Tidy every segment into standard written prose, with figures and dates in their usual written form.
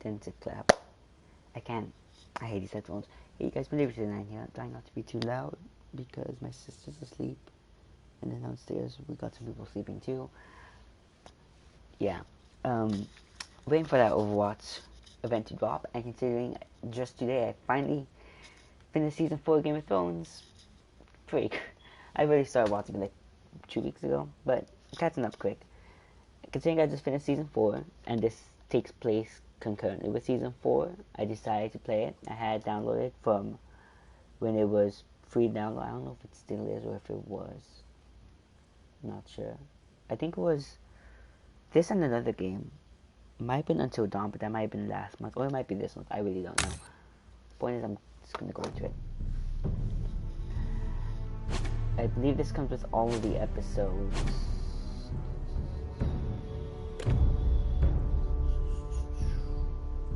then to clap. I hate these headphones. Hey, you guys, believe it or not, here, trying not to be too loud because my sister's asleep. And then downstairs, we got some people sleeping too. Yeah. Waiting for that Overwatch event to drop, and considering just today I finally finished season 4 of Game of Thrones. Freak. I really started watching it like 2 weeks ago, but catching up quick. Considering I just finished season 4, and this takes place concurrently with season 4, I decided to play it. I had downloaded from when it was free to download. I don't know if it still is or if it was. I'm not sure. I think it was this and another game. It might have been Until Dawn, but that might have been last month, or it might be this month. I really don't know. Point is, I'm just gonna go into it. I believe this comes with all of the episodes.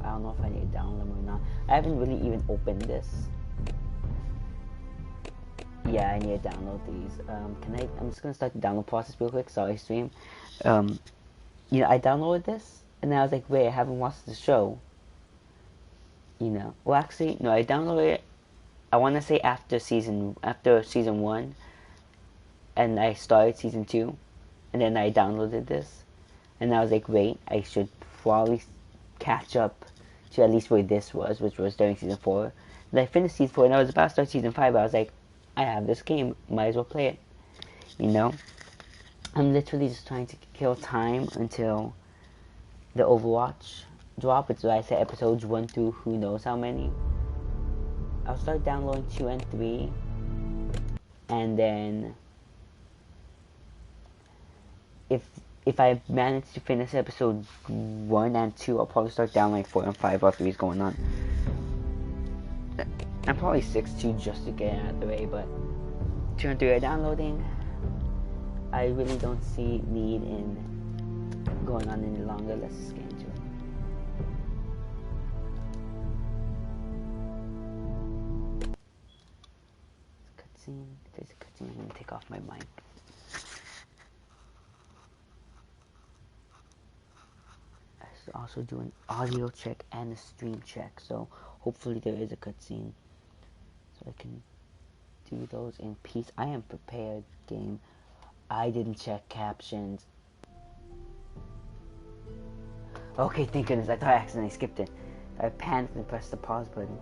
I don't know if I need to download them or not. I haven't really even opened this. Yeah, I need to download these. I'm just gonna start the download process real quick. Sorry, stream. I downloaded this, and then I was like, wait, I haven't watched the show. Well, actually, no, I downloaded it. I want to say after season 1, and I started season 2, and then I downloaded this, and I was like, wait, I should probably catch up to at least where this was, which was during season 4. And I finished season 4, and I was about to start season 5. I was like, I have this game, might as well play it. I'm literally just trying to kill time until the Overwatch drop, which is why I said episodes 1 through who knows how many. I'll start downloading 2 and 3, and then if I manage to finish episode 1 and 2, I'll probably start downloading 4 and 5 while 3 is going on. I'm probably 6 too, just to get it out of the way, but 2 and 3 are downloading. I really don't see need in going on any longer. Let's just get into it. Cutscene. If there's a cutscene, I'm gonna take off my mic. I should also do an audio check and a stream check, so hopefully there is a cutscene, so I can do those in peace. I am prepared, game. I didn't check captions. Okay, thank goodness. I thought I accidentally skipped it. I panicked and pressed the pause button.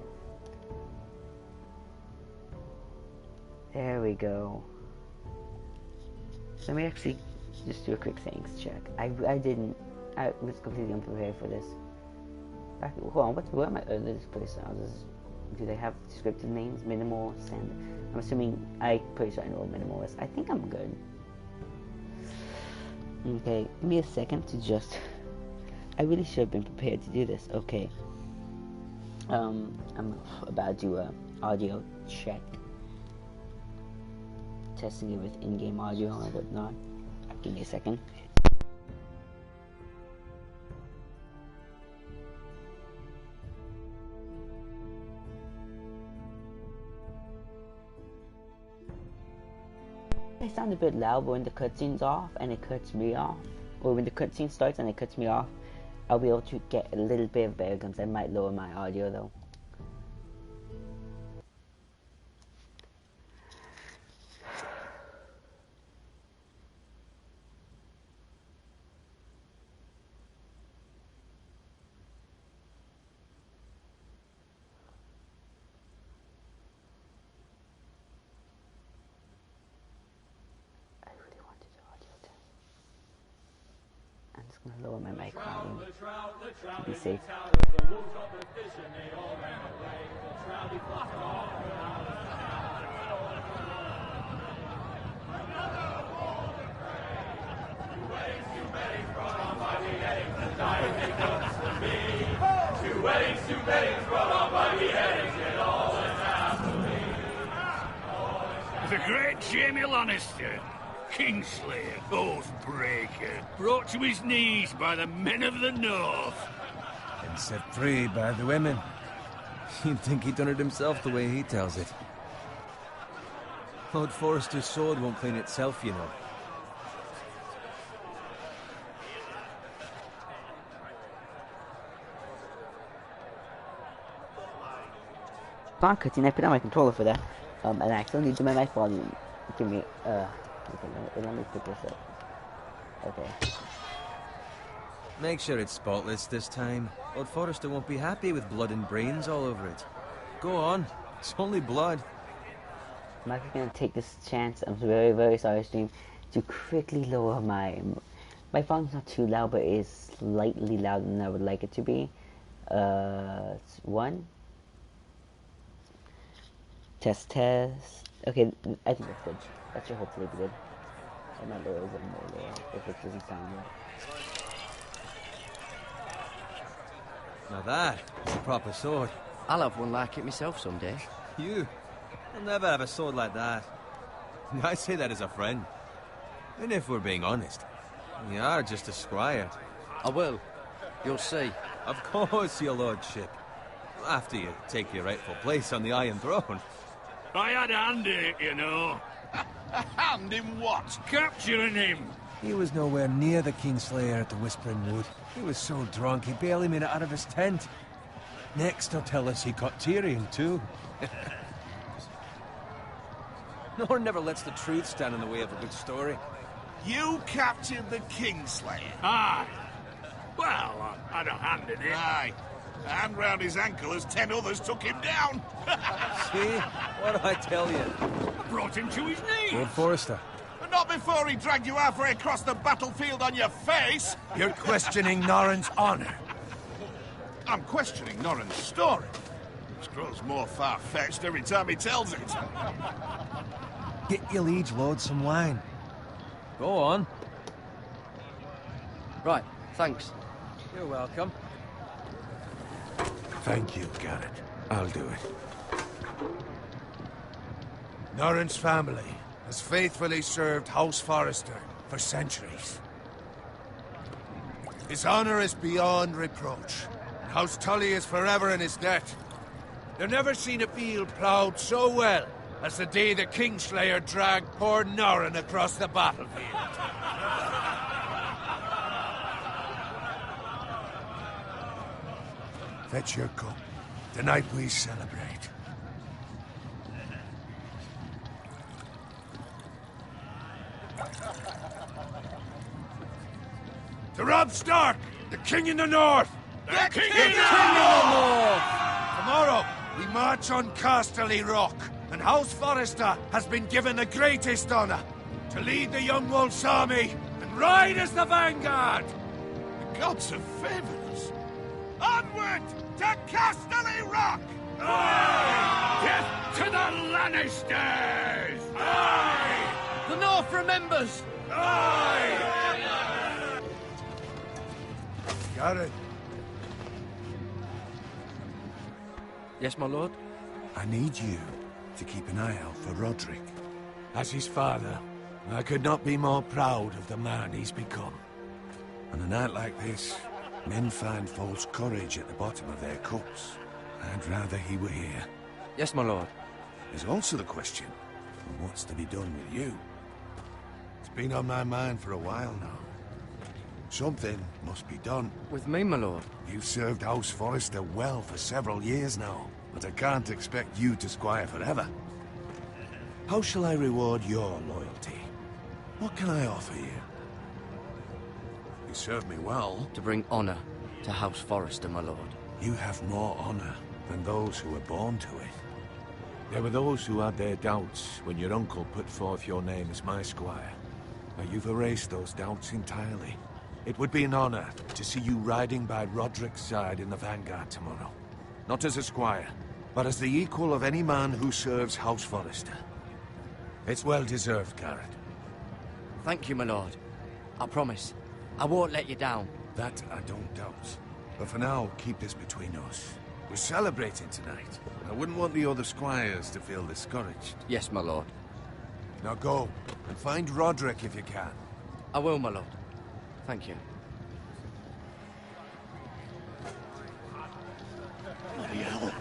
There we go. Let me actually just do a quick things check. I was completely unprepared for this. Hold on, where am I? This place. Do they have descriptive names? Minimal, standard. I'm assuming, I'm pretty sure I know what minimal is. I think I'm good. Okay, give me a second to just... I really should have been prepared to do this. Okay. I'm about to do a audio check. Testing it with in-game audio and whatnot. Give me a second. I sound a bit loud, but when the cutscene's off and it cuts me off, or when the cutscene starts and it cuts me off, I'll be able to get a little bit of better guns. I might lower my audio though. I'm gonna lower my mic volume to be safe. The great Jamie Lannister, Kingslayer, Oathbreaker, brought to his knees by the men of the North. And set free by the women. You'd think he'd done it himself the way he tells it. Lord Forrester's sword won't clean itself, you know. Bond cutscene. I put on my controller for that. And I accidentally did my mic volume. Give me, okay, let me pick this up. Okay. Make sure it's spotless this time. Lord Forrester won't be happy with blood and brains all over it. Go on. It's only blood. I'm actually gonna take this chance. I'm very, very sorry, stream, to quickly lower my volume's not too loud, but it is slightly louder than I would like it to be. It's one. Test. Okay, I think that's good. That should hopefully be good. I might lower it a bit more lower if it doesn't sound good. Now that is a proper sword. I'll have one like it myself someday. You? You'll never have a sword like that. I say that as a friend. And if we're being honest, you are just a squire. I will. You'll see. Of course, your lordship. After you take your rightful place on the Iron Throne. I had a hand in it, you know. A hand in what? Capturing him. He was nowhere near the Kingslayer at the Whispering Wood. He was so drunk he barely made it out of his tent. Next, he'll tell us he caught Tyrion, too. Nor never lets the truth stand in the way of a good story. You captured the Kingslayer? Aye. Well, I had a hand in it. Aye. A hand round his ankle as 10 others took him down. See? What do I tell you? Brought him to his knees. Lord Forrester. But not before he dragged you halfway across the battlefield on your face. You're questioning Norrin's honor. I'm questioning Norrin's story. Which grows more far-fetched every time he tells it. Get your liege lord some wine. Go on. Right, thanks. You're welcome. Thank you, Garrett. I'll do it. Norrin's family has faithfully served House Forrester for centuries. His honor is beyond reproach. House Tully is forever in his debt. They've never seen a field ploughed so well as the day the Kingslayer dragged poor Norrin across the battlefield. Fetch your cup. Tonight we celebrate. To Robb Stark, the King in the North! The King in in the North! Tomorrow, we march on Casterly Rock, and House Forrester has been given the greatest honor to lead the Young Wolf's army and ride as the vanguard! The gods have favored us. Onward to Casterly Rock! Death to the Lannisters! Aye! The North remembers! Aye! Garrett, Yes, my lord? I need you to keep an eye out for Roderick. As his father, I could not be more proud of the man he's become. On a night like this, men find false courage at the bottom of their cups. I'd rather he were here. Yes, my lord. There's also the question of what's to be done with you. It's been on my mind for a while now. Something must be done. With me, my lord. You've served House Forrester well for several years now, but I can't expect you to squire forever. How shall I reward your loyalty? What can I offer you? You served me well. To bring honor to House Forrester, my lord. You have more honor than those who were born to it. There were those who had their doubts when your uncle put forth your name as my squire. But you've erased those doubts entirely. It would be an honor to see you riding by Roderick's side in the vanguard tomorrow. Not as a squire, but as the equal of any man who serves House Forrester. It's well deserved, Garrett. Thank you, my lord. I promise. I won't let you down. That I don't doubt. But for now, keep this between us. We're celebrating tonight. I wouldn't want the other squires to feel discouraged. Yes, my lord. Now go, and find Roderick if you can. I will, my lord. Thank you. Bloody hell.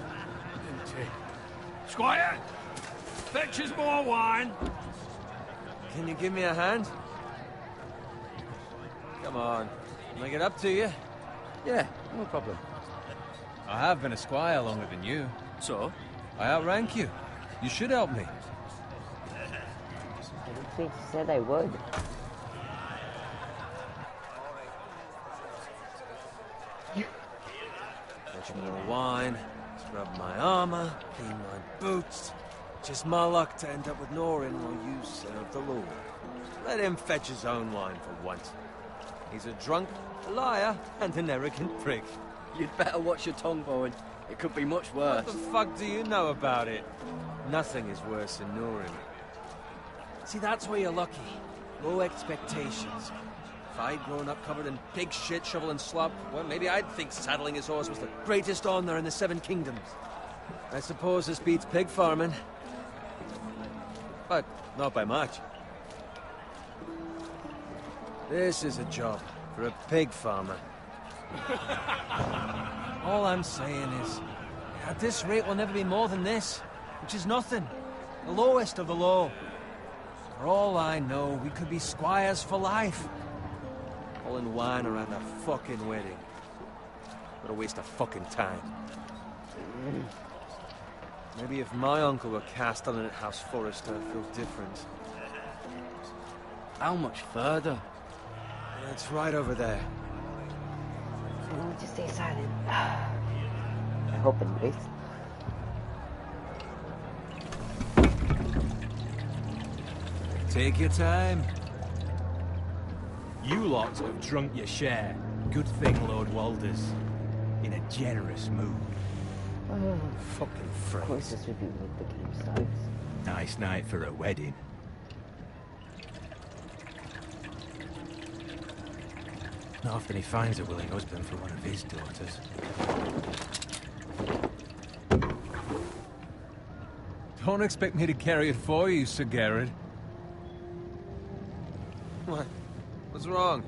Squire, fetch us more wine. Can you give me a hand? Come on. Can I get up to you? Yeah, no problem. I have been a squire longer than you. So, I outrank you. You should help me. I didn't think you said I would. Fetch more wine, scrub my armor, clean my boots. Just my luck to end up with Norin while you serve the Lord. Let him fetch his own wine for once. He's a drunk, a liar, and an arrogant prick. You'd better watch your tongue, Bowen. It could be much worse. What the fuck do you know about it? Nothing is worse than Norin. See, that's where you're lucky. Low expectations. If I'd grown up covered in pig shit, shovel and slop, well, maybe I'd think saddling his horse was the greatest honor in the Seven Kingdoms. I suppose this beats pig farming. But not by much. This is a job for a pig farmer. All I'm saying is, at this rate we'll never be more than this, which is nothing. The lowest of the low. For all I know, we could be squires for life. All in wine around a fucking wedding. What a waste of fucking time. Maybe if my uncle were castellan at House Forrester, I'd feel different. How much further? It's right over there. Why don't you stay silent? I hope anyways. Take your time. You lot have drunk your share. Good thing Lord Walder's in a generous mood. Fucking Of course phrase. this would be what the game starts. Nice night for a wedding. Not often he finds a willing husband for one of his daughters. Don't expect me to carry it for you, Sir Garrett. What? What's wrong?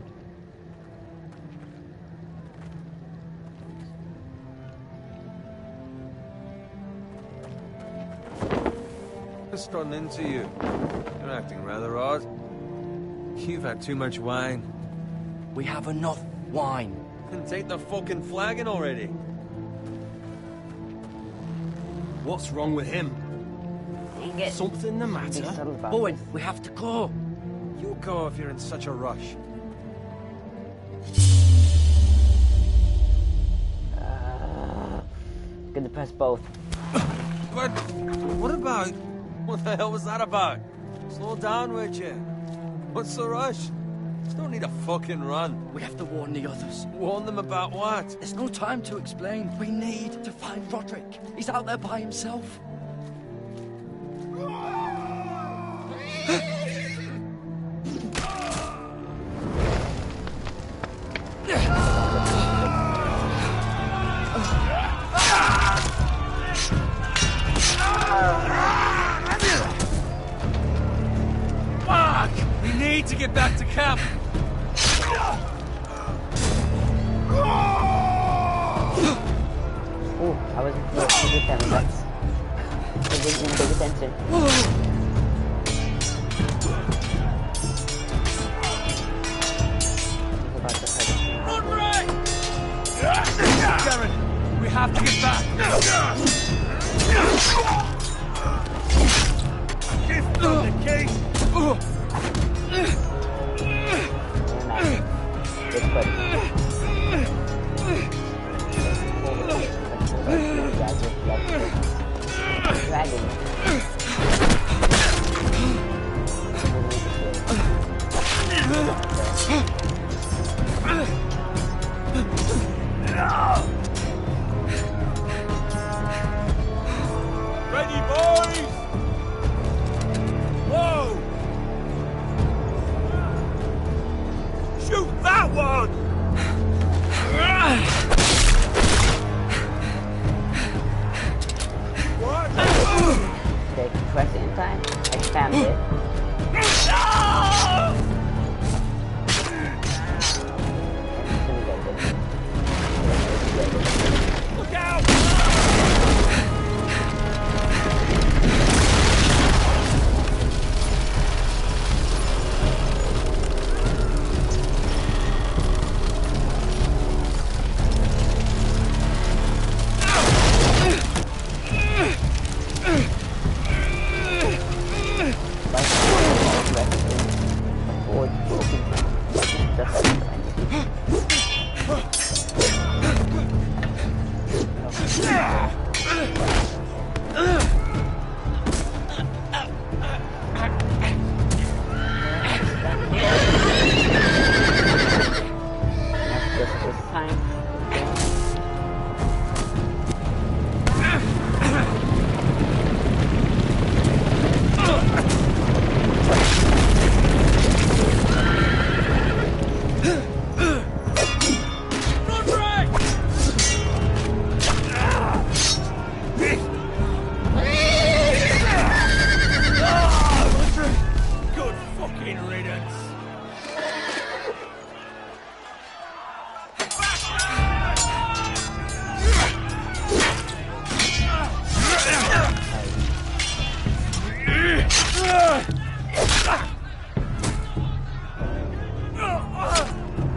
Just run into you. You're acting rather odd. You've had too much wine. We have enough wine. Then take the fucking flagon already. What's wrong with him? Dang it. Something the Be matter? subtle about Bowen, this. we have to go. You go if you're in such a rush. Gonna press both. But what about? What the hell was that about? Slow down, would you? What's the rush? There's no need to fucking run. We have to warn the others. Warn them about what? There's no time to explain. We need to find Roderick. He's out there by himself. Fuck! We need to get back to camp. Oh, I wasn't paying attention. That's. I didn't even pay attention. About the head. Run right! Garrett, we have to get back. Give them the key! Good question. Dragon. Ready, boys? Whoa! Shoot that one! What? Did I press it in time? I spammed it. Look out!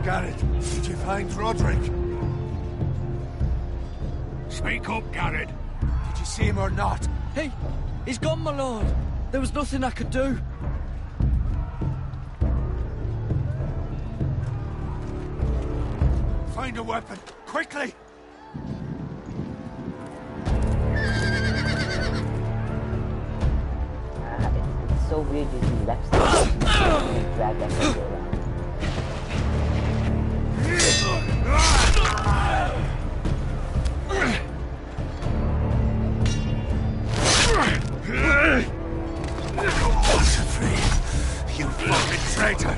Garrett, did you find Roderick? Speak up, Garrett. Did you see him or not? He's gone, my lord. There was nothing I could do. Find a weapon, quickly! It's so weird using left stick to drag that figure around. You fucking traitor!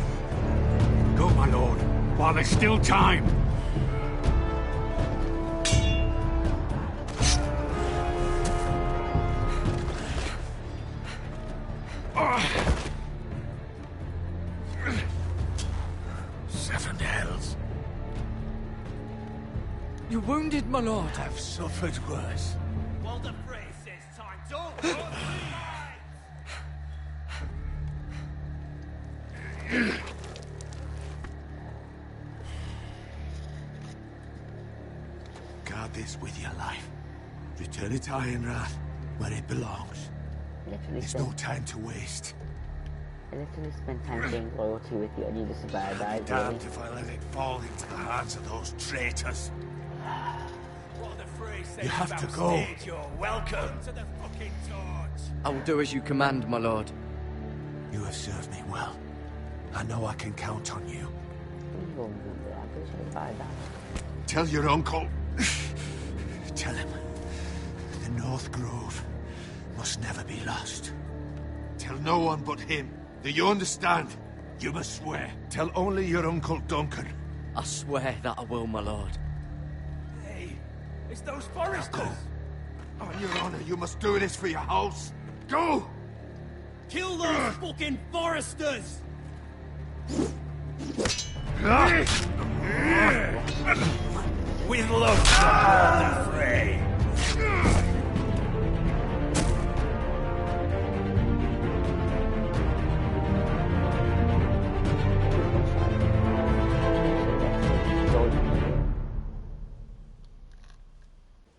Go, my lord, while there's still time. Seven hells. You're wounded, my lord. I've suffered worse. Well, the phrase says time. Don't. Guard this with your life. Return it to Ironrath, where it belongs. There's no time to waste. I literally spent time saying loyalty with you and you just survived that. Damned if I let it fall into the hands of those traitors. What the phrase says You have to about go. stage, you're welcome to the fucking torch. I will do as you command, my lord. You have served me well. I know I can count on you. Tell your uncle. Tell him. The North Grove must never be lost. Tell no one but him. Do you understand? You must swear. Tell only your Uncle Duncan. I swear that I will, my lord. Hey, it's those foresters. Go. On your honor, you must do this for your house. Go! Kill those fucking foresters. With love from the fray.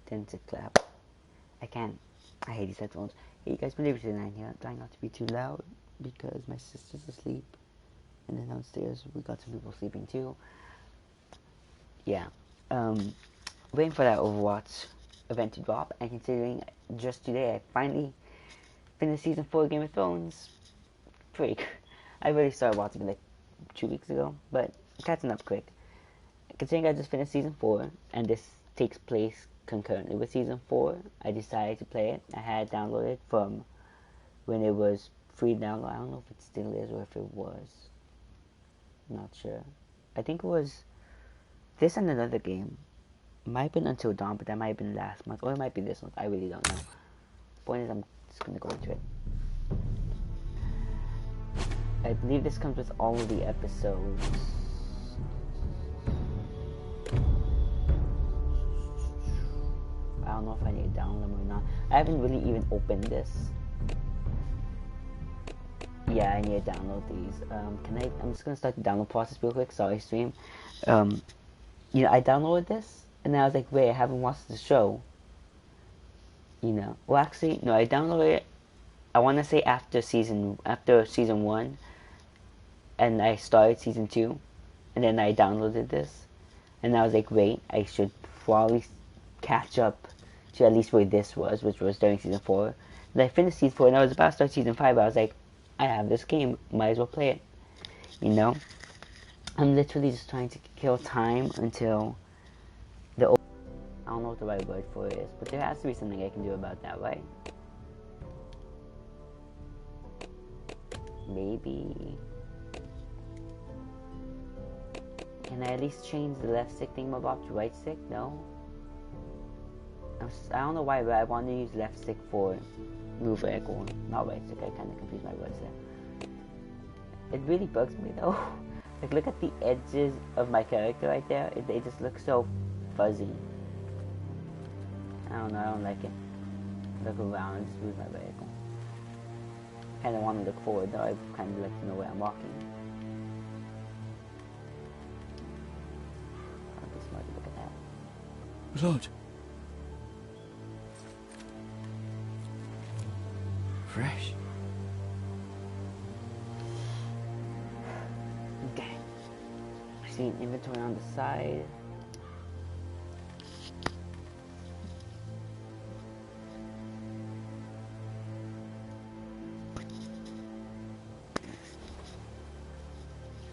Tentative clap. I can't. I hate these headphones. Hey, you guys, been able to tonight here. I'm trying not to be too loud because my sister's asleep. And then downstairs we got some people sleeping too. Yeah. Waiting for that Overwatch event to drop, and considering just today I finally finished season 4 of Game of Thrones. Freak. I really started watching it like 2 weeks ago, but catching up quick. Considering I just finished season 4, and this takes place concurrently with season 4, I decided to play it. I had downloaded from when it was free to download. I don't know if it still is or if it was. I'm not sure. I think it was this and another game. Might have been Until Dawn, but that might have been last month, or it might be this month. I really don't know. Point is, I'm just gonna go into it. I believe this comes with all of the episodes. I don't know if I need to download them or not. I haven't really even opened this. Yeah, I need to download these. I'm just gonna start the download process real quick. Sorry, stream. You know, I downloaded this, and then I was like, wait, I haven't watched the show. You know, well, actually, no, I downloaded it. I want to say after season 1, and I started season 2, and then I downloaded this, and I was like, wait, I should probably catch up to at least where this was, which was during season 4. And I finished season 4, and I was about to start season 5. I was like, I have this game, might as well play it. You know, I'm literally just trying to kill time until the. I don't know what the right word for it is, but there has to be something I can do about that, right? Maybe. Can I at least change the left stick thingamabob to right stick? No. I don't know why, but I want to use left stick for move echo, not right stick. I kind of confused my words there. It really bugs me though. Like, look at the edges of my character right there. They just look so fuzzy. I don't know. I don't like it. Look around and just move my vehicle. kind of want to look forward, though I kind of like to know where I'm walking. I'll be smart to look at that. Blood. Fresh. Okay. I see an inventory on the side.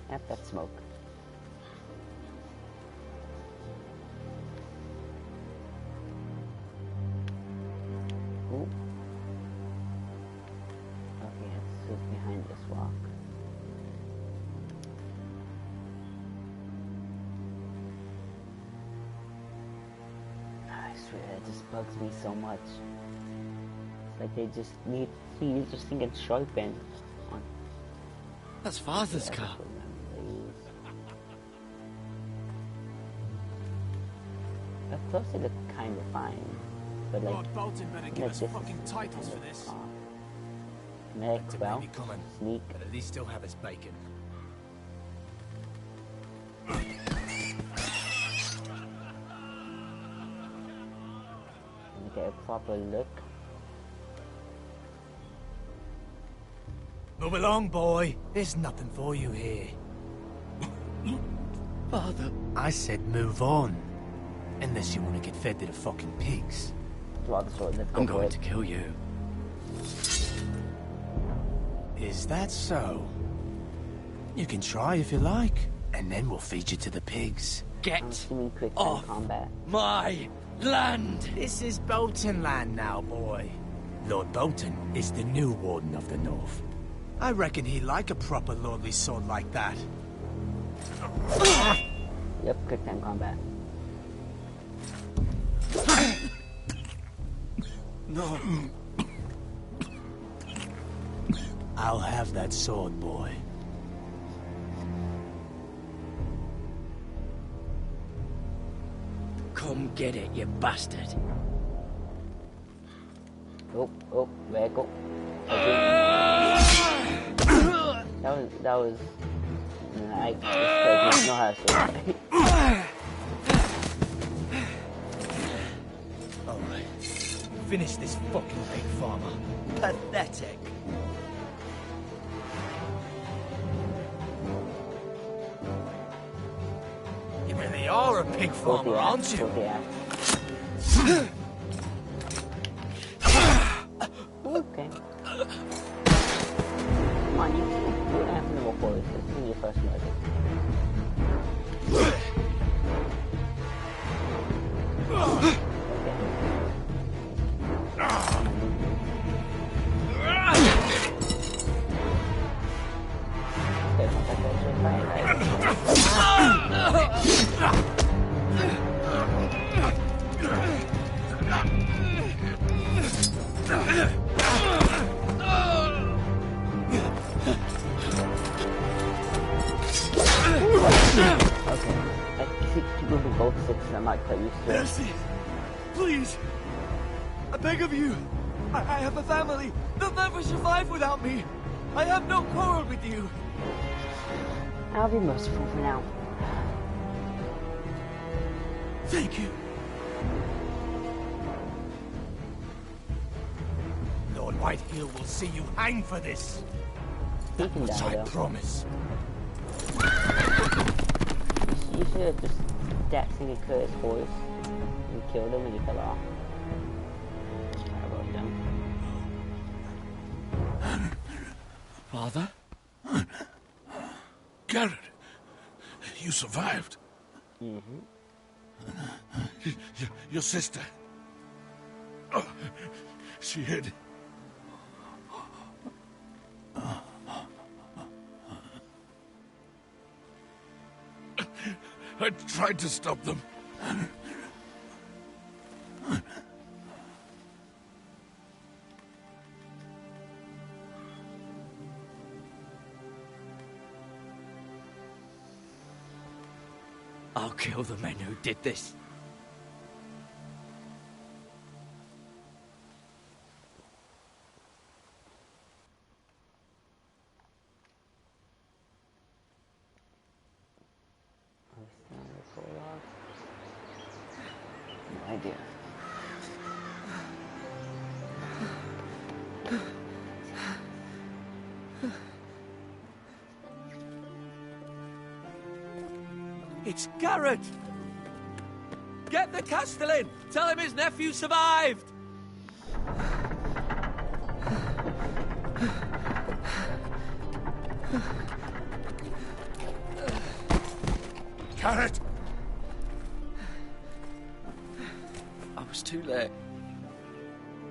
Yep, that's smoke. Ooh. Okay, let's look behind this rock. I swear, it just bugs me so much. It's like they just need this thing gets sharpened on. That's Father's car. Up close they look kind of fine, but like, Lord Bolton better give us fucking titles for this. Nick, well, Maybe coming, sneak. but at least he'll have his bacon. Let me get a proper look. Move along, boy. There's nothing for you here. Father. I said move on. Unless you want to get fed to the fucking pigs. Draw the sword. Let's go I'm for going it. to kill you. Is that so? You can try if you like, and then we'll feed you to the pigs. I'm Get assuming quick time off combat. my land! This is Bolton land now, boy. Lord Bolton is the new Warden of the North. I reckon he'd like a proper lordly sword like that. Yep, quick time combat. No. I'll have that sword, boy. Come get it, you bastard. Oh, vehicle. That was. I just know how to say it. Alright. Finish this fucking pig farmer. Pathetic. You really are a pig farmer, aren't you? Okay. Come on, you don't have to go forward. This is your first murder. I might cut you straight. Mercy! Please! I beg of you! I have a family! They'll never survive without me! I have no quarrel with you! I'll be merciful for now. Thank you! Lord Whitehill will see you hang for this. He can Which die, I though. promise. You should have just daxing a cut his horse and killed him when he fell off. How about them? Father? Garrett, you survived. Mm-hmm. Your sister. Oh, she hid. I tried to stop them. I'll kill the men who did this. dear. It's Garrett! Get the Castellan! Tell him his nephew survived! Garrett! I was too late.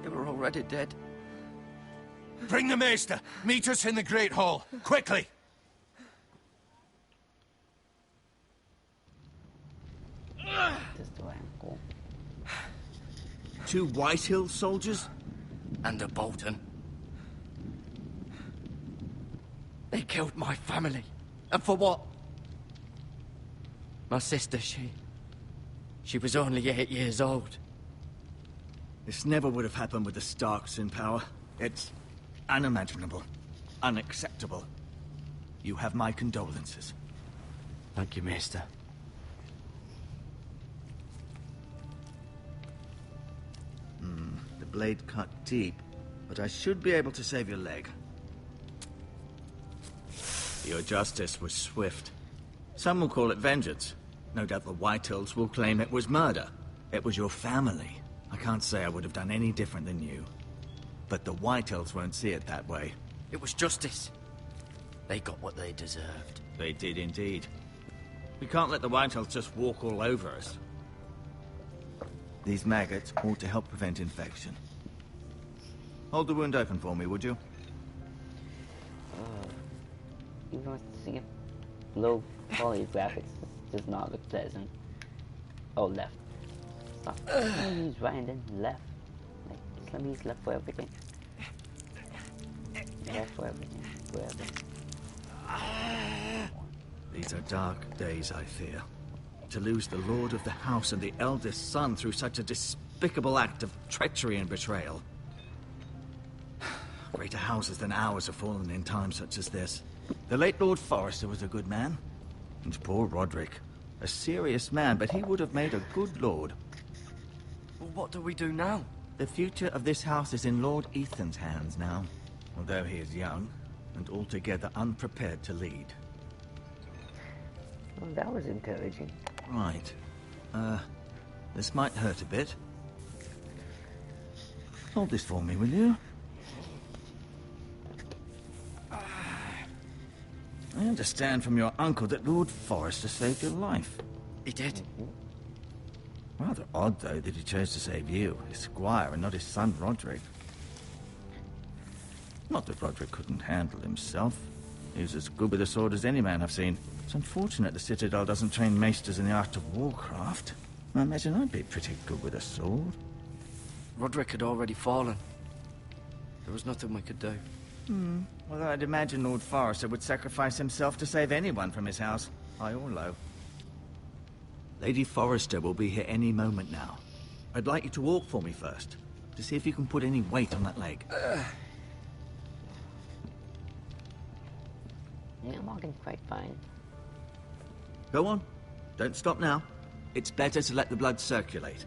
They were already dead. Bring the Maester! Meet us in the Great Hall! Quickly! Just the way I'm cool. 2 Whitehill soldiers? And a Bolton. They killed my family. And for what? My sister, she was only 8 years old. This never would have happened with the Starks in power. It's unimaginable. Unacceptable. You have my condolences. Thank you, Maester. The blade cut deep, but I should be able to save your leg. Your justice was swift. Some will call it vengeance. No doubt the Whitehills will claim it was murder. It was your family. I can't say I would have done any different than you. But the Whitehills won't see it that way. It was justice. They got what they deserved. They did indeed. We can't let the Whitehills just walk all over us. These maggots ought to help prevent infection. Hold the wound open for me, would you? Even though it's low quality graphics, does not look pleasant. Oh, left. Stop. He's right and then left. Like, just let me use left for everything. Left for everything. Wherever. These are dark days, I fear. To lose the Lord of the House and the eldest son through such a despicable act of treachery and betrayal. Greater houses than ours have fallen in times such as this. The late Lord Forrester was a good man. And poor Roderick. A serious man, but he would have made a good lord. Well, what do we do now? The future of this house is in Lord Ethan's hands now. Although he is young, and altogether unprepared to lead. Well, that was encouraging. Right. This might hurt a bit. Hold this for me, will you? I understand from your uncle that Lord Forrester saved your life. He did. Rather odd, though, that he chose to save you, his squire, and not his son Roderick. Not that Roderick couldn't handle himself. He was as good with a sword as any man I've seen. It's unfortunate the Citadel doesn't train maesters in the art of warcraft. I imagine I'd be pretty good with a sword. Roderick had already fallen. There was nothing we could do. Although I'd imagine Lord Forrester would sacrifice himself to save anyone from his house, high or low. Lady Forrester will be here any moment now. I'd like you to walk for me first, to see if you can put any weight on that leg. Yeah, I'm walking quite fine. Go on. Don't stop now. It's better to let the blood circulate.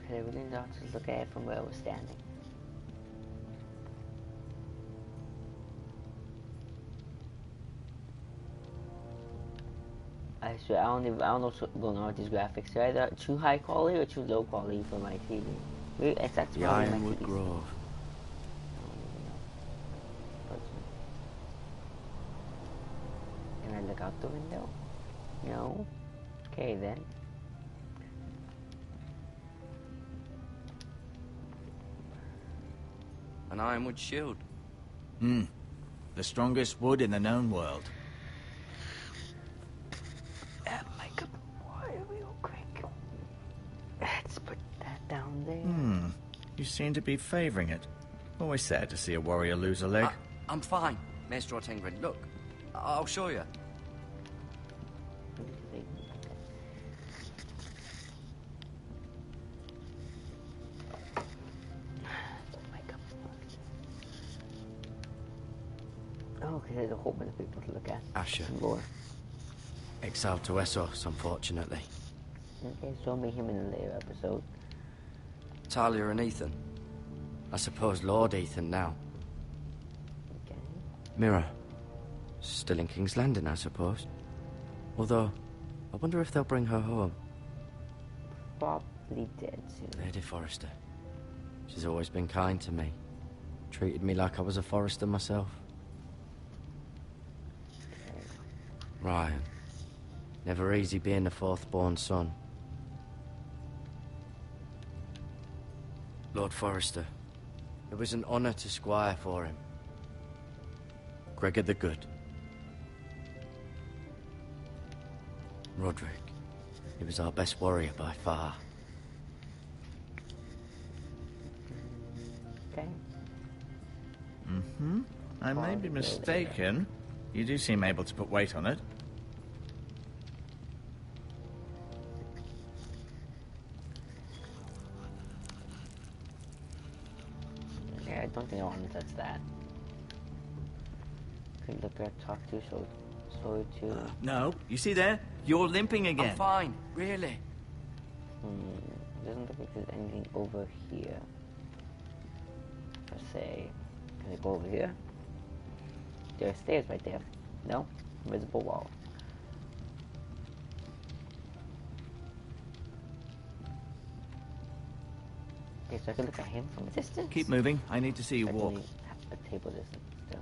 Okay, we need to just look at it from where we're standing. I swear, I don't know what's going on with these graphics. They're either too high quality or too low quality for my TV. It's actually The probably my Ironwood TV. Grove. Can I look out the window? No? Okay then. An ironwood shield. The strongest wood in the known world. Make a water real quick. Let's put that down there. You seem to be favoring it. Always sad to see a warrior lose a leg. I'm fine, Maester Otengren. Look, I'll show you. Okay, there's a whole bunch of people to look at. Asher. Some lore. Exiled to Essos, unfortunately. Okay, so meet him in a later episode. Talia and Ethan. I suppose Lord Ethan now. Okay. Mira. Still in King's Landing, I suppose. Although, I wonder if they'll bring her home. Probably dead soon. Lady Forrester. She's always been kind to me. Treated me like I was a Forrester myself. Ryan. Never easy being the fourth-born son. Lord Forrester. It was an honor to squire for him. Gregor the Good. Roderick. He was our best warrior by far. Okay. Mm-hmm. I may be mistaken. You do seem able to put weight on it. Yeah, I don't think I want to touch that. Could look at talk to, so to. No, you see there? You're limping again. I'm fine, really. Doesn't look like there's anything over here. Per se. Can I go over here? There are stairs right there. No? Invisible wall. Okay, so I can look at him from a distance. Keep moving. I need to see you I walk. can a table distance still.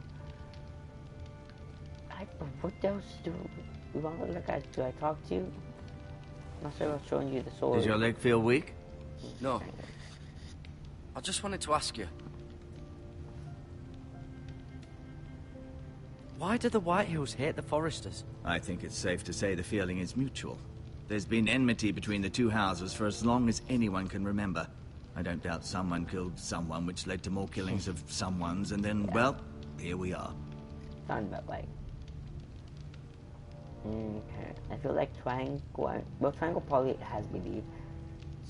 What else do we want to look at? Do I talk to you? I'm not sure about showing you the sword. Does your leg feel weak? No. I just wanted to ask you. Why do the Whitehills hate the Forresters? I think it's safe to say the feeling is mutual. There's been enmity between the two houses for as long as anyone can remember. I don't doubt someone killed someone, which led to more killings of someones, and then, well, here we are. Sounds about right. Okay. I feel like Triangle... Well, Triangle probably has believed.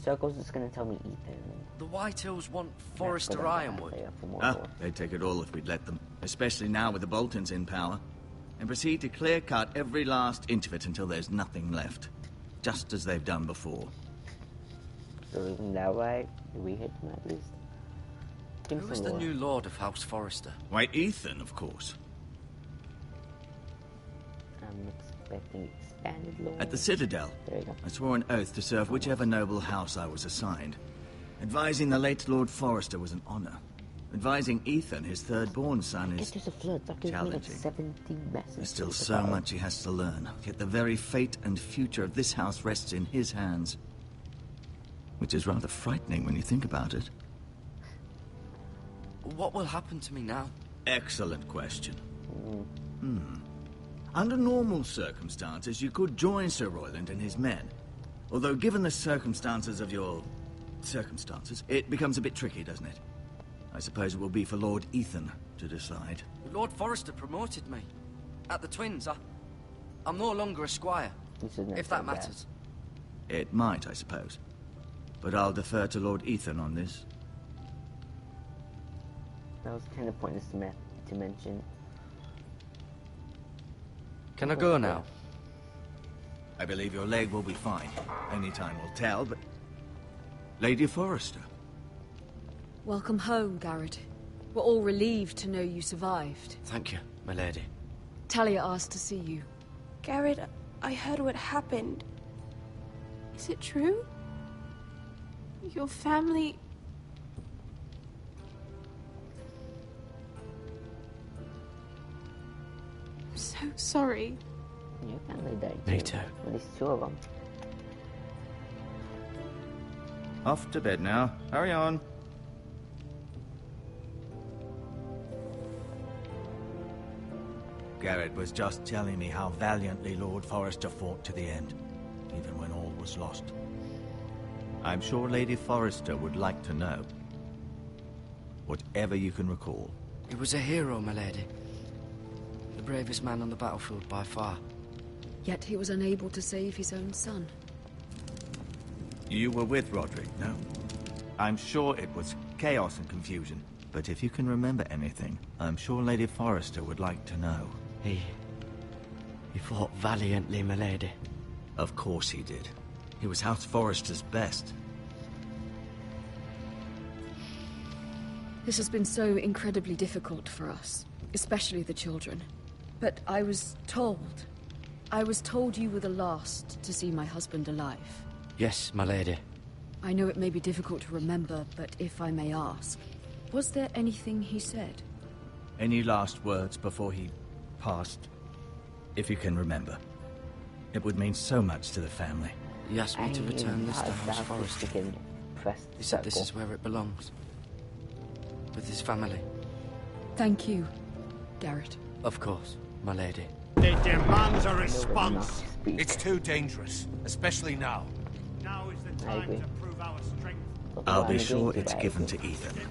Circle's just gonna tell me Ethan. The Whitehills want Forrester Ironwood. They'd take it all if we'd let them. Especially now with the Boltons in power. And proceed to clear-cut every last inch of it until there's nothing left. Just as they've done before. So isn't that right? Did we hit them at least? Who is the new Lord of House Forrester? Why, Ethan, of course. I'm expecting expanded Lord. At the Citadel, There you go. I swore an oath to serve whichever noble house I was assigned. Advising the late Lord Forrester was an honor. Advising Ethan, his third-born son, is There's a flood. That gives me like challenging. 70 messages. There's still so much he has to learn, yet the very fate and future of this house rests in his hands. Which is rather frightening when you think about it. What will happen to me now? Excellent question. Under normal circumstances, you could join Sir Royland and his men. Although given the circumstances of your... circumstances, it becomes a bit tricky, doesn't it? I suppose it will be for Lord Ethan to decide. Lord Forrester promoted me. At the Twins, I'm no longer a squire. If that matters. It might, I suppose. But I'll defer to Lord Ethan on this. That was kind of pointless to mention. Can I go now? I believe your leg will be fine. Only time will tell, but... Lady Forrester. Welcome home, Garrett. We're all relieved to know you survived. Thank you, my lady. Talia asked to see you. Garrett, I heard what happened. Is it true? Your family... I'm so sorry. Your family died. Me too. At least two of them. Off to bed now. Hurry on. Garrett was just telling me how valiantly Lord Forrester fought to the end, even when all was lost. I'm sure Lady Forrester would like to know. Whatever you can recall. He was a hero, my lady. The bravest man on the battlefield by far. Yet he was unable to save his own son. You were with Roderick, no? I'm sure it was chaos and confusion. but if you can remember anything, I'm sure Lady Forrester would like to know. He fought valiantly, my lady. Of course he did. He was House Forrester's best. This has been so incredibly difficult for us, especially the children. But I was told you were the last to see my husband alive. Yes, my lady. I know it may be difficult to remember, but if I may ask, was there anything he said? Any last words before he passed? If you can remember. It would mean so much to the family. He asked me to return this to House Forrester. He said this is where it belongs. With his family. Thank you, Garrett. Of course, my lady. It demands a response. It's too dangerous, especially now. Now is the time to prove our strength. I'll be sure it's given to Ethan.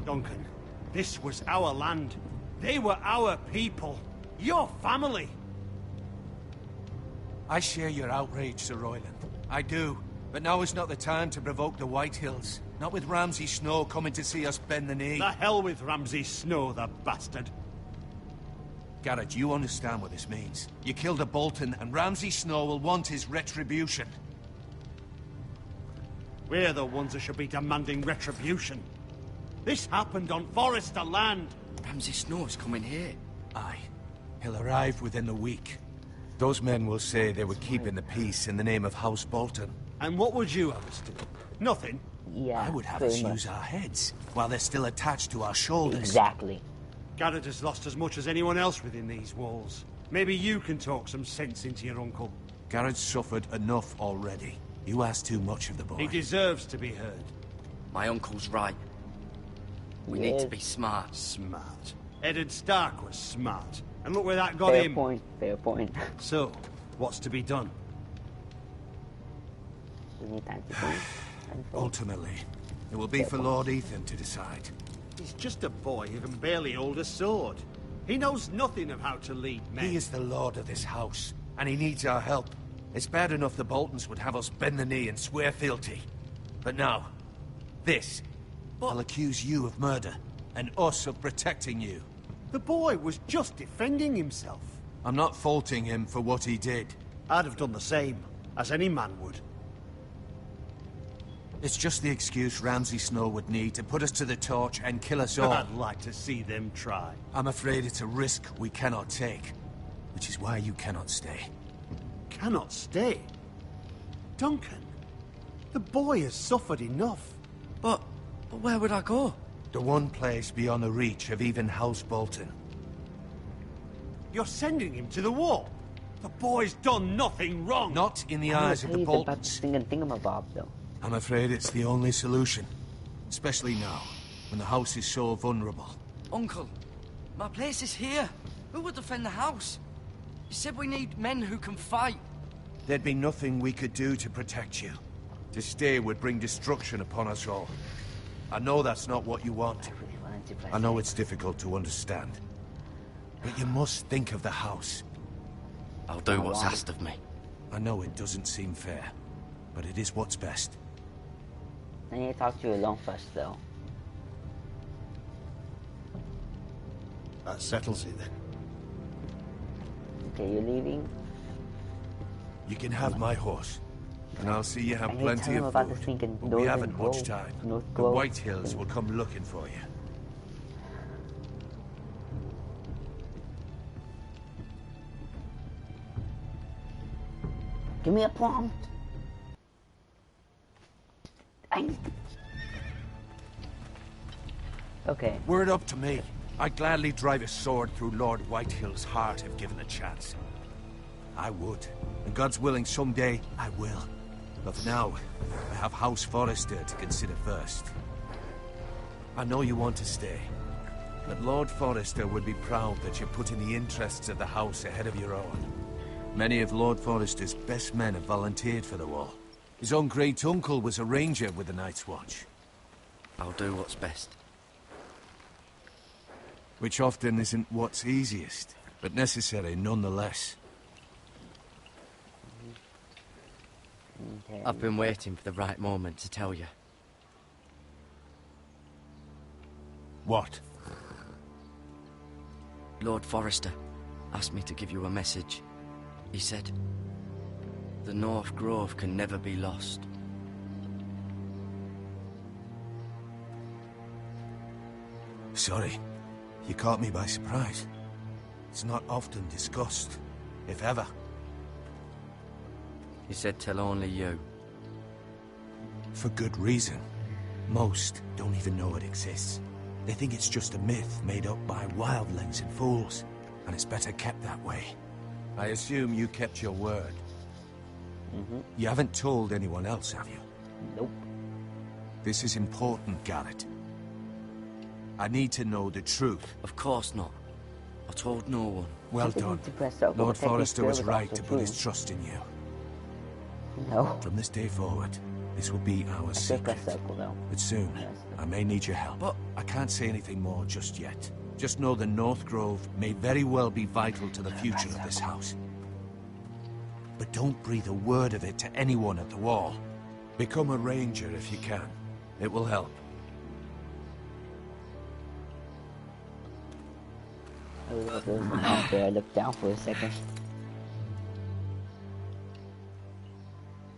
Duncan, this was our land. They were our people. Your family. I share your outrage, Sir Royland. I do. But now is not the time to provoke the White Hills. Not with Ramsay Snow coming to see us bend the knee. The hell with Ramsay Snow, the bastard. Garrett, you understand what this means. You killed a Bolton, and Ramsay Snow will want his retribution. We're the ones that should be demanding retribution. This happened on Forrester land. Ramsay Snow's coming here. Aye. He'll arrive within the week. Those men will say they were keeping the peace in the name of House Bolton. And what would you have us do? Nothing. Yeah, I would have us use our heads, while they're still attached to our shoulders. Exactly. Garrett has lost as much as anyone else within these walls. Maybe you can talk some sense into your uncle. Garrett's suffered enough already. You ask too much of the boy. He deserves to be heard. My uncle's right. We need to be smart. Smart. Eddard Stark was smart. And look where that got him. Fair point. So, what's to be done? We need time to think. Ultimately, it will be for Lord Ethan to decide. He's just a boy who can barely hold a sword. He knows nothing of how to lead men. He is the lord of this house, and he needs our help. It's bad enough the Boltons would have us bend the knee and swear fealty. But now, this. I'll accuse you of murder, and us of protecting you. The boy was just defending himself. I'm not faulting him for what he did. I'd have done the same, as any man would. It's just the excuse Ramsay Snow would need to put us to the torch and kill us all. I'd like to see them try. I'm afraid it's a risk we cannot take, which is why you cannot stay. Cannot stay? Duncan, the boy has suffered enough. But where would I go? The one place beyond the reach of even House Bolton. You're sending him to the wall? The boy's done nothing wrong. Not in the eyes of the Boltons. Thingamabob, though. I'm afraid it's the only solution. Especially now, when the house is so vulnerable. Uncle, my place is here. Who would defend the house? You said we need men who can fight. There'd be nothing we could do to protect you. To stay would bring destruction upon us all. I know that's not what you want. I know it's difficult to understand. But you must think of the house. I'll do what's asked of me. I know it doesn't seem fair, but it is what's best. I need to talk to you alone first, though. That settles it then. Okay, you're leaving. You can have my horse, and I'll see you have I plenty tell him of about food. this thing in But we Northern haven't much Grove. time. North The Grove. White Hills will come looking for you. Give me a prompt. Okay. Were it up to me, I'd gladly drive a sword through Lord Whitehill's heart if given a chance. I would. And God's willing, someday I will. But for now, I have House Forrester to consider first. I know you want to stay, but Lord Forrester would be proud that you're putting the interests of the house ahead of your own. Many of Lord Forrester's best men have volunteered for the war. His own great-uncle was a ranger with the Night's Watch. I'll do what's best. Which often isn't what's easiest, but necessary nonetheless. Okay. I've been waiting for the right moment to tell you. What? Lord Forrester asked me to give you a message. He said, the North Grove can never be lost. Sorry. You caught me by surprise. It's not often discussed, if ever. He said tell only you. For good reason. Most don't even know it exists. They think it's just a myth made up by wildlings and fools, and it's better kept that way. I assume you kept your word. You haven't told anyone else, have you? Nope. This is important, Garrett. I need to know the truth. Of course not. I told no one. Well done. Lord Forrester was right to put his trust in you. No. From this day forward, this will be our secret. But soon, I may need your help. But I can't say anything more just yet. Just know the North Grove may very well be vital to the future of this house. But don't breathe a word of it to anyone at the Wall. Become a ranger if you can. It will help. I looked down for a second.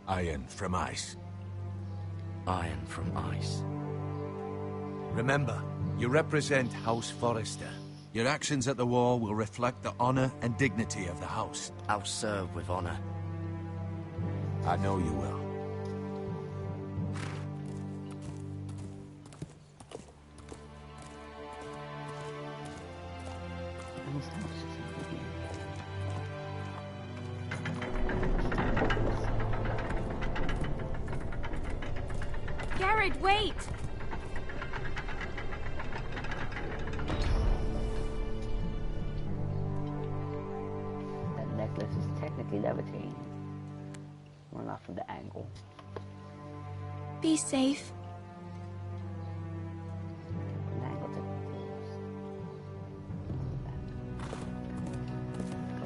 Iron from ice. Iron from ice. Remember, you represent House Forrester. Your actions at the Wall will reflect the honor and dignity of the house. I'll serve with honor. I know you will. Garrett, wait! That necklace is technically levitating. Well, not from the angle. Be safe. From the angle technically is.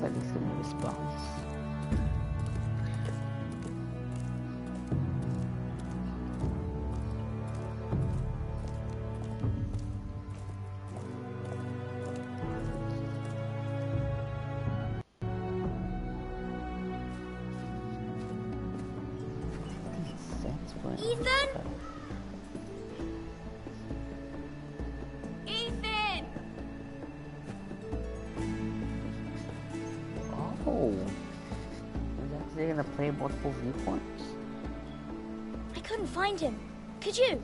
At least give me a response. Ethan? Ethan! Oh. Is that they're gonna play multiple viewpoints? I couldn't find him. Could you?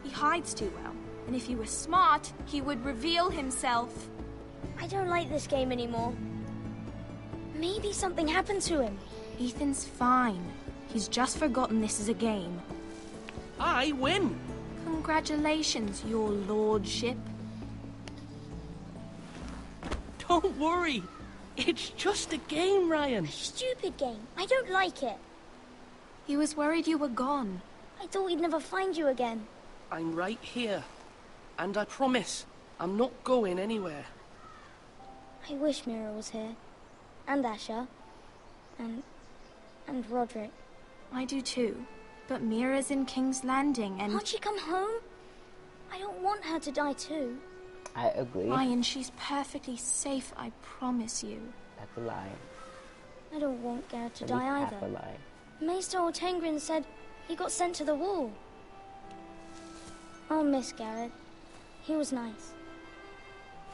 He hides too well. And if he was smart, he would reveal himself. I don't like this game anymore. Maybe something happened to him. Ethan's fine. He's just forgotten this is a game. I win! Congratulations, your lordship. Don't worry. It's just a game, Ryan. Stupid game. I don't like it. He was worried you were gone. I thought we'd never find you again. I'm right here. And I promise, I'm not going anywhere. I wish Mira was here. And Asher. And Roderick. I do too. But Mira's in King's Landing and... Can't she come home? I don't want her to die too. I agree. Ryan, she's perfectly safe, I promise you. That's a lie. I don't want Garrett to At die least half either. a lie. Maester Ortengrin said he got sent to the Wall. I'll miss Garrett. He was nice.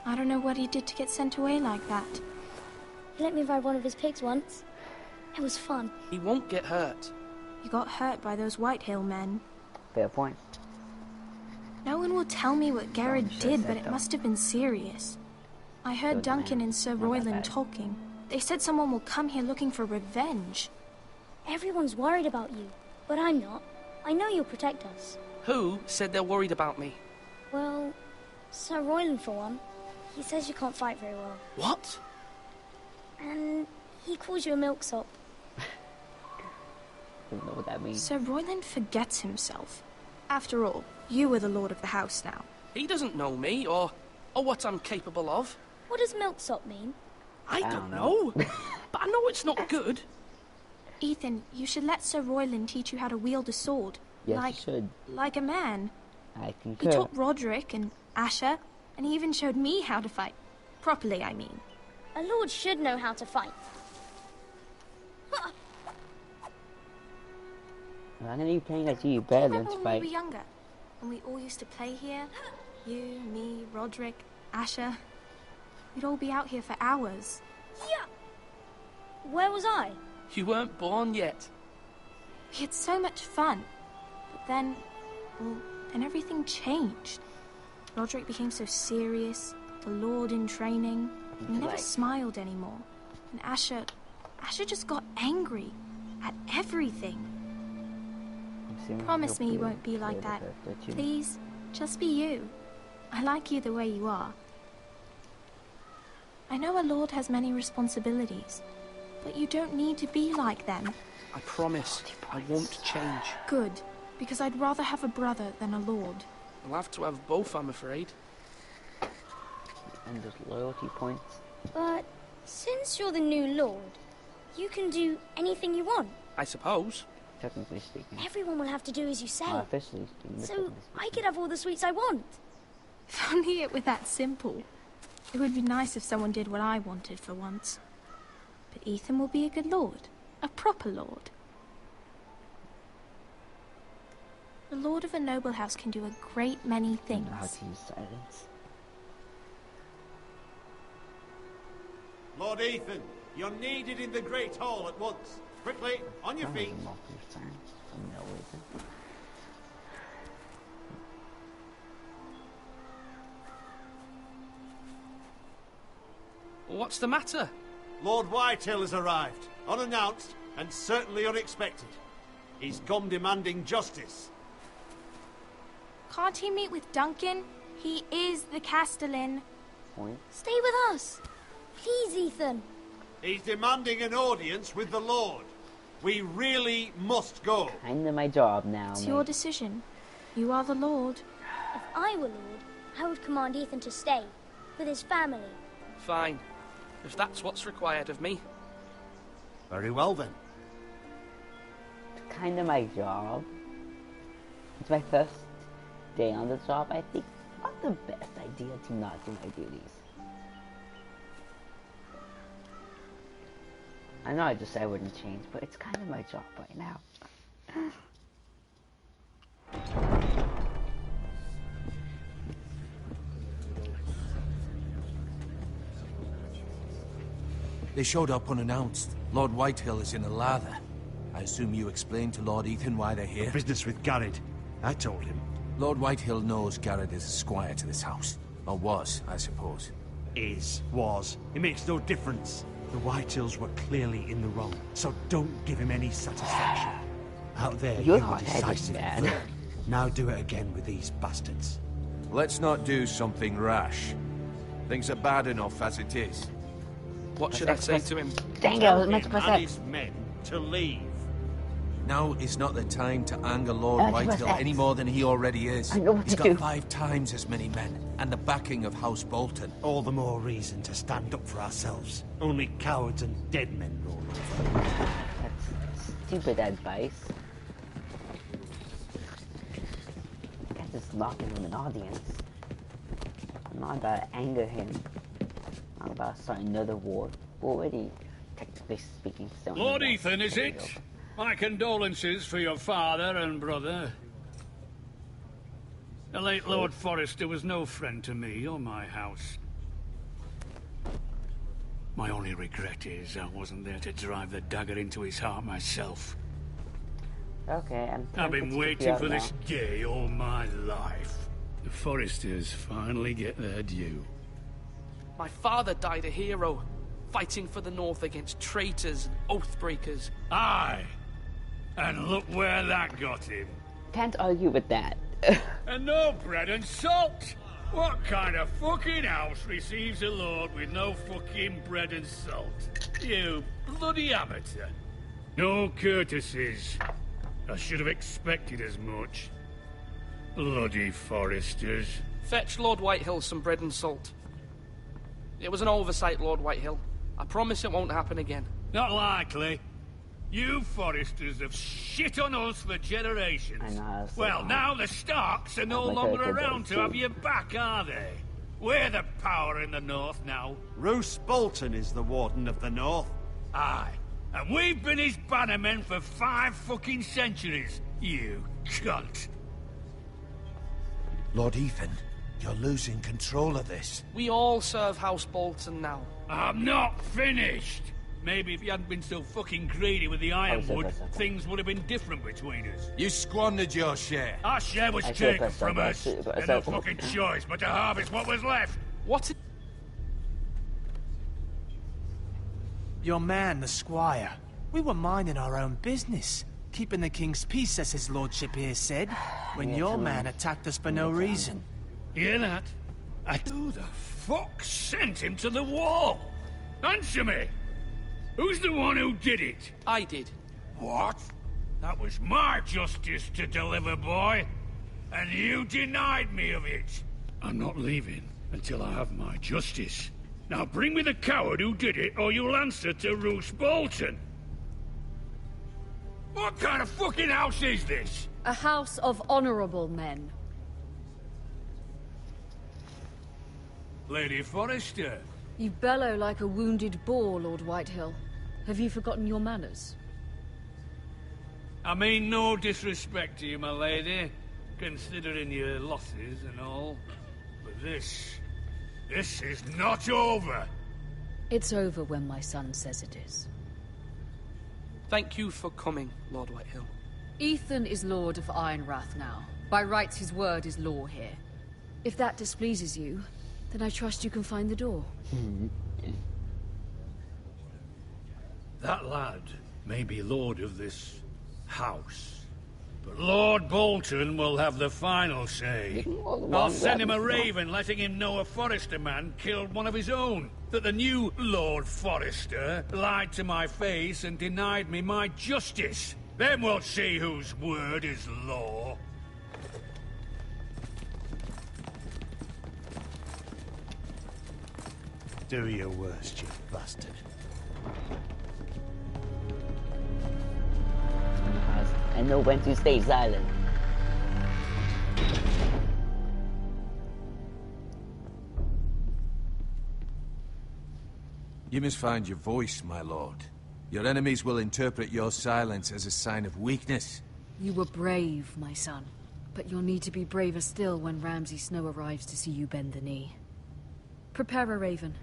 I don't know what he did to get sent away like that. He let me ride one of his pigs once. It was fun. He won't get hurt. You got hurt by those Whitehill men. Fair point. No one will tell me what Garrett did, but it must have been serious. I heard Duncan and Sir Royland talking. They said someone will come here looking for revenge. Everyone's worried about you, but I'm not. I know you'll protect us. Who said they're worried about me? Well, Sir Royland for one. He says you can't fight very well. What? And he calls you a milksop. Don't know what that means. Sir Royland forgets himself. After all, you are the lord of the house now. He doesn't know me, or what I'm capable of. What does milksop mean? I don't know. But I know it's not good. Ethan, you should let Sir Royland teach you how to wield a sword. Yes, you should. Like a man. I He concur. taught Roderick and Asher, and he even showed me how to fight. Properly, I mean. A lord should know how to fight. I'm gonna be playing as you. Better than Remember to when fight. we were younger? When we all used to play here? You, me, Roderick, Asher. We'd all be out here for hours. Yeah. Where was I? You weren't born yet. We had so much fun. But then, well, then everything changed. Roderick became so serious, the Lord in training. He never smiled anymore. And Asher just got angry at everything. Promise me you won't be like that. Please, just be you. I like you the way you are. I know a lord has many responsibilities, but you don't need to be like them. I promise, I won't change. Good, because I'd rather have a brother than a lord. I'll have to have both, I'm afraid. And just loyalty points. But since you're the new lord, you can do anything you want. I suppose. Technically speaking. Everyone will have to do as you say. Officially speaking. So I could have all the sweets I want. If only it were that simple. It would be nice if someone did what I wanted for once. But Ethan will be a good lord. A proper lord. The lord of a noble house can do a great many things. How to use silence. Lord Ethan, you're needed in the Great Hall at once. Quickly, on your feet. What's the matter? Lord Whitehill has arrived, unannounced and certainly unexpected. He's come demanding justice. Can't he meet with Duncan? He is the Castellan. Stay with us. Please, Ethan. He's demanding an audience with the Lord. We really must go. Kinda my job now, It's mate. your decision. You are the Lord. If I were lord, I would command Ethan to stay with his family. Fine. If that's what's required of me. Very well then. It's kinda my job. It's my first day on the job. I think not the best idea to not do my duties. I know I just said I wouldn't change, but it's kind of my job right now. They showed up unannounced. Lord Whitehill is in a lather. I assume you explained to Lord Ethan why they're here? Business with Garrett. I told him. Lord Whitehill knows Garrett is a squire to this house. Or was, I suppose. Was. It makes no difference. The Whitehills were clearly in the wrong, so don't give him any satisfaction. Out there, You're you were decisive, man. firm. Now do it again with these bastards. Let's not do something rash. Things are bad enough as it is. What should I say to him? Dang it, I Tell was meant him to press and X. his men to leave. Now is not the time to anger Lord Press Whitehill X. any more than he already is. I know what He's to got do. 5 times as many men, and the backing of House Bolton. All the more reason to stand up for ourselves. Only cowards and dead men roll over. That's stupid advice. I can't just lock him in an audience. I'm not about to anger him. I'm about to start another war. Already, technically speaking, still. Lord Ethan, is it? My condolences for your father and brother. The late Lord Forrester was no friend to me or my house. My only regret is I wasn't there to drive the dagger into his heart myself. Okay, I've been waiting for this day all my life. The Forresters finally get their due. My father died a hero, fighting for the North against traitors and oathbreakers. Aye! And look where that got him. Can't argue with that. And no bread and salt! What kind of fucking house receives a lord with no fucking bread and salt? You bloody amateur. No courtesies. I should have expected as much. Bloody Forresters. Fetch Lord Whitehill some bread and salt. It was an oversight, Lord Whitehill. I promise it won't happen again. Not likely. You Foresters have shit on us for generations. I know how to say Well, that. now the Starks are no My longer character around does to too. have you back, are they? We're the power in the North now. Roose Bolton is the Warden of the North. Aye. And we've been his bannermen for 5 fucking centuries, you cunt. Lord Ethan, you're losing control of this. We all serve House Bolton now. I'm not finished. Maybe if you hadn't been so fucking greedy with the ironwood, first, okay. things would have been different between us. You squandered your share. Our share was I said taken first, from I us. said And no fucking choice but to harvest what was left. What? Your man, the squire. We were minding our own business. Keeping the king's peace, as his lordship here said, when Yeah, your true. man attacked us for no reason. Hear that? Who the fuck sent him to the wall? Answer me! Who's the one who did it? I did. What? That was my justice to deliver, boy. And you denied me of it. I'm not leaving until I have my justice. Now bring me the coward who did it, or you'll answer to Roose Bolton. What kind of fucking house is this? A house of honorable men. Lady Forrester. You bellow like a wounded boar, Lord Whitehill. Have you forgotten your manners? I mean no disrespect to you, my lady, considering your losses and all. But this is not over. It's over when my son says it is. Thank you for coming, Lord Whitehill. Ethan is Lord of Ironrath now. By rights, his word is law here. If that displeases you, then I trust you can find the door. That lad may be lord of this house, but Lord Bolton will have the final say. I'll send him a raven letting him know a Forrester man killed one of his own. That the new Lord Forrester lied to my face and denied me my justice. Then we'll see whose word is law. Do your worst, you bastard. I know when to stay silent. You must find your voice, my lord. Your enemies will interpret your silence as a sign of weakness. You were brave, my son. But you'll need to be braver still when Ramsay Snow arrives to see you bend the knee. Prepare a raven.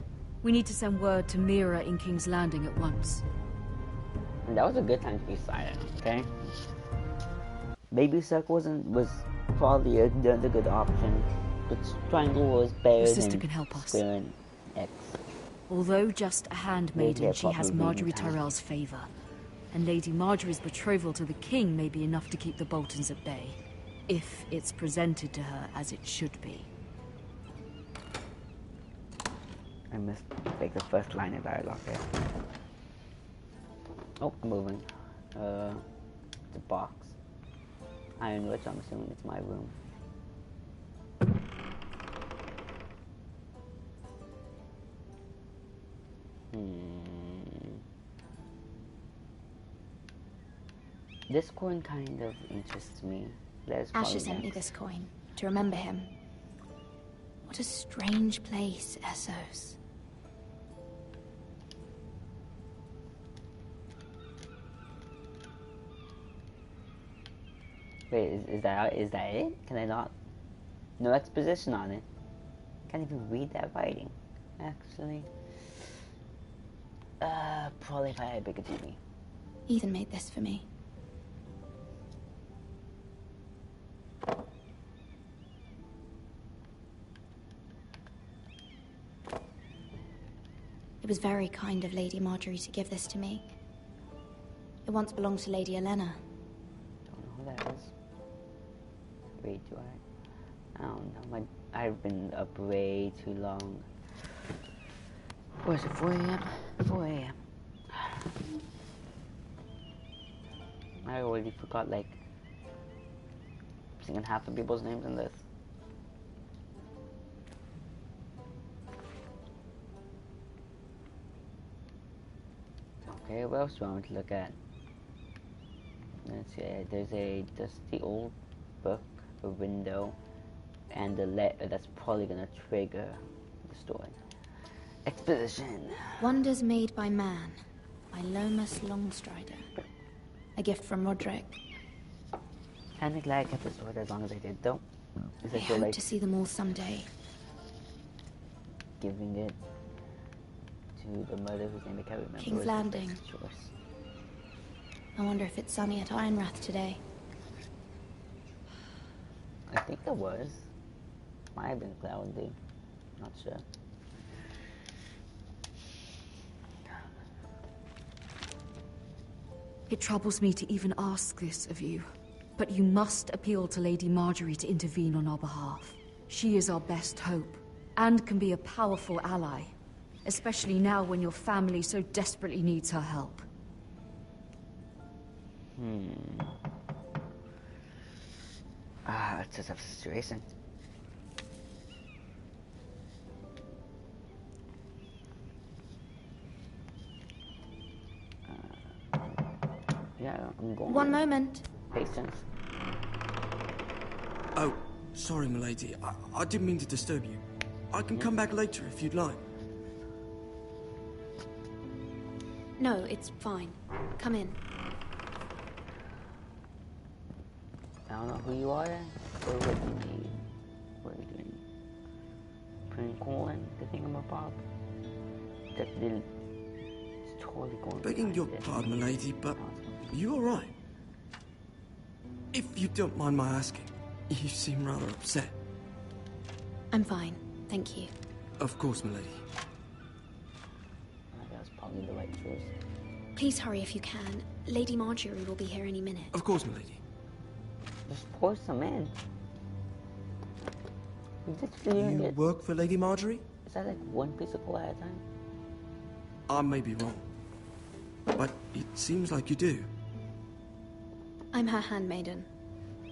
We need to send word to Mira in King's Landing at once. And that was a good time to be silent, okay? Baby Suck was probably the good option, but Triangle was better Your sister than can help us. Square and X. Although just a handmaiden, Yeah, she has probably Marjorie in time. Tyrell's favor. And Lady Marjorie's betrothal to the king may be enough to keep the Boltons at bay. If it's presented to her as it should be. I missed like the first line of dialogue there. Oh, moving. The box. Iron Witch, I'm assuming it's my room. This coin kind of interests me. Asher sent me this coin to remember him. What a strange place, Essos. Wait, is that it? Can I not? No exposition on it. Can't even read that writing. Actually, probably if I had a bigger TV. Ethan made this for me. It was very kind of Lady Marjorie to give this to me. It once belonged to Lady Elena. Don't know who that is. Wait, do I don't know. I've been up way too long. What is it, 4 a.m.? 4 a.m. I already forgot, like, singing half the people's names in this. Okay, what else do I want to look at? Let's see, there's a dusty old book, a window, and a letter that's probably gonna trigger the story. Exposition. Wonders Made by Man, by Lomas Longstrider. A gift from Roderick. Kinda glad I kept the sword as long as I did, though. I hope to see them all someday. Giving it to the mother whose name I can't remember. King's Landing. I wonder if it's sunny at Ironrath today. I think it was. Might have been cloudy. Not sure. It troubles me to even ask this of you, but you must appeal to Lady Marjorie to intervene on our behalf. She is our best hope, and can be a powerful ally, especially now when your family so desperately needs her help. It's a tough situation. Yeah, I'm going. One moment. Patience. Oh, sorry, milady. I didn't mean to disturb you. I can come back later if you'd like. No, it's fine. Come in. I don't know who you are, or what you need. What are you doing? Putting coal in the thingamabob? That little... It's totally going... Begging your pardon, milady, but are you alright? If you don't mind my asking, you seem rather upset. I'm fine, thank you. Of course, milady. That was probably the right choice. Please hurry if you can. Lady Marjorie will be here any minute. Of course, milady. Just pour some in. You work for Lady Marjorie? Is that like one piece of coal at a time? I may be wrong, but it seems like you do. I'm her handmaiden.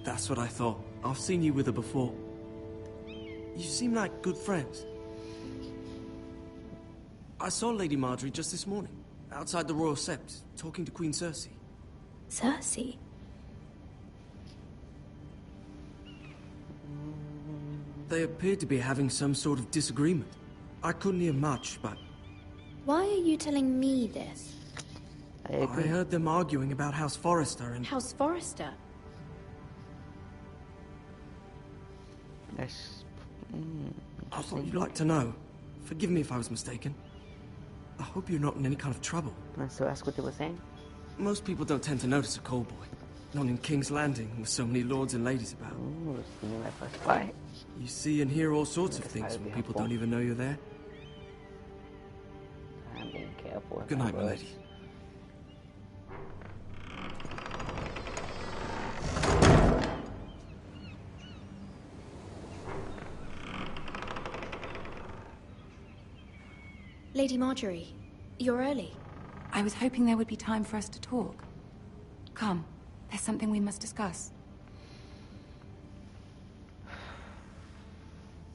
That's what I thought. I've seen you with her before. You seem like good friends. I saw Lady Marjorie just this morning, outside the Royal Sept, talking to Queen Cersei. Cersei? They appeared to be having some sort of disagreement. I couldn't hear much, but... Why are you telling me this? I heard them arguing about House Forrester and... House Forrester? I thought you'd like to know. Forgive me if I was mistaken. I hope you're not in any kind of trouble. So ask what they were saying? Most people don't tend to notice a call boy. Not in King's Landing, with so many lords and ladies about. Ooh, it's my first fight. You see and hear all sorts of things when people don't even know you're there. I'm being careful. Good night, my lady. Lady Marjorie, you're early. I was hoping there would be time for us to talk. Come, there's something we must discuss.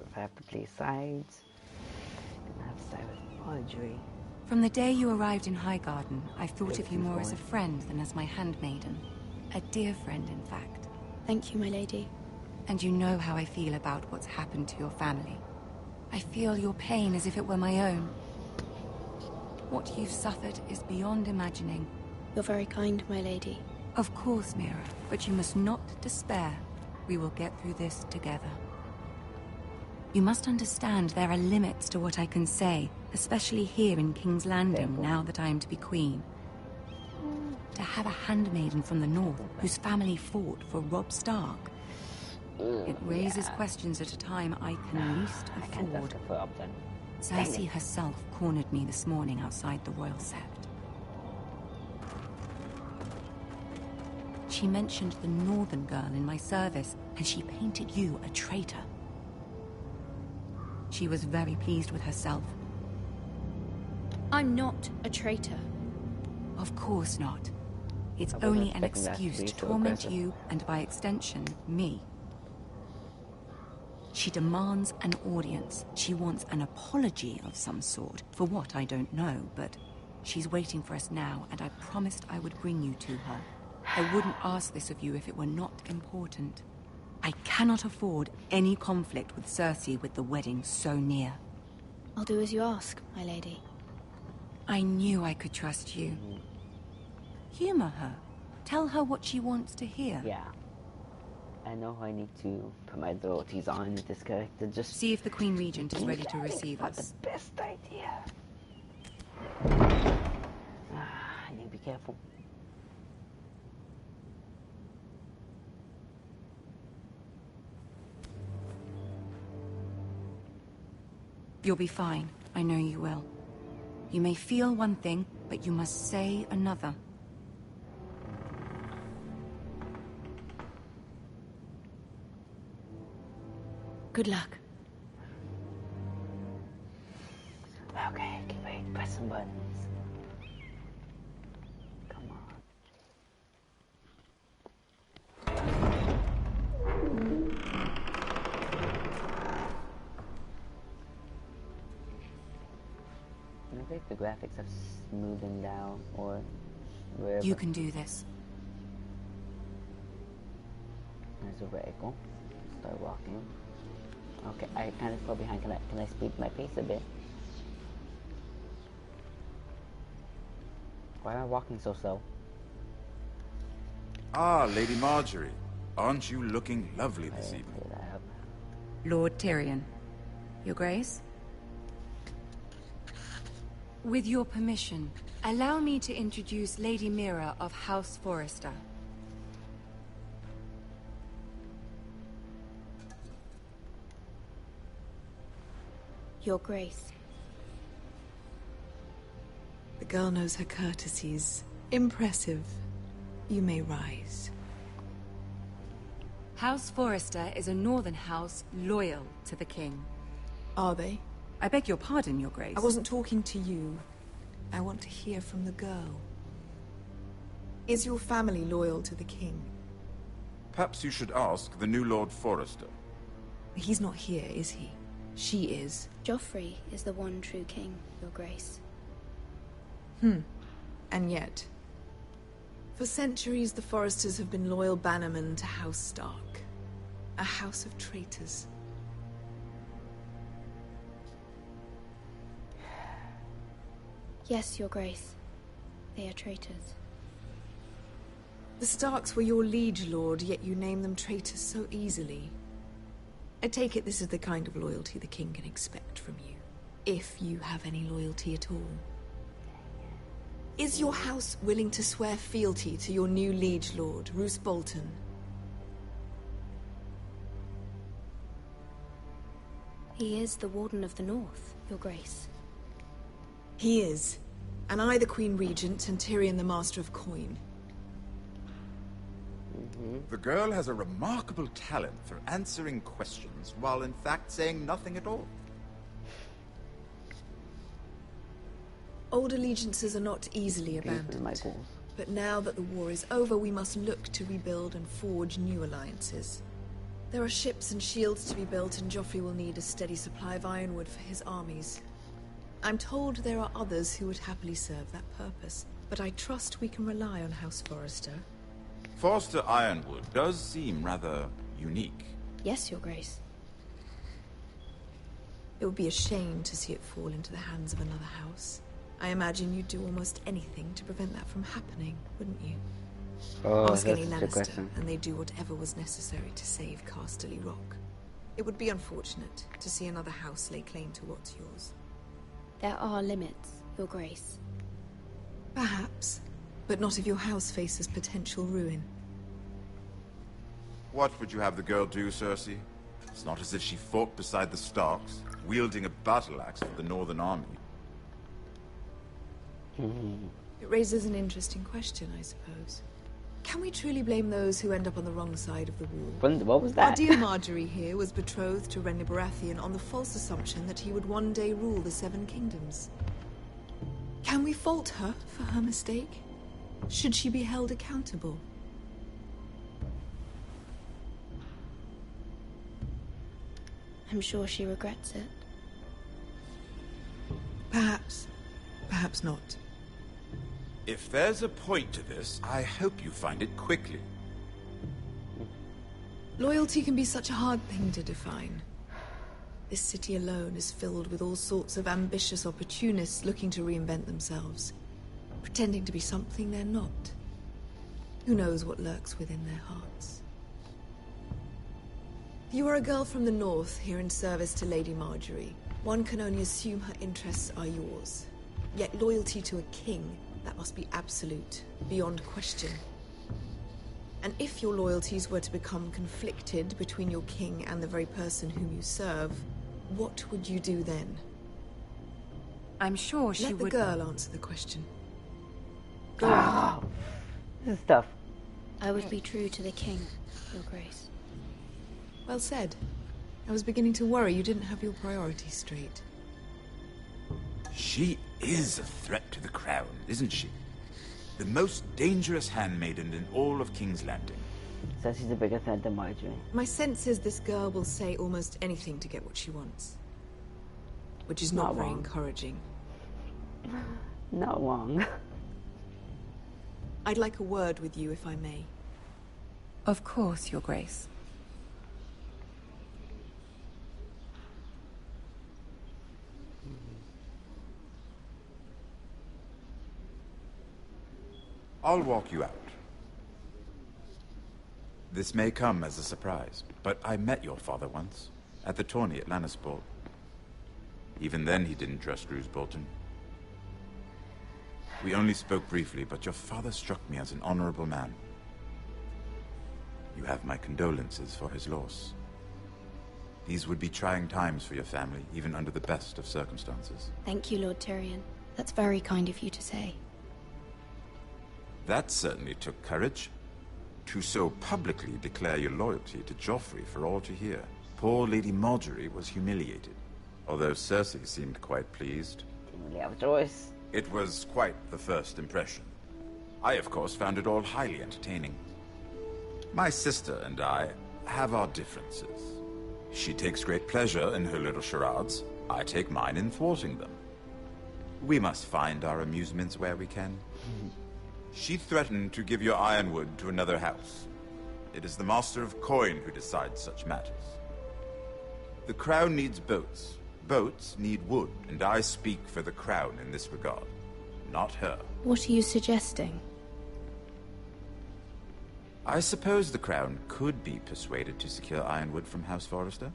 If I have to play sides, I have to side with Marjorie. From the day you arrived in Highgarden, I've thought of you more as a friend than as my handmaiden. A dear friend, in fact. Thank you, my lady. And you know how I feel about what's happened to your family. I feel your pain as if it were my own. What you've suffered is beyond imagining. You're very kind, my lady. Of course, Mira, but you must not despair. We will get through this together. You must understand there are limits to what I can say, especially here in King's Landing, now that I am to be queen. To have a handmaiden from the north, whose family fought for Robb Stark, it raises questions at a time I can least afford. Cersei herself cornered me this morning outside the Royal Sept. She mentioned the northern girl in my service, and she painted you a traitor. She was very pleased with herself. I'm not a traitor. Of course not. It's only an excuse to torment you, and by extension, me. She demands an audience. She wants an apology of some sort. For what, I don't know, but she's waiting for us now, and I promised I would bring you to her. I wouldn't ask this of you if it were not important. I cannot afford any conflict with Cersei with the wedding so near. I'll do as you ask, my lady. I knew I could trust you. Humor her. Tell her what she wants to hear. Yeah. I know I need to put my loyalties on with this character. Just see if the Queen Regent is ready to receive us. That's the best idea. I need to be careful. You'll be fine. I know you will. You may feel one thing, but you must say another. Good luck. Okay, keep waiting. Press some buttons. Come on. I think the graphics have smoothened down or wherever. You can do this. There's a vehicle. Start walking. Okay, I kind of fell behind. Can I speed my pace a bit? Why am I walking so slow? Ah, Lady Marjorie. Aren't you looking lovely this evening? Lord Tyrion. Your Grace? With your permission, allow me to introduce Lady Mira of House Forrester. Your Grace. The girl knows her courtesies. Impressive. You may rise. House Forrester is a northern house loyal to the king. Are they? I beg your pardon, Your Grace. I wasn't talking to you. I want to hear from the girl. Is your family loyal to the king? Perhaps you should ask the new Lord Forrester. He's not here, is he? She is. Joffrey is the one true king, Your Grace. And yet, for centuries the Forresters have been loyal bannermen to House Stark. A house of traitors. Yes, Your Grace. They are traitors. The Starks were your liege lord, yet you name them traitors so easily. I take it this is the kind of loyalty the king can expect from you. If you have any loyalty at all. Is your house willing to swear fealty to your new liege lord, Roose Bolton? He is the Warden of the North, Your Grace. He is. And I the Queen Regent and Tyrion the Master of Coin. The girl has a remarkable talent for answering questions while in fact saying nothing at all. Old allegiances are not easily abandoned. But now that the war is over, we must look to rebuild and forge new alliances. There are ships and shields to be built, and Joffrey will need a steady supply of ironwood for his armies. I'm told there are others who would happily serve that purpose, but I trust we can rely on House Forrester. Forster Ironwood does seem rather unique. Yes, Your Grace. It would be a shame to see it fall into the hands of another house. I imagine you'd do almost anything to prevent that from happening, wouldn't you? Ask any Lannister, and they'd do whatever was necessary to save Casterly Rock. It would be unfortunate to see another house lay claim to what's yours. There are limits, Your Grace. Perhaps, but not if your house faces potential ruin. What would you have the girl do, Cersei? It's not as if she fought beside the Starks, wielding a battle axe for the Northern Army. It raises an interesting question, I suppose. Can we truly blame those who end up on the wrong side of the war? What was that? Our dear Marjorie here was betrothed to Renly Baratheon on the false assumption that he would one day rule the Seven Kingdoms. Can we fault her for her mistake? Should she be held accountable? I'm sure she regrets it. Perhaps. Perhaps not. If there's a point to this, I hope you find it quickly. Loyalty can be such a hard thing to define. This city alone is filled with all sorts of ambitious opportunists looking to reinvent themselves, pretending to be something they're not. Who knows what lurks within their hearts? You are a girl from the north, here in service to Lady Marjorie. One can only assume her interests are yours. Yet loyalty to a king, that must be absolute, beyond question. And if your loyalties were to become conflicted between your king and the very person whom you serve, what would you do then? I'm sure she would... Let the girl answer the question. Go on. This is tough. I would be true to the king, Your Grace. Well said. I was beginning to worry you didn't have your priorities straight. She is a threat to the crown, isn't she? The most dangerous handmaiden in all of King's Landing. So she's a bigger threat than Marjorie. My sense is this girl will say almost anything to get what she wants. Which is not very encouraging. Not wrong. I'd like a word with you, if I may. Of course, Your Grace. I'll walk you out. This may come as a surprise, but I met your father once, at the tourney at Lannisport. Even then he didn't trust Roose Bolton. We only spoke briefly, but your father struck me as an honorable man. You have my condolences for his loss. These would be trying times for your family, even under the best of circumstances. Thank you, Lord Tyrion. That's very kind of you to say. That certainly took courage. To so publicly declare your loyalty to Joffrey for all to hear. Poor Lady Marjorie was humiliated, although Cersei seemed quite pleased. Didn't really have a choice. It was quite the first impression. I, of course, found it all highly entertaining. My sister and I have our differences. She takes great pleasure in her little charades. I take mine in thwarting them. We must find our amusements where we can. She threatened to give your ironwood to another house. It is the Master of Coin who decides such matters. The Crown needs boats. Boats need wood, and I speak for the Crown in this regard, not her. What are you suggesting? I suppose the Crown could be persuaded to secure ironwood from House Forrester.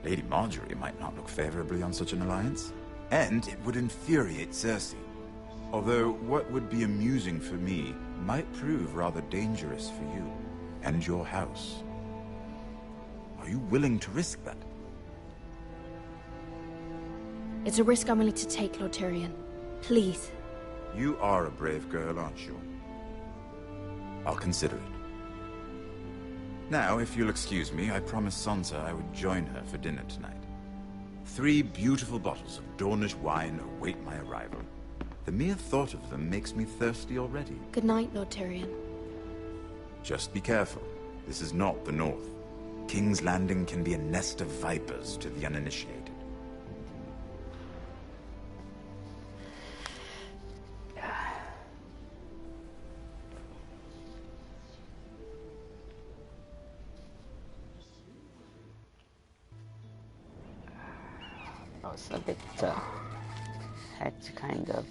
Lady Marjorie might not look favorably on such an alliance, and it would infuriate Cersei. Although what would be amusing for me might prove rather dangerous for you and your house. Are you willing to risk that? It's a risk I'm willing to take, Lord Tyrion. Please. You are a brave girl, aren't you? I'll consider it. Now, if you'll excuse me, I promised Sansa I would join her for dinner tonight. 3 beautiful bottles of Dornish wine await my arrival. The mere thought of them makes me thirsty already. Good night, Lord Tyrion. Just be careful. This is not the North. King's Landing can be a nest of vipers to the uninitiated. I was a bit, had to kind of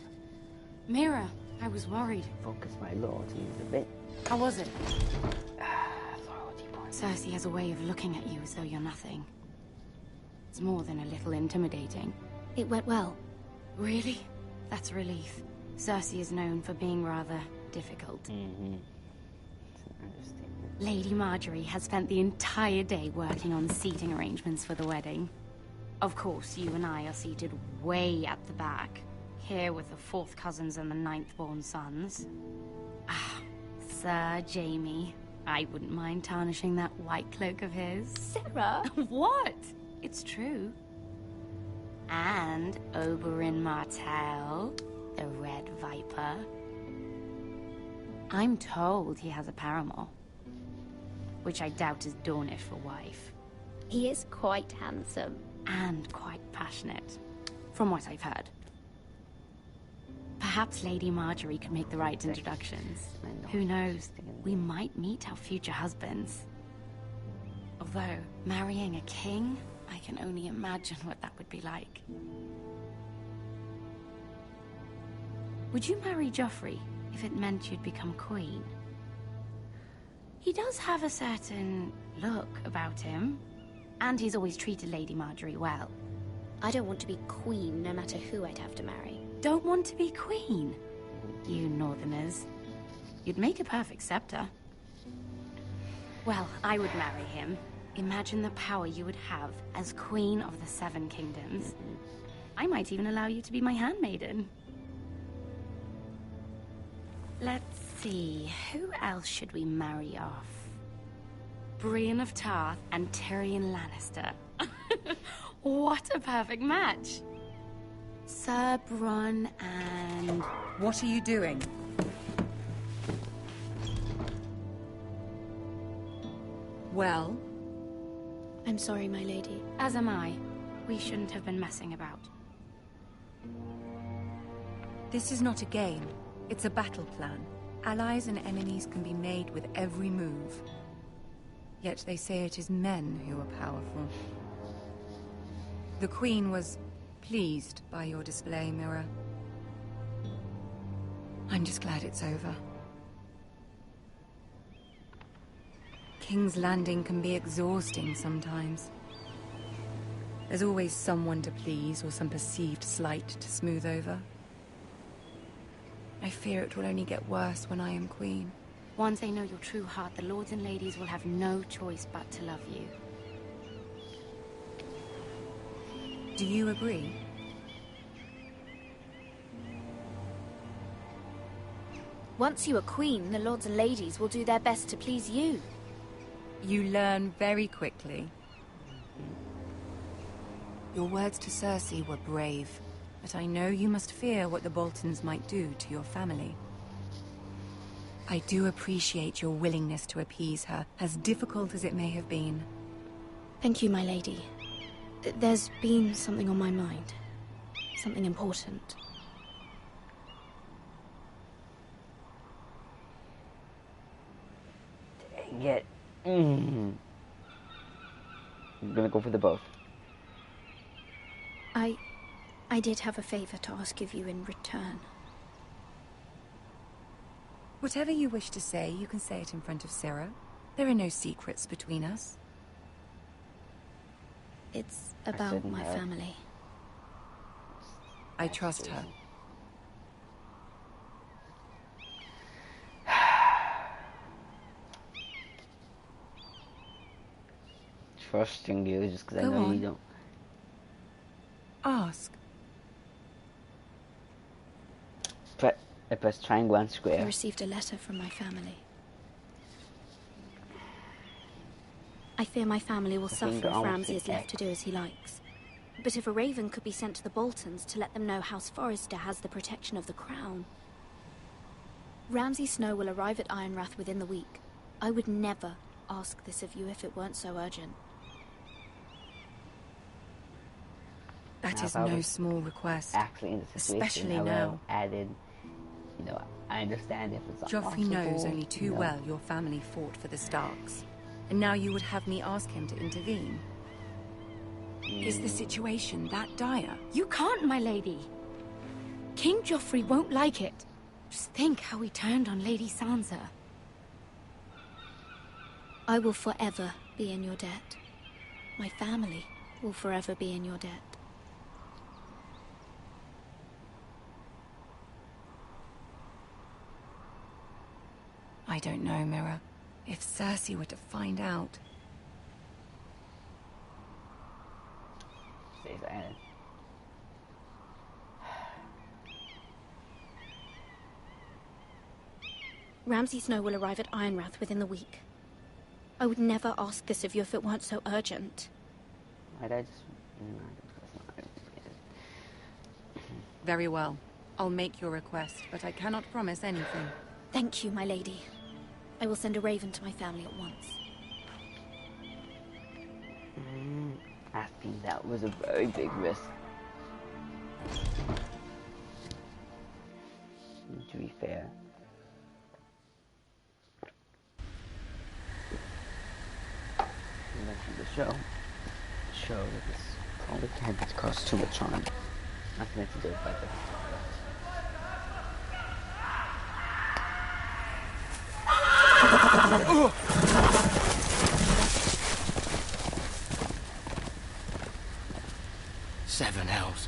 Mira, I was worried. focus my loyalties a bit. How was it? Cersei has a way of looking at you as though you're nothing. It's more than a little intimidating. It went well. Really? That's a relief. Cersei is known for being rather difficult. Lady Marjorie has spent the entire day working on seating arrangements for the wedding. Of course, you and I are seated way at the back, here with the 4th cousins and the 9th-born sons. Ah, Sir Jaime. I wouldn't mind tarnishing that white cloak of his. Sarah? What? It's true. And Oberyn Martell, the Red Viper. I'm told he has a paramour, which I doubt is Dornish for wife. He is quite handsome. And quite passionate, from what I've heard. Perhaps Lady Marjorie could make the right introductions. Who knows? We might meet our future husbands. Although, marrying a king, I can only imagine what that would be like. Would you marry Joffrey if it meant you'd become queen? He does have a certain look about him, and he's always treated Lady Marjorie well. I don't want to be queen, no matter who I'd have to marry. Don't want to be queen? You northerners. You'd make a perfect scepter. Well, I would marry him. Imagine the power you would have as Queen of the Seven Kingdoms. I might even allow you to be my handmaiden. Let's see, who else should we marry off? Brienne of Tarth and Tyrion Lannister. What a perfect match! Sir Bronn and... What are you doing? Well? I'm sorry, my lady. As am I. We shouldn't have been messing about. This is not a game. It's a battle plan. Allies and enemies can be made with every move. Yet they say it is men who are powerful. The Queen was pleased by your display, Mira. I'm just glad it's over. King's Landing can be exhausting sometimes. There's always someone to please or some perceived slight to smooth over. I fear it will only get worse when I am queen. Once they know your true heart, the lords and ladies will have no choice but to love you. Do you agree? Once you are queen, the lords and ladies will do their best to please you. You learn very quickly. Your words to Cersei were brave, but I know you must fear what the Boltons might do to your family. I do appreciate your willingness to appease her, as difficult as it may have been. Thank you, my lady. There's been something on my mind. Something important. Dang it. I'm gonna go for the both. I did have a favor to ask of you in return. Whatever you wish to say, you can say it in front of Sarah. There are no secrets between us. It's about my family. I trust her. Trusting you just because I Go know on. you don't. Ask. I press triangle and I square. received a letter from my family. I fear my family will suffer if Ramsay is left to do as he likes. But if a raven could be sent to the Boltons to let them know House Forrester has the protection of the crown. Ramsay Snow will arrive at Ironrath within the week. I would never ask this of you if it weren't so urgent. That is no small request. Actually, in the situation, especially I would have now. added, I understand if it's not Joffrey knows possible, only too well your family fought for the Starks. And now you would have me ask him to intervene. Is the situation that dire? You can't, my lady. King Joffrey won't like it. Just think how he turned on Lady Sansa. I will forever be in your debt. My family will forever be in your debt. I don't know, Mira. If Cersei were to find out... Stay silent. Ramsay Snow will arrive at Ironrath within the week. I would never ask this of you if it weren't so urgent. Why'd I just... Very well. I'll make your request, but I cannot promise anything. Thank you, my lady. I will send a raven to my family at once. I think that was a very big risk. to be fair. Mention the show that this probably can't cost too much on. Not meant to do it better. Seven hells.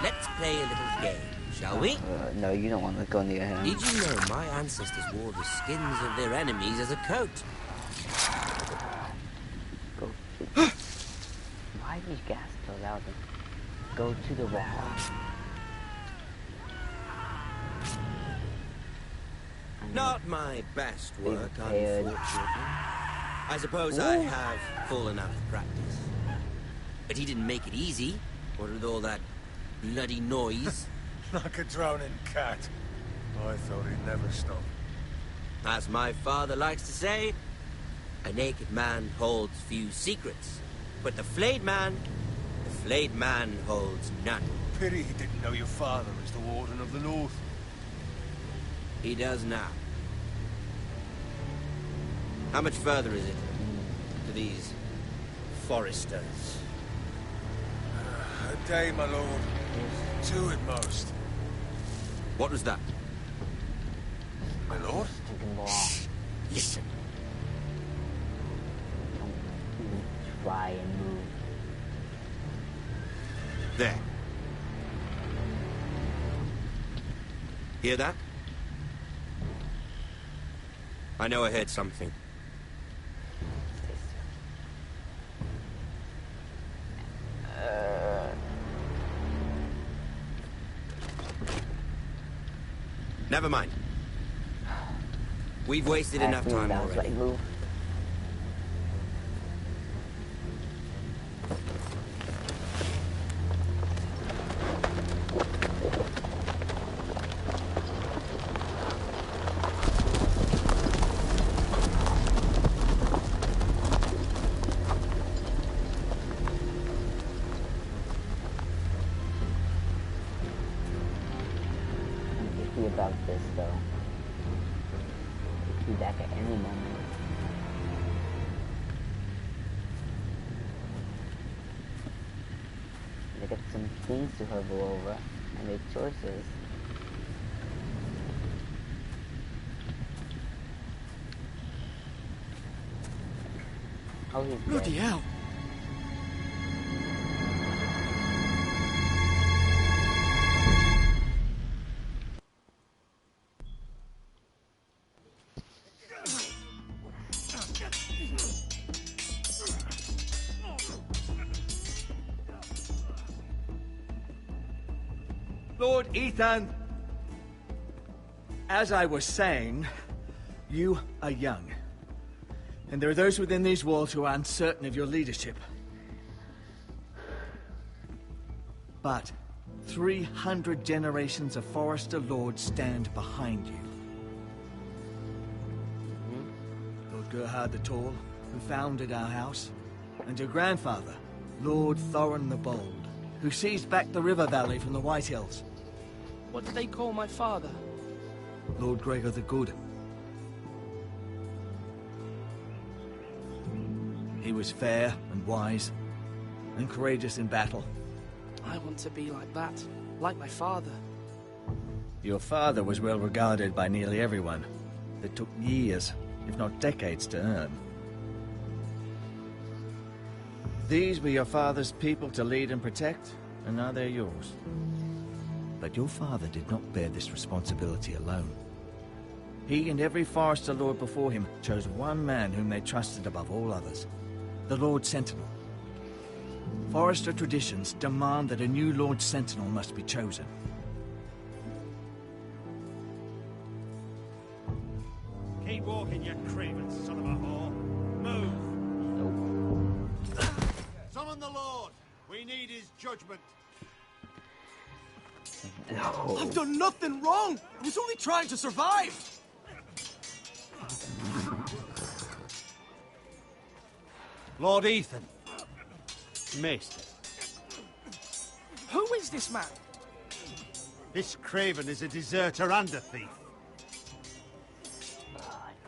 Let's play a little game, shall we? No, you don't want to go near him. Did you know my ancestors wore the skins of their enemies as a coat? Go to... Why do you gas so loud? Go to the wall. Not my best work, unfortunately. I suppose I have full enough practice. But he didn't make it easy. What with all that bloody noise? Like a drowning cat. I thought he'd never stop. As my father likes to say, a naked man holds few secrets. But the flayed man holds none. Pity he didn't know your father is the Warden of the North. He does now. How much further is it to these foresters? A day, my lord. Two at most. What was that? My lord? Shh. Listen. Don't try and move. There. Hear that? I know I heard something. Never mind. We've wasted enough time already. About this though. Be back at any moment. They got some things to hover over and make choices. Oh, he's bloody dead. hell! Lord Ethan, as I was saying, you are young. And there are those within these walls who are uncertain of your leadership. But 300 generations of Forester Lords stand behind you. Lord Gerhard the Tall, who founded our house, and your grandfather, Lord Thorin the Bold, who seized back the river valley from the White Hills. What did they call my father? Lord Gregor the Good. He was fair and wise, and courageous in battle. I want to be like that, like my father. Your father was well regarded by nearly everyone. It took years, if not decades, to earn. These were your father's people to lead and protect, and now they're yours. But your father did not bear this responsibility alone. He and every Forester Lord before him chose one man whom they trusted above all others, the Lord Sentinel. Forester traditions demand that a new Lord Sentinel must be chosen. Keep walking, you craven son of a whore. Move! Summon the Lord! We need his judgment. No. I've done nothing wrong. I was only trying to survive. Lord Ethan. Maester. Who is this man? This craven is a deserter and a thief.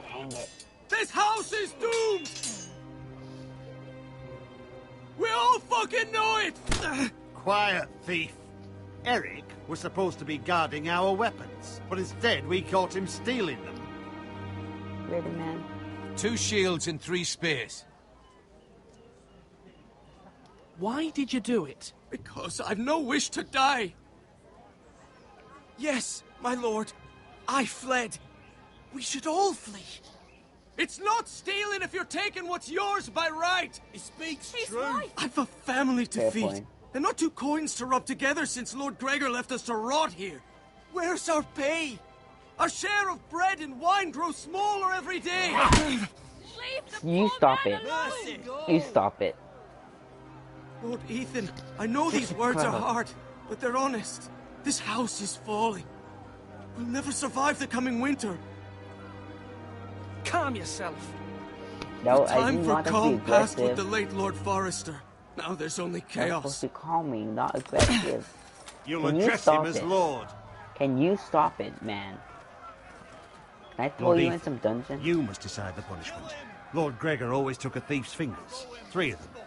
Dang it. This house is doomed! We all fucking know it! Quiet, thief. Eric was supposed to be guarding our weapons, but instead we caught him stealing them. Really, man? 2 shields and 3 spears. Why did you do it? Because I've no wish to die. Yes, my lord. I fled. We should all flee. It's not stealing if you're taking what's yours by right. He speaks He's true. right. I've a family to Fair feed. point. And not 2 coins to rub together since Lord Gregor left us to rot here. Where's our pay? Our share of bread and wine grows smaller every day. You stop it. You stop it. Lord Ethan, I know these words are hard, but they're honest. This house is falling. We'll never survive the coming winter. Calm yourself. No, the I time do for not be calm passed with aggressive. the late Lord Forrester. Now there's only You're chaos. supposed to call me, not aggressive. You'll Can you address stop him as it? Lord. Can you stop it, man? Can I throw Lord you in Ethan, some dungeon? You must decide the punishment. Lord Gregor always took a thief's fingers. 3 of them.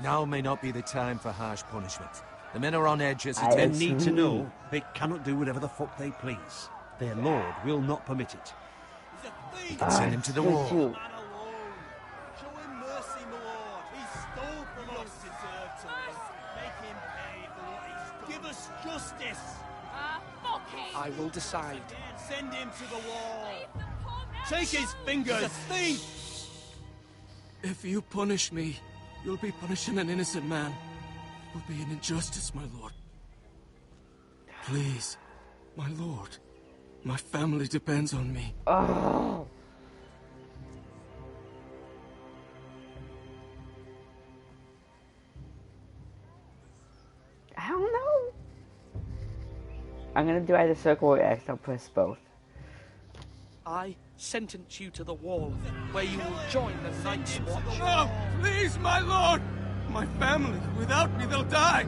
Now may not be the time for harsh punishment. The men are on edge as I it Men is. need to know they cannot do whatever the fuck they please. Their lord will not permit it. You can send him to the wall. Shoot. Show him mercy, my lord. He stole from us. Deserve to live. Make him pay for what he's done. Give us justice. Fuck him. I will decide. Send him to the wall. Take his fingers. He's a thief. If you punish me, you'll be punishing an innocent man. It will be an injustice, my lord. Please, my lord. My family depends on me. Oh. I don't know. I'm gonna do either circle or X. I'll press both. I sentence you to the wall, where you will join the Night's Watch. No, please, my lord! My family, without me, they'll die!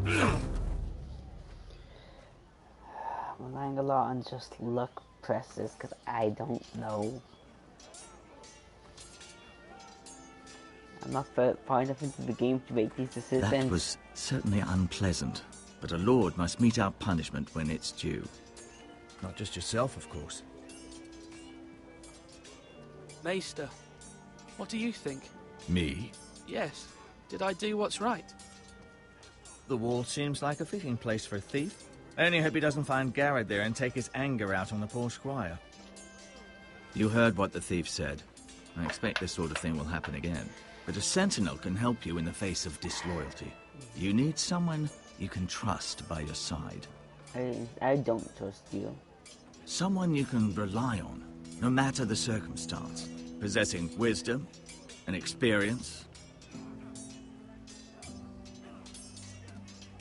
I'm relying a lot on just luck presses because I don't know. I'm not far enough into the game to make these decisions. That was certainly unpleasant, but a lord must mete out punishment when it's due. Not just yourself, of course. Maester, what do you think? Me? Yes. Did I do what's right? The wall seems like a fitting place for a thief. I only hope he doesn't find Garrett there and take his anger out on the poor squire. You heard what the thief said. I expect this sort of thing will happen again. But a sentinel can help you in the face of disloyalty. You need someone you can trust by your side. I don't trust you. Someone you can rely on, no matter the circumstance. Possessing wisdom and experience.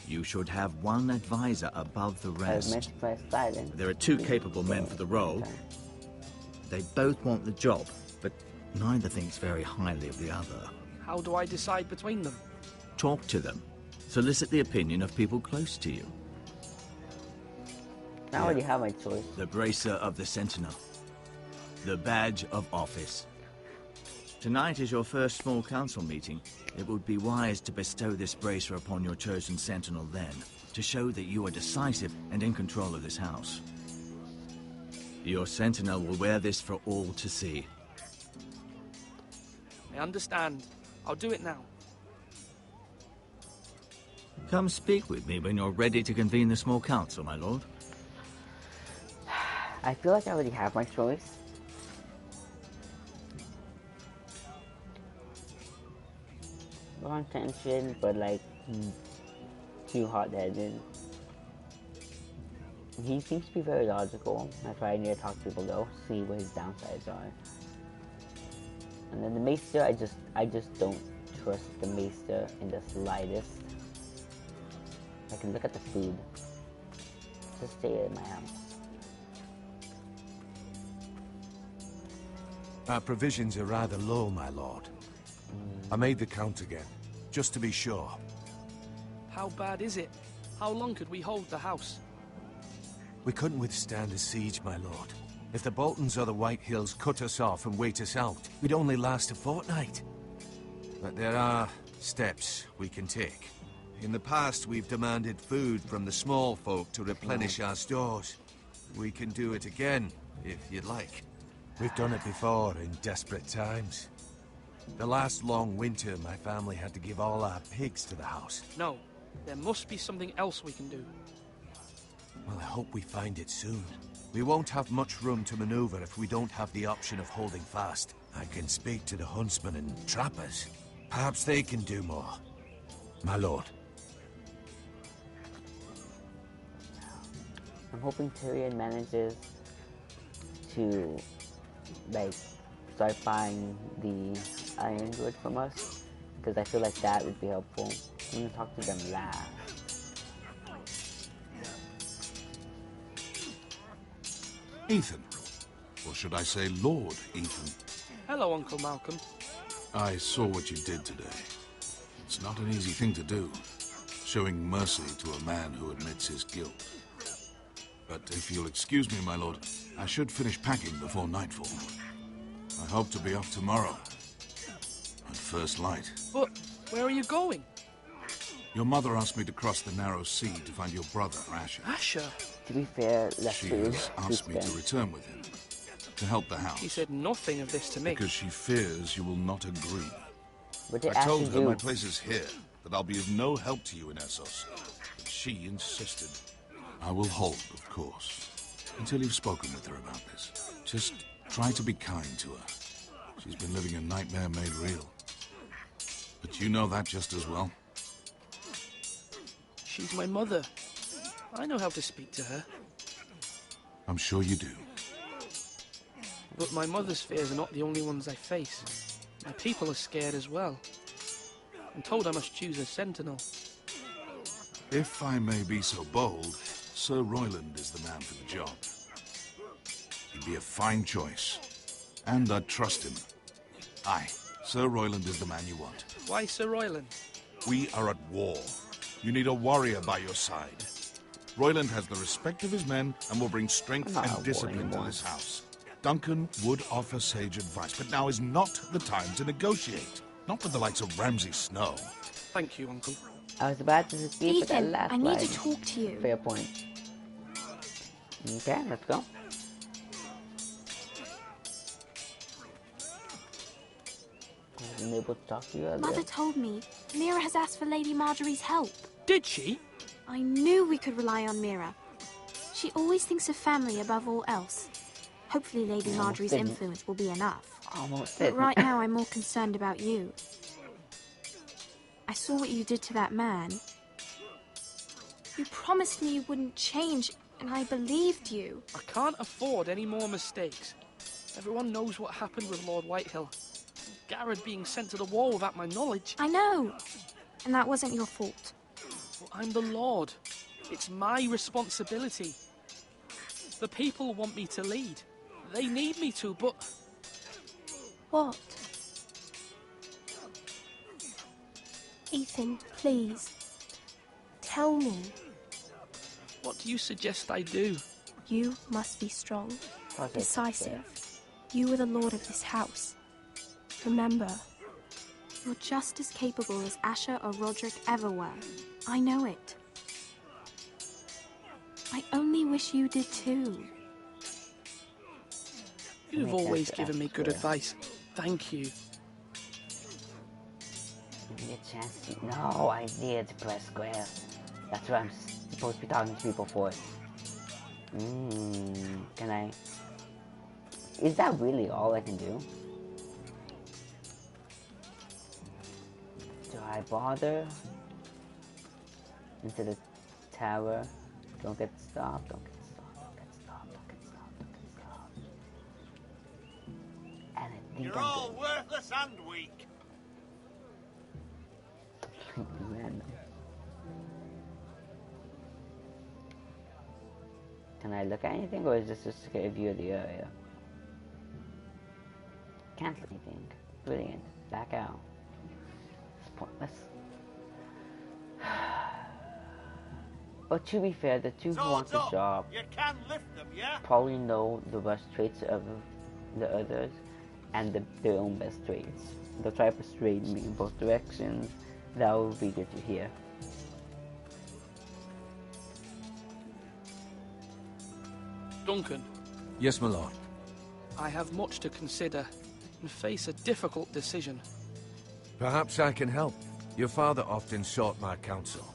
You should have one advisor above the rest. There are 2 capable men for the role. They both want the job, but neither thinks very highly of the other. How do I decide between them? Talk to them. Solicit the opinion of people close to you. I already have my choice. The bracer of the sentinel. The badge of office. Tonight is your first small council meeting. It would be wise to bestow this bracer upon your chosen sentinel then, to show that you are decisive and in control of this house. Your sentinel will wear this for all to see. I understand. I'll do it now. Come speak with me when you're ready to convene the small council, my lord. I feel like I already have my choice. Wrong tension, but like too hot-headed. He seems to be very logical. That's why I need to talk to people though, see what his downsides are. And then the Maester, I just don't trust the Maester in the slightest. I can look at the food. Just stay in my house. Our provisions are rather low, my lord. I made the count again, just to be sure. How bad is it? How long could we hold the house? We couldn't withstand a siege, my lord. If the Boltons or the White Hills cut us off and wait us out, we'd only last a fortnight. But there are steps we can take. In the past, we've demanded food from the small folk to replenish our stores. We can do it again, if you'd like. We've done it before in desperate times. The last long winter, my family had to give all our pigs to the house. No, there must be something else we can do. Well, I hope we find it soon. We won't have much room to maneuver if we don't have the option of holding fast. I can speak to the huntsmen and trappers. Perhaps they can do more. My lord. I'm hoping Tyrion manages to, like, start buying the ironwood from us, because I feel like that would be helpful. I'm gonna talk to them last. Ethan. Or should I say Lord Ethan? Hello, Uncle Malcolm. I saw what you did today. It's not an easy thing to do, showing mercy to a man who admits his guilt. But if you'll excuse me, my lord, I should finish packing before nightfall. I hope to be off tomorrow. At first light. But where are you going? Your mother asked me to cross the narrow sea to find your brother, Asher. Asher? To be fair, she has asked me to return with him, to help the house. She said nothing of this to me. Because she fears you will not agree. What did I told Asher her do? my place is here, that I'll be of no help to you in Essos. But she insisted. I will hold, of course, until you've spoken with her about this. Just try to be kind to her. She's been living a nightmare made real. But you know that just as well. She's my mother. I know how to speak to her. I'm sure you do. But my mother's fears are not the only ones I face. My people are scared as well. I'm told I must choose a sentinel. If I may be so bold, Sir Royland is the man for the job. He'd be a fine choice. And I'd trust him. Aye, Sir Royland is the man you want. Why Sir Royland? We are at war. You need a warrior by your side. Royland has the respect of his men and will bring strength and discipline to this house. Duncan would offer sage advice, but now is not the time to negotiate. Not with the likes of Ramsay Snow. Thank you, Uncle. I was about to speak for that Ethan, last I need to line. talk to you. Fair point. Okay, let's go. I wasn't able to talk to you earlier. Mother told me Mira has asked for Lady Marjorie's help. Did she? I knew we could rely on Mira. She always thinks of family above all else. Hopefully Lady Marjorie's influence will be enough. Almost But didn't. right now I'm more concerned about you. I saw what you did to that man. You promised me you wouldn't change, and I believed you. I can't afford any more mistakes. Everyone knows what happened with Lord Whitehill. Garrett being sent to the war without my knowledge. I know. And that wasn't your fault. Well, I'm the Lord. It's my responsibility. The people want me to lead. They need me to, but... What? Ethan, please. Tell me. What do you suggest I do? You must be strong, Positive. decisive. You are the lord of this house. Remember, you're just as capable as Asher or Roderick ever were. I know it. I only wish you did too. You've always given me good advice. Thank you. Give me a chance to... No, I need to press square. That's what I'm supposed to be talking to people for. Can I... Is that really all I can do? Do I bother? Into the tower? Don't get stopped, don't get stopped, don't get stopped, don't get stopped, don't get stopped. And I think You're all worthless and weak. Man. Can I look at anything, or is this just to get a view of the area? Can't look at anything. Brilliant. Back out. It's pointless. But to be fair, the two who want the job You can lift them, yeah? probably know the worst traits of the others and their own best traits. They'll try to persuade me in both directions. That would be good to hear. Duncan. Yes, my lord. I have much to consider and face a difficult decision. Perhaps I can help. Your father often sought my counsel.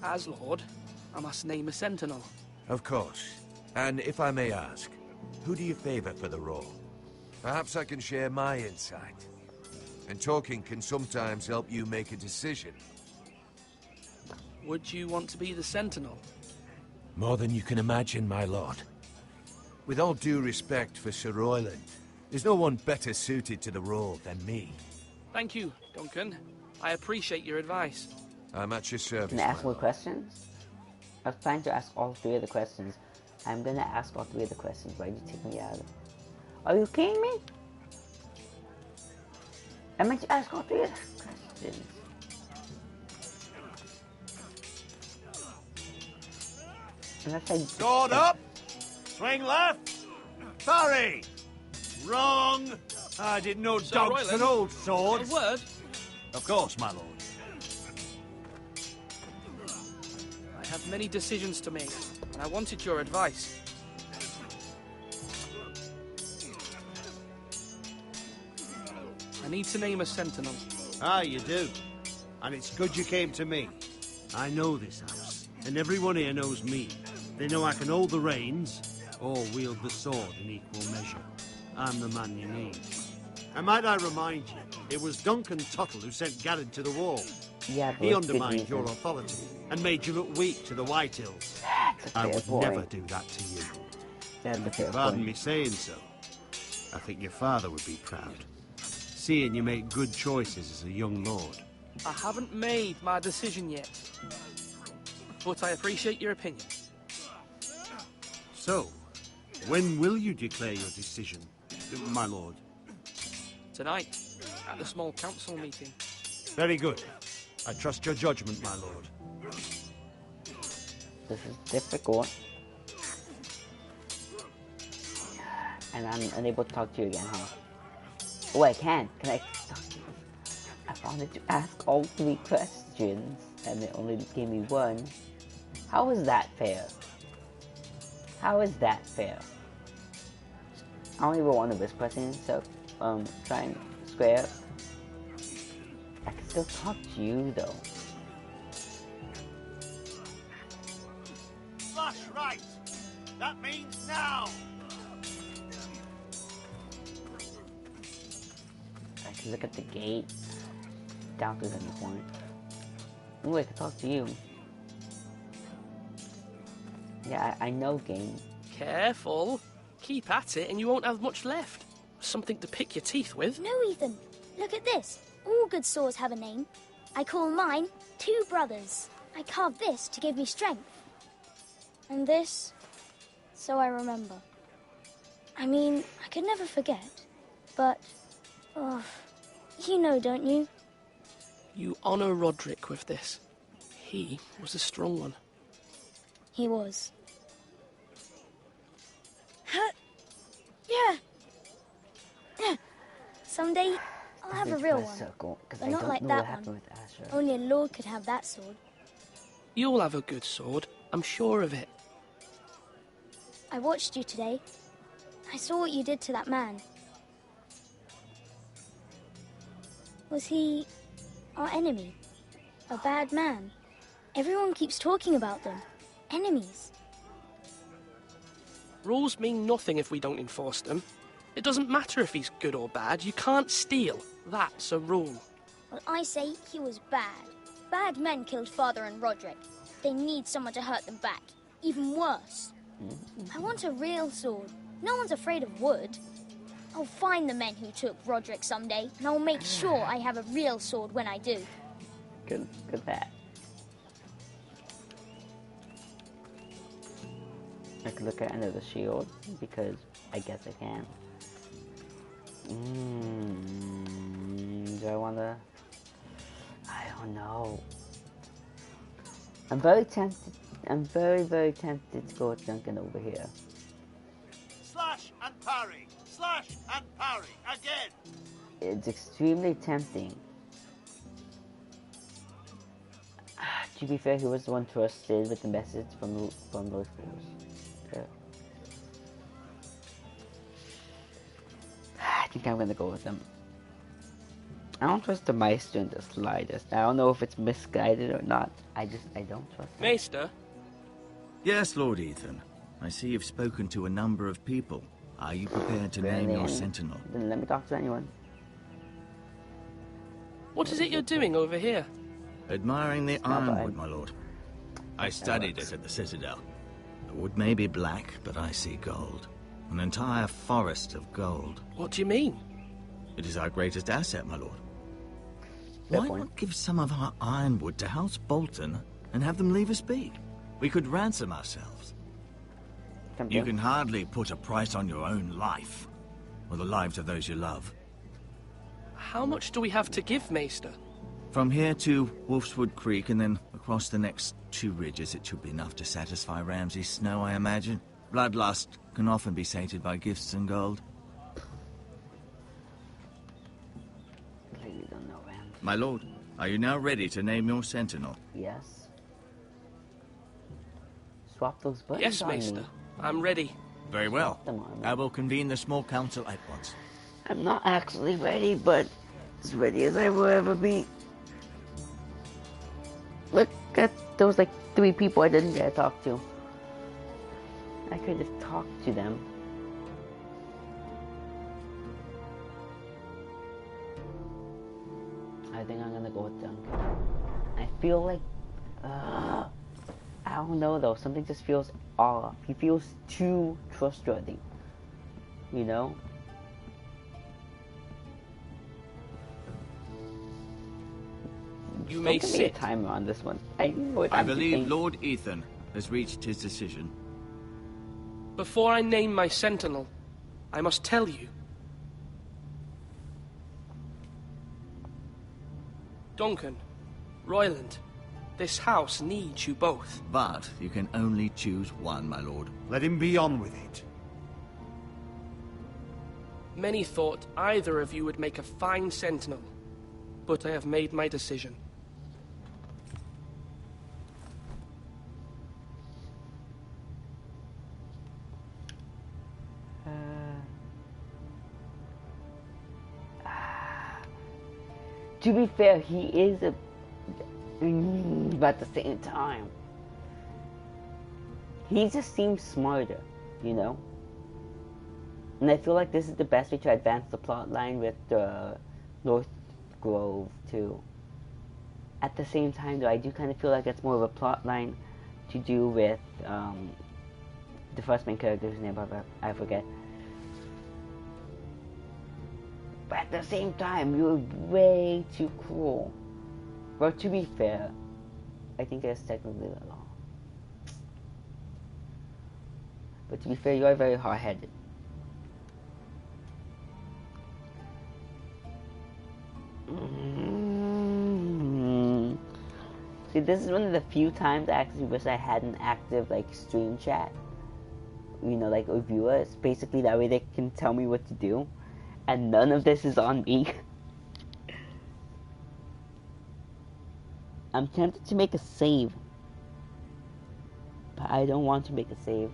As Lord, I must name a sentinel. Of course. And if I may ask, who do you favor for the role? Perhaps I can share my insight. And talking can sometimes help you make a decision. Would you want to be the sentinel? More than you can imagine, my lord. With all due respect for Sir Royland, there's no one better suited to the role than me. Thank you, Duncan. I appreciate your advice. I'm at your service. Can I ask more questions? I was planning to ask all three of the questions. I'm gonna ask all three of the questions. Why did you take me out of it? Are you kidding me? I meant to ask all three of the questions. Sword up! Swing left! Parry! Wrong! I didn't know dogs could hold swords. A word? Of course, my lord. I have many decisions to make, and I wanted your advice. I need to name a sentinel. Ah, you do. And it's good you came to me. I know this house, and everyone here knows me. They know I can hold the reins, or wield the sword in equal measure. I'm the man you need. And might I remind you, it was Duncan Tuttle who sent Garrett to the wall. Yeah, he undermined your authority and made you look weak to the White Hills. I would never do that to you. If you pardon me saying so, I think your father would be proud. Seeing you make good choices as a young lord. I haven't made my decision yet, but I appreciate your opinion. So, when will you declare your decision, my lord? Tonight, at the small council meeting. Very good. I trust your judgment, my lord. This is difficult. And I'm unable to talk to you again, huh? Oh, I can. Can I talk to you? I wanted to ask all three questions, and it only gave me one. How is that fair? How is that fair? I only wrote one of his questions, so, try and square. I can still talk to you, though. Slash right! That means now! I can look at the gate. Doubt there's any point. Ooh, I can talk to you. Yeah, I know game. Careful. Keep at it and you won't have much left. Something to pick your teeth with. No, Ethan. Look at this. All good swords have a name. I call mine Two Brothers. I carved this to give me strength. And this, so I remember. I mean, I could never forget. But, oh, you know, don't you? You honour Roderick with this. He was a strong one. He was. Yeah. Someday, I'll have a real one. Circle, but not like that one. Only a lord could have that sword. You'll have a good sword. I'm sure of it. I watched you today. I saw what you did to that man. Was he our enemy? A bad man? Everyone keeps talking about them. Enemies. Rules mean nothing if we don't enforce them. It doesn't matter if he's good or bad. You can't steal. That's a rule. Well, I say he was bad. Bad men killed Father and Roderick. They need someone to hurt them back. Even worse. I want a real sword. No one's afraid of wood. I'll find the men who took Roderick someday, and I'll make sure I have a real sword when I do. Good that. I could look at another shield because I guess I can. Do I wanna? I don't know. I'm very tempted. I'm very tempted to go with Duncan over here. Slash and parry. Slash and parry. Again. It's extremely tempting. To be fair, he was the one trusted with the message from those fools. Yeah. I think I'm gonna go with them. I don't trust the Meister in the slightest. I don't know if it's misguided or not. I don't trust him. Maester? Yes, Lord Ethan. I see you've spoken to a number of people. Are you prepared to name your sentinel? Then let me talk to anyone. What is it you're doing over here? Admiring the ironwood, my lord. I studied it at the Citadel. The wood may be black, but I see gold. An entire forest of gold. What do you mean? It is our greatest asset, my lord. Why not give some of our ironwood to House Bolton and have them leave us be? We could ransom ourselves. You can hardly put a price on your own life, or the lives of those you love. How much do we have to give, Maester? From here to Wolfswood Creek and then across the next 2 ridges, it should be enough to satisfy Ramsay Snow, I imagine. Bloodlust can often be sated by gifts and gold. Really don't know, Ramsay. My lord, are you now ready to name your sentinel? Yes. Swap those buttons. Yes, on Maester. me. I'm ready. Very well. I will convene the small council at once. I'm not actually ready, but as ready as I will ever be. Look at those like 3 people I didn't get to talk to. I could have talked to them. I think I'm gonna go with Duncan. I feel like, I don't know though, something just feels off. He feels too trustworthy, you know? You may sit. A timer on this one. I believe Lord Ethan has reached his decision. Before I name my sentinel, I must tell you. Duncan, Royland, this house needs you both. But you can only choose one, my lord. Let him be on with it. Many thought either of you would make a fine sentinel, but I have made my decision. To be fair, he is a... but at the same time, he just seems smarter, you know? And I feel like this is the best way to advance the plot line with North Grove, too. At the same time, though, I do kind of feel like it's more of a plot line to do with the first main character's name, I forget. But at the same time, you're way too cruel. Well, to be fair, I think that's technically the law. But to be fair, you are very hard-headed. See, this is one of the few times I actually wish I had an active, like, stream chat. You know, like, with viewers. Basically, that way they can tell me what to do. And none of this is on me. I'm tempted to make a save. But I don't want to make a save.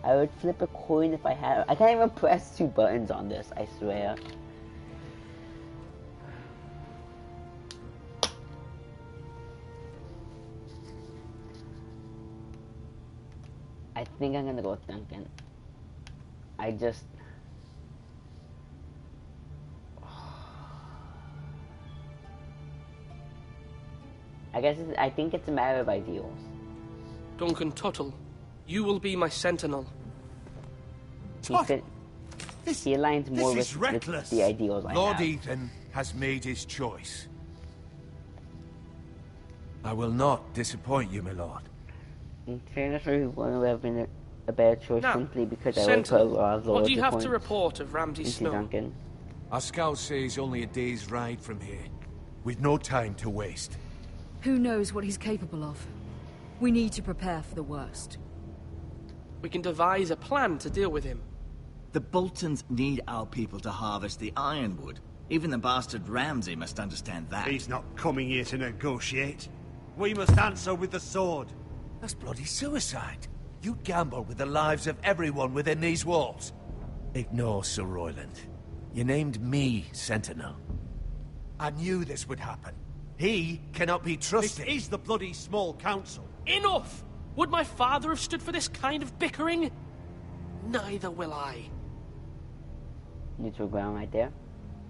I would flip a coin if I had... I can't even press 2 buttons on this, I swear. I think I'm gonna go with Duncan. I just... I think it's a matter of ideals. Duncan Tuttle, you will be my sentinel. He aligns more with the ideals I have. Lord Ethan has made his choice. I will not disappoint you, my lord. In fairness for one who have been a better choice now, simply because I would put a lot of what do you have points to report of Ramsay into Snow? Duncan. Our scouts say he's only a day's ride from here. We've no time to waste. Who knows what he's capable of? We need to prepare for the worst. We can devise a plan to deal with him. The Boltons need our people to harvest the ironwood. Even the bastard Ramsay must understand that. He's not coming here to negotiate. We must answer with the sword. That's bloody suicide. You gamble with the lives of everyone within these walls. Ignore Sir Royland. You named me Sentinel. I knew this would happen. He cannot be trusted. This is the bloody small council. Enough! Would my father have stood for this kind of bickering? Neither will I. Neutral ground right there.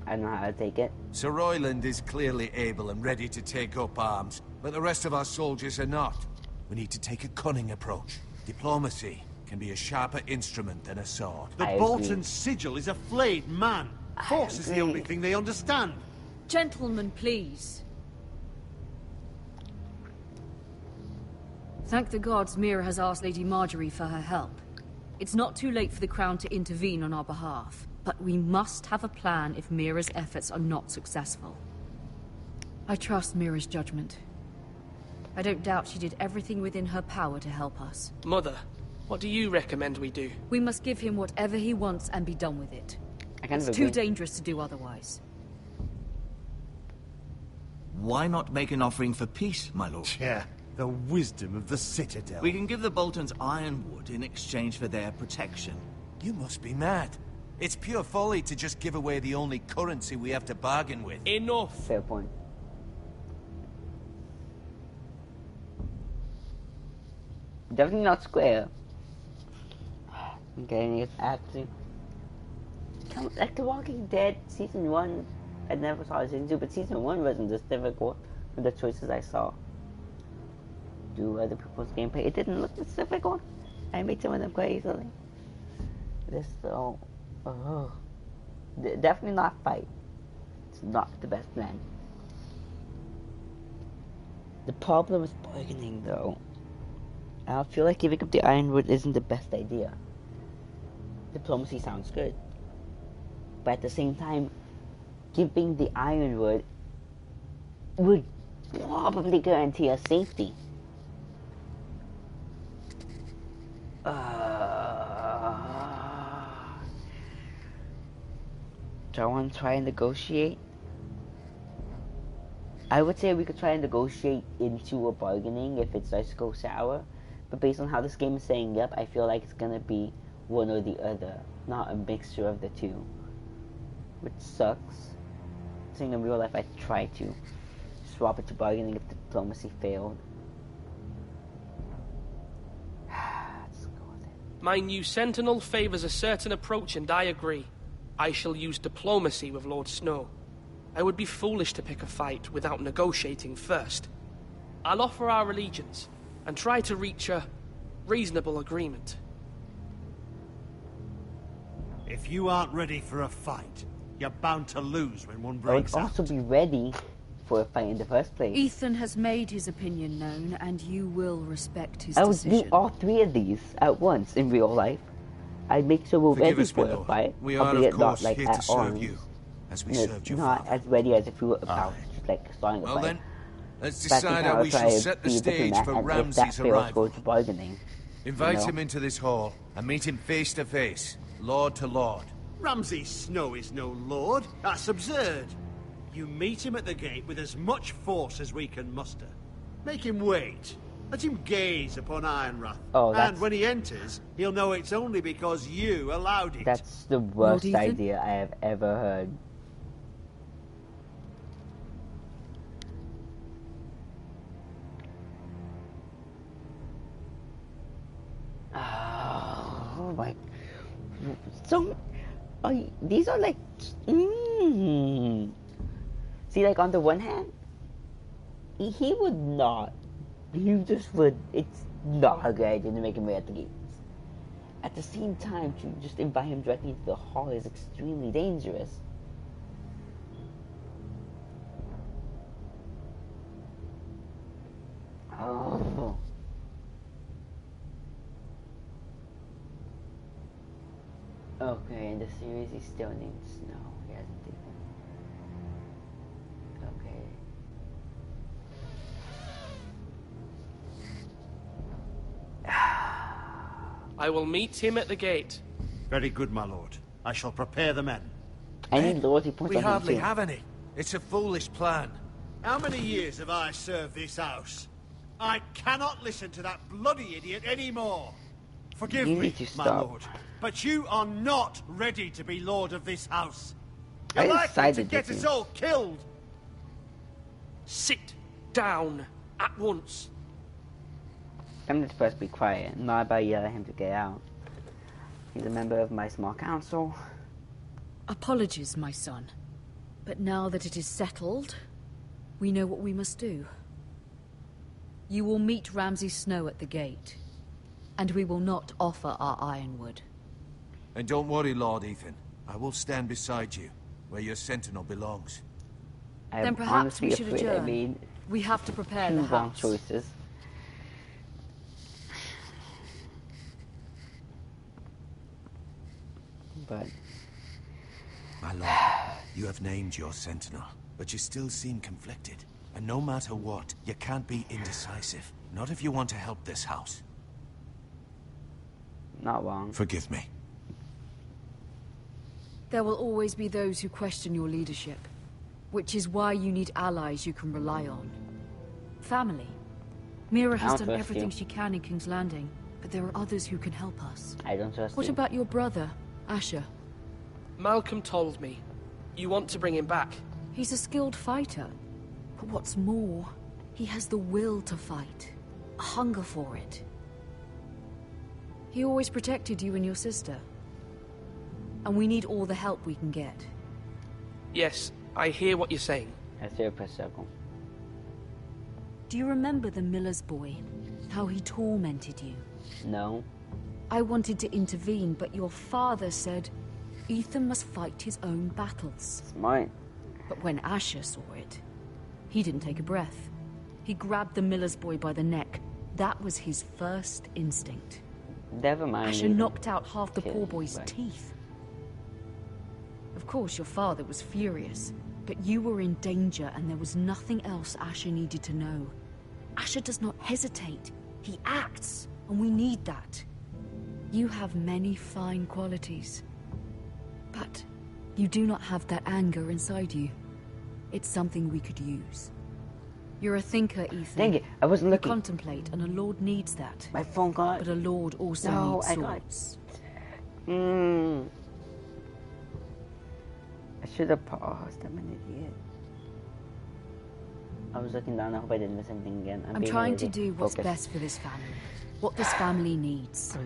I don't know how to take it. Sir Royland is clearly able and ready to take up arms, but the rest of our soldiers are not. We need to take a cunning approach. Diplomacy can be a sharper instrument than a sword. The Bolton sigil is a flayed man. Force is the only thing they understand. Gentlemen, please. Thank the gods Mira has asked Lady Marjorie for her help. It's not too late for the Crown to intervene on our behalf, but we must have a plan if Mira's efforts are not successful. I trust Mira's judgment. I don't doubt she did everything within her power to help us. Mother, what do you recommend we do? We must give him whatever he wants and be done with it. It's too dangerous to do otherwise. Why not make an offering for peace, my lord? Yeah, the wisdom of the Citadel. We can give the Boltons ironwood in exchange for their protection. You must be mad. It's pure folly to just give away the only currency we have to bargain with. Enough! Fair point. Definitely not square. Okay, it's actually... Like The Walking Dead Season 1, I never saw Season 2, but Season 1 wasn't this difficult with the choices I saw. Do other people's gameplay. It didn't look this difficult. I made some of them quite easily. This though... Oh. Definitely not fight. It's not the best plan. The problem with bargaining though, I feel like giving up the ironwood isn't the best idea. Diplomacy sounds good, but at the same time, giving the ironwood would probably guarantee us safety. Do I want to try and negotiate? I would say we could try and negotiate into a bargaining if it starts to go sour. But based on how this game is setting up, I feel like it's gonna be one or the other, not a mixture of the two. Which sucks. Seeing in real life, I tried to swap it to bargaining if diplomacy failed. Let's go with it. My new Sentinel favors a certain approach, and I agree. I shall use diplomacy with Lord Snow. I would be foolish to pick a fight without negotiating first. I'll offer our allegiance, and try to reach a reasonable agreement. If you aren't ready for a fight, you're bound to lose when one I would breaks out. also be ready for a fight in the first place. Ethan has made his opinion known, and you will respect his I would decision. do all three of these at once in real life. I'd make sure we're ready for a fight, We are, albeit of not course, like here to at serve arms. you, as we And it's served your not father. as ready as if we were about just like starting a Well fight. then, let's But I think decide I how would we try shall to set the be a stage diplomat, for and if Ramsay's that fails, arrival. go to bargaining. Invite you know? him into this hall and meet him face to face, lord to lord. Ramsay Snow is no lord. That's absurd. You meet him at the gate with as much force as we can muster. Make him wait. Let him gaze upon Ironrath. Oh, and when he enters, he'll know it's only because you allowed it. That's the worst idea I have ever heard. Oh my! So, these are like, see, like on the one hand, he would not. He just would. It's not a good idea to make him wait at the gates. At the same time, to just invite him directly into the hall is extremely dangerous. Oh. Okay, in the series he still needs snow. He hasn't taken. Okay. I will meet him at the gate. Very good, my lord. I shall prepare the men. I need loyalty points. We hardly have any. It's a foolish plan. How many years have I served this house? I cannot listen to that bloody idiot anymore. Forgive me, my lord, but you are not ready to be lord of this house. You're likely to get us all killed. Sit down at once. I'm supposed to be quiet, not by yelling at him to get out. He's a member of my small council. Apologies, my son. But now that it is settled, we know what we must do. You will meet Ramsay Snow at the gate, and we will not offer our ironwood. And don't worry, Lord Ethan. I will stand beside you, where your sentinel belongs. Then perhaps we should adjourn. We have to prepare the house. Choices. But my lord, you have named your sentinel, but you still seem conflicted. And no matter what, you can't be indecisive. Not if you want to help this house. Not wrong. Forgive me. There will always be those who question your leadership, which is why you need allies you can rely on. Family. Mira has done everything she can in King's Landing, but there are others who can help us. I don't trust you. What about your brother, Asher? Malcolm told me. You want to bring him back. He's a skilled fighter. But what's more, he has the will to fight. A hunger for it. He always protected you and your sister. And we need all the help we can get. Yes, I hear what you're saying. I see a press circle. Do you remember the miller's boy? How he tormented you? No. I wanted to intervene, but your father said Ethan must fight his own battles. Smart. But when Asher saw it, he didn't take a breath. He grabbed the miller's boy by the neck. That was his first instinct. Never mind. Asher knocked out half the poor boy's teeth. Of course, your father was furious, but you were in danger and there was nothing else Asher needed to know. Asher does not hesitate. He acts, and we need that. You have many fine qualities, but you do not have that anger inside you. It's something we could use. You're a thinker, Ethan. Dang it, I wasn't looking. You contemplate, and a lord needs that. My phone got... But a lord also needs swords. I should have paused. I'm an idiot. I was looking down. I hope I didn't miss anything again. I'm trying to do what's best for this family. What this family needs.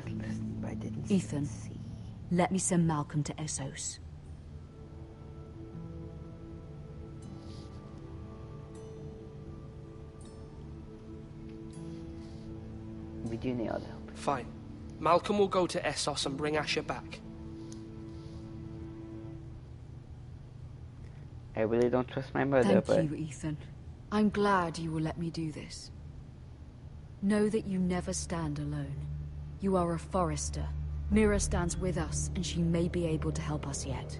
Ethan, let me send Malcolm to Essos. We do need all the help. Fine. Malcolm will go to Essos and bring Asher back. I really don't trust my mother, Thank you, Ethan. I'm glad you will let me do this. Know that you never stand alone. You are a Forrester. Mira stands with us, and she may be able to help us yet.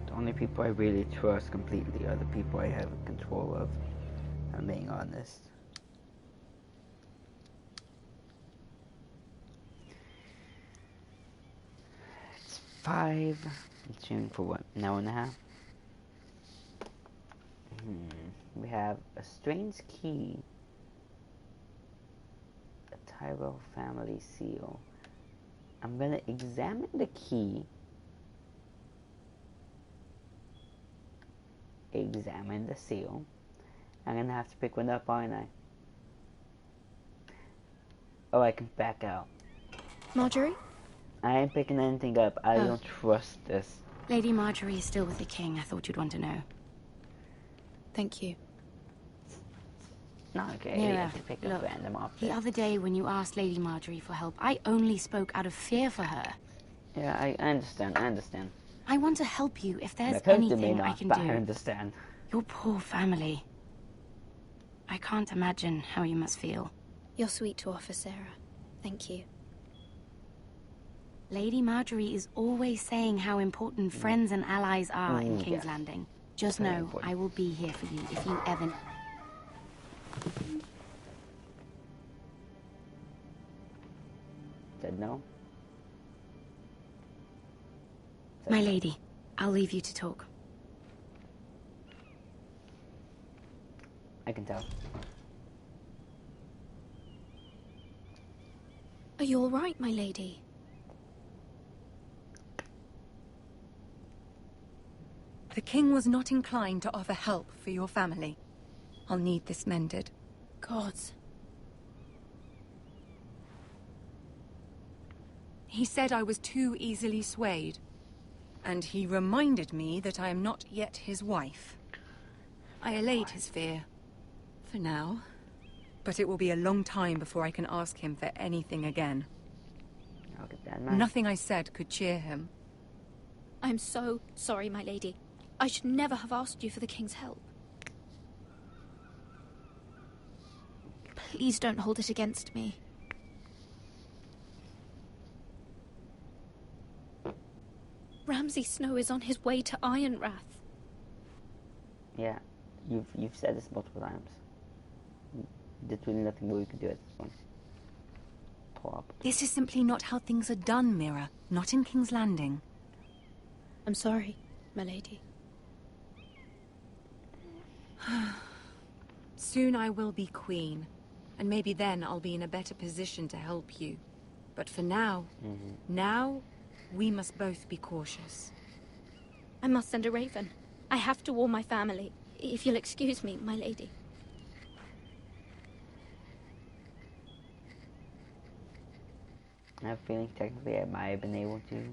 The only people I really trust completely are the people I have control of. I'm being honest. It's 5. It's shooting for what? An hour and a half? We have a strange key. A Tyrell family seal. I'm gonna examine the key. Examine the seal. I'm gonna have to pick one up, aren't I? Oh, I can back out. Marjorie? I ain't picking anything up. I don't trust this. Lady Marjorie is still with the king. I thought you'd want to know. Thank you. Not okay. Mira, To pick look, up random objects. the other day when you asked Lady Marjorie for help, I only spoke out of fear for her. Yeah, I understand. I understand. I want to help you if there's May anything not, I can but do. I understand. Your poor family. I can't imagine how you must feel. You're sweet to offer, Sarah. Thank you. Lady Marjorie is always saying how important friends and allies are in King's yes. Landing. Just Very know, important. I will be here for you if you ever... Said no. My lady, I'll leave you to talk. I can tell. Are you all right, my lady? The king was not inclined to offer help for your family. I'll need this mended. Gods. He said I was too easily swayed. And he reminded me that I am not yet his wife. I allayed his fear. For now. But it will be a long time before I can ask him for anything again. I'll get that, man. Nothing I said could cheer him. I'm so sorry, my lady. I should never have asked you for the king's help. Please don't hold it against me. Ramsay Snow is on his way to Ironrath. Yeah, you've said this multiple times. There's really nothing more you can do at this point. Top. This is simply not how things are done, Mira. Not in King's Landing. I'm sorry, my lady. Soon I will be queen, and maybe then I'll be in a better position to help you. But for now, now, we must both be cautious. I must send a raven. I have to warn my family. If you'll excuse me, my lady. I have a feeling technically I might have been able to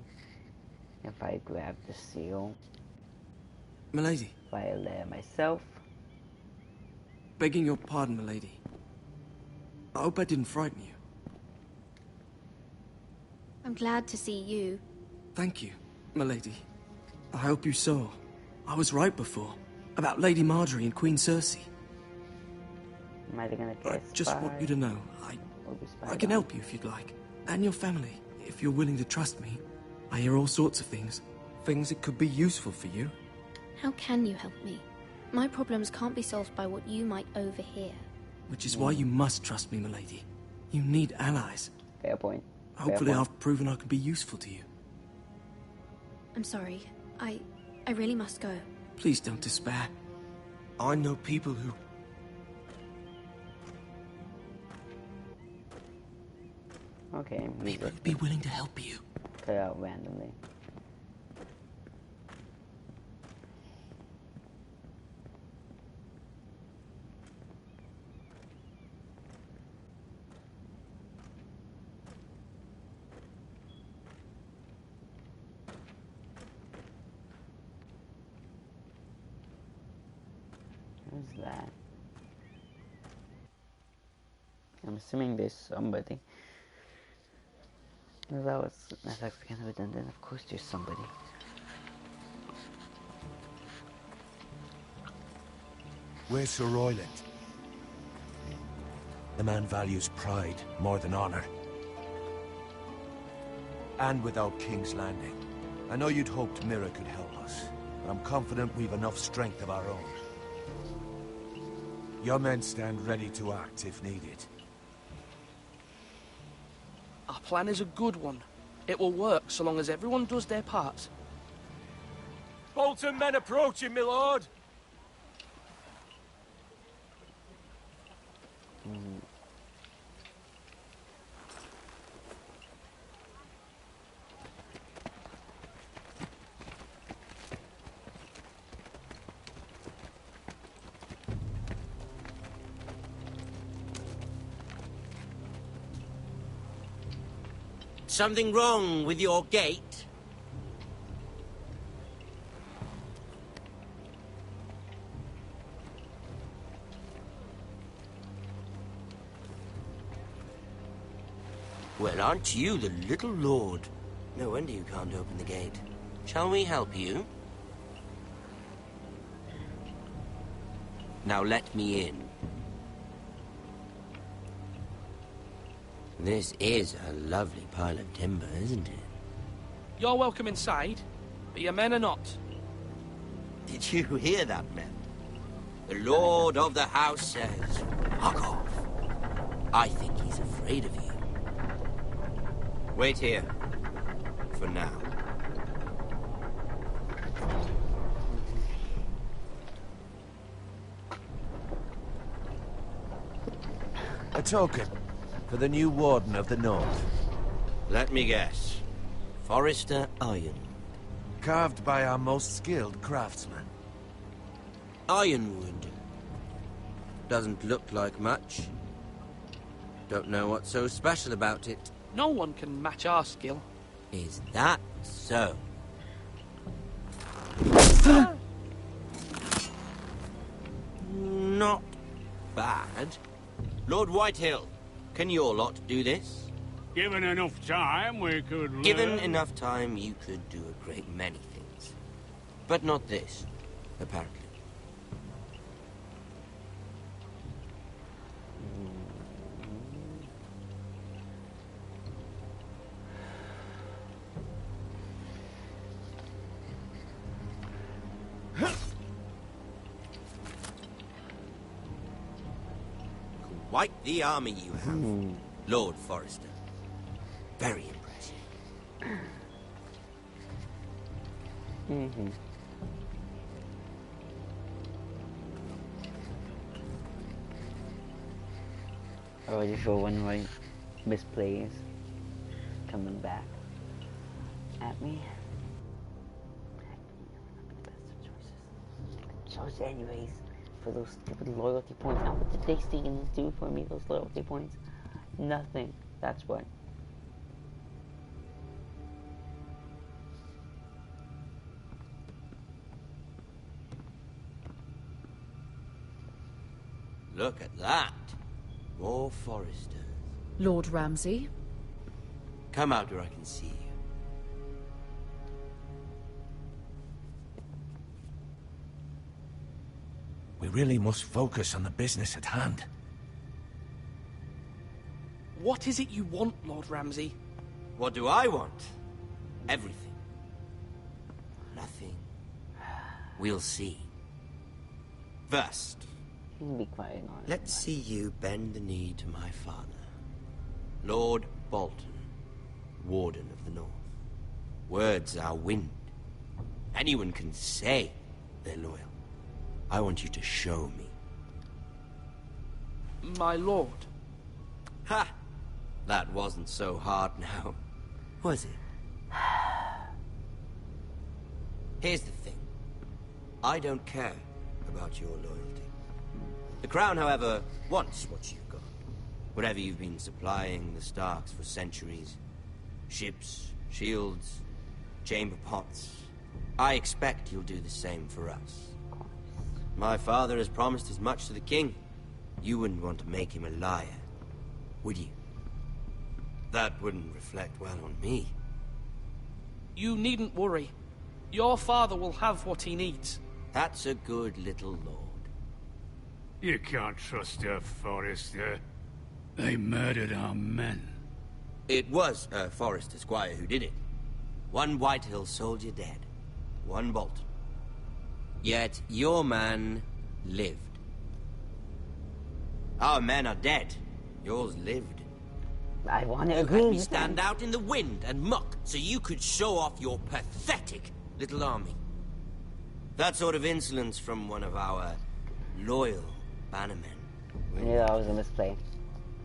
if I grabbed the seal. Milady. While there myself. Begging your pardon, milady. I hope I didn't frighten you. I'm glad to see you. Thank you, milady. I hope you saw. I was right before. About Lady Marjorie and Queen Cersei. Am I gonna get I just want you to know, I can help you if you'd like. And your family, if you're willing to trust me. I hear all sorts of things. Things that could be useful for you. How can you help me? My problems can't be solved by what you might overhear. Which is why you must trust me, milady. You need allies. Fair point. Hopefully I've proven I can be useful to you. I'm sorry. I really must go. Please don't despair. I know people who... Okay, people would be willing to help you. Cut out randomly. Who's that? I'm assuming there's somebody. That's actually kind of redundant. Of course there's somebody. Where's Sir Royland? The man values pride more than honor. And without King's Landing. I know you'd hoped Mira could help us, but I'm confident we've enough strength of our own. Your men stand ready to act if needed. Our plan is a good one. It will work so long as everyone does their part. Bolton men approaching, my lord! Something wrong with your gate? Well, aren't you the little lord? No wonder you can't open the gate. Shall we help you? Now let me in. This is a lovely pile of timber, isn't it? You're welcome inside, but your men are not. Did you hear that, men? The Lord of the House says, fuck off. I think he's afraid of you. Wait here. For now. A token for the new Warden of the North. Let me guess. Forrester Ironwood. Carved by our most skilled craftsman. Ironwood. Doesn't look like much. Don't know what's so special about it. No one can match our skill. Is that so? Not bad. Lord Whitehill, can your lot do this? Given enough time, we could learn. Given enough time, you could do a great many things. But not this, apparently. Quite the army you have, Lord Forrester. Very impressive. I already saw one right misplays coming back at me. Choices anyways for those stupid loyalty points. Now what did they Stevens do for me, those loyalty points? Nothing. That's what. Look at that. More Forresters. Lord Ramsay? Come out where I can see you. We really must focus on the business at hand. What is it you want, Lord Ramsay? What do I want? Everything. Nothing. We'll see. First, be quiet on it. Let's see you bend the knee to my father, Lord Bolton, Warden of the North. Words are wind. Anyone can say they're loyal. I want you to show me. My lord. Ha! That wasn't so hard now, was it? Here's the thing. I don't care about your loyalty. The Crown, however, wants what you've got. Whatever you've been supplying the Starks for centuries. Ships, shields, chamber pots. I expect you'll do the same for us. My father has promised as much to the king. You wouldn't want to make him a liar, would you? That wouldn't reflect well on me. You needn't worry. Your father will have what he needs. That's a good little lord. You can't trust her, Forrester. They murdered our men. It was a Forrester squire who did it. One Whitehill soldier dead. One Bolton. Yet your man lived. Our men are dead. Yours lived. I want to You agree had me with stand them. out in the wind and muck so you could show off your pathetic little army. That sort of insolence from one of our loyal bannermen. I knew that was a misplay.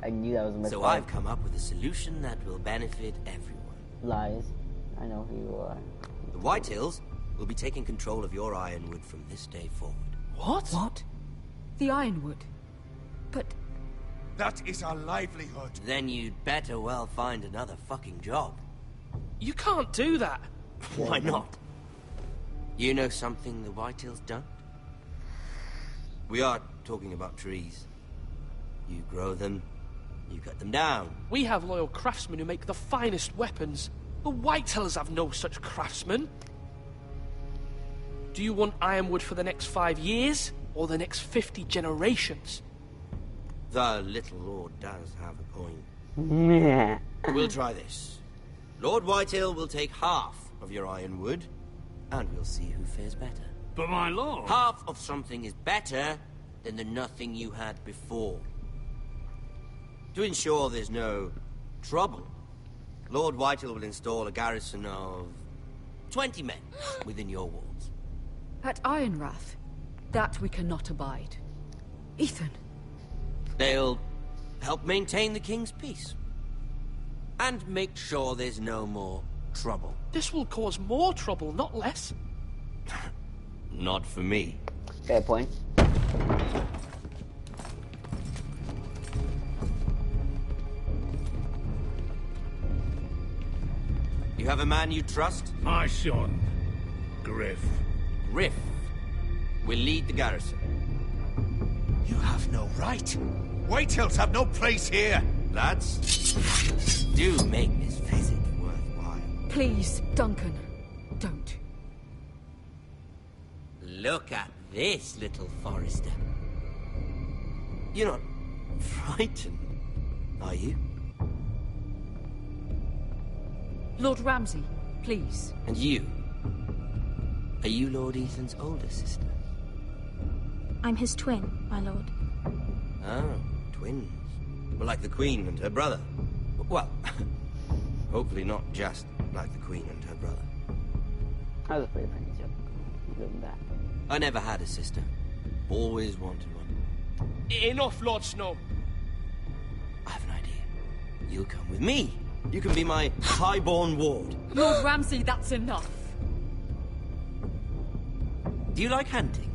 I knew that was a misplay. So I've come up with a solution that will benefit everyone. Lies. I know who you are. The Whitehills will be taking control of your Ironwood from this day forward. What? What? The Ironwood? But... That is our livelihood. Then you'd better well find another fucking job. You can't do that. Why not? You know something the Whitehills don't? We are talking about trees. You grow them, you cut them down. We have loyal craftsmen who make the finest weapons. The Whitehills have no such craftsmen. Do you want Ironwood for the next 5 years, or the next 50 generations? The little lord does have a point. We'll try this. Lord Whitehill will take half of your ironwood, and we'll see who fares better. But my lord... Half of something is better than the nothing you had before. To ensure there's no trouble, Lord Whitehill will install a garrison of 20 men within your walls. At Ironrath, that we cannot abide. Ethan. They'll help maintain the king's peace. And make sure there's no more trouble. This will cause more trouble, not less. Not for me. Fair point. You have a man you trust? My son, Griff. Griff will lead the garrison. You have no right. Whitehills have no place here. Lads, do make this visit worthwhile. Please, Duncan, don't. Look at this, little Forrester. You're not frightened, are you? Lord Ramsay, please. And you? Are you Lord Ethan's older sister? I'm his twin, my lord. Oh, twins. Well, like the Queen and her brother. Well, hopefully not just like the Queen and her brother. That was a pretty funny joke. Give him that. I never had a sister. Always wanted one. Enough, Lord Snow. I have an idea. You'll come with me. You can be my highborn ward. Lord Ramsay, that's enough. Do you like hunting?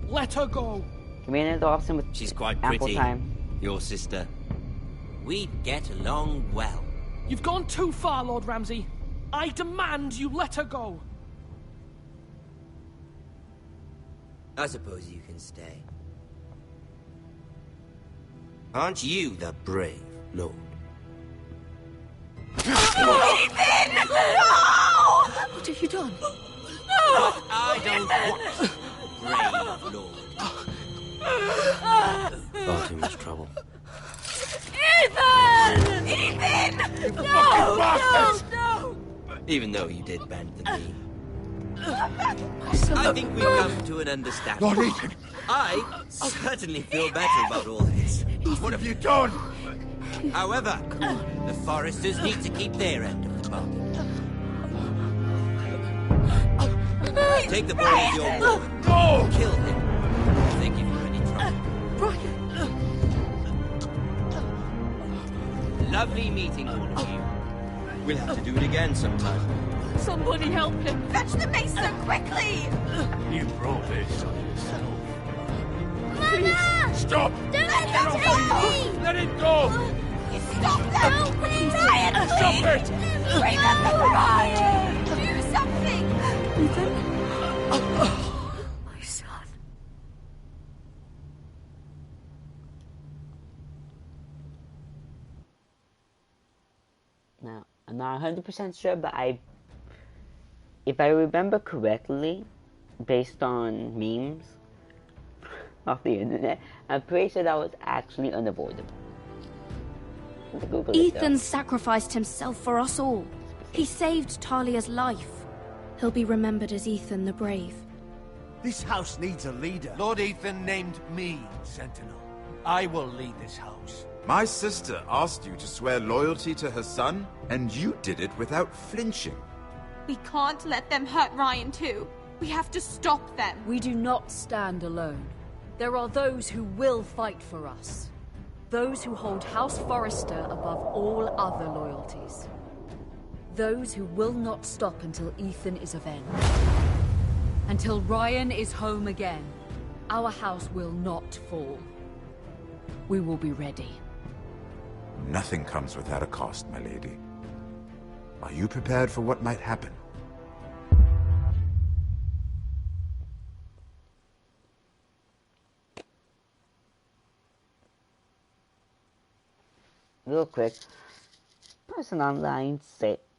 Let her go. Can we end it off with She's quite ample pretty. time? Your sister. We'd get along well. You've gone too far, Lord Ramsay. I demand you let her go. I suppose you can stay. Aren't you the brave lord? Ethan! No! What have you done? No! But I don't want a brave lord. Far too much trouble. Ethan! Ethan! No! No! No! Even though you did bend the knee. I think we've come to an understanding. Lord Ethan! I certainly feel better about all this. What have you done? However, the Foresters need to keep their end of the bargain. Take the boy as your ward. No! Kill him. If they give you any trouble. Lovely meeting all of you. We'll have to do it again sometime. Somebody help him! Fetch the mason quickly! You brought this on yourself. Mama! Stop! Don't let him take me! Let it go! Stop them! Ryan, Stop please! it! Bring them the Ryan! Do something! Ethan? My son. Now, I'm not 100% sure, but if I remember correctly, based on memes off the internet, I'm pretty sure that was actually unavoidable. Ethan sacrificed himself for us all. He saved Talia's life. He'll be remembered as Ethan the Brave. This house needs a leader. Lord Ethan named me Sentinel. I will lead this house. My sister asked you to swear loyalty to her son, and you did it without flinching. We can't let them hurt Ryan too. We have to stop them. We do not stand alone. There are those who will fight for us. Those who hold House Forrester above all other loyalties. Those who will not stop until Ethan is avenged. Until Ryan is home again, our house will not fall. We will be ready. Nothing comes without a cost, my lady. Are you prepared for what might happen? Real quick, person online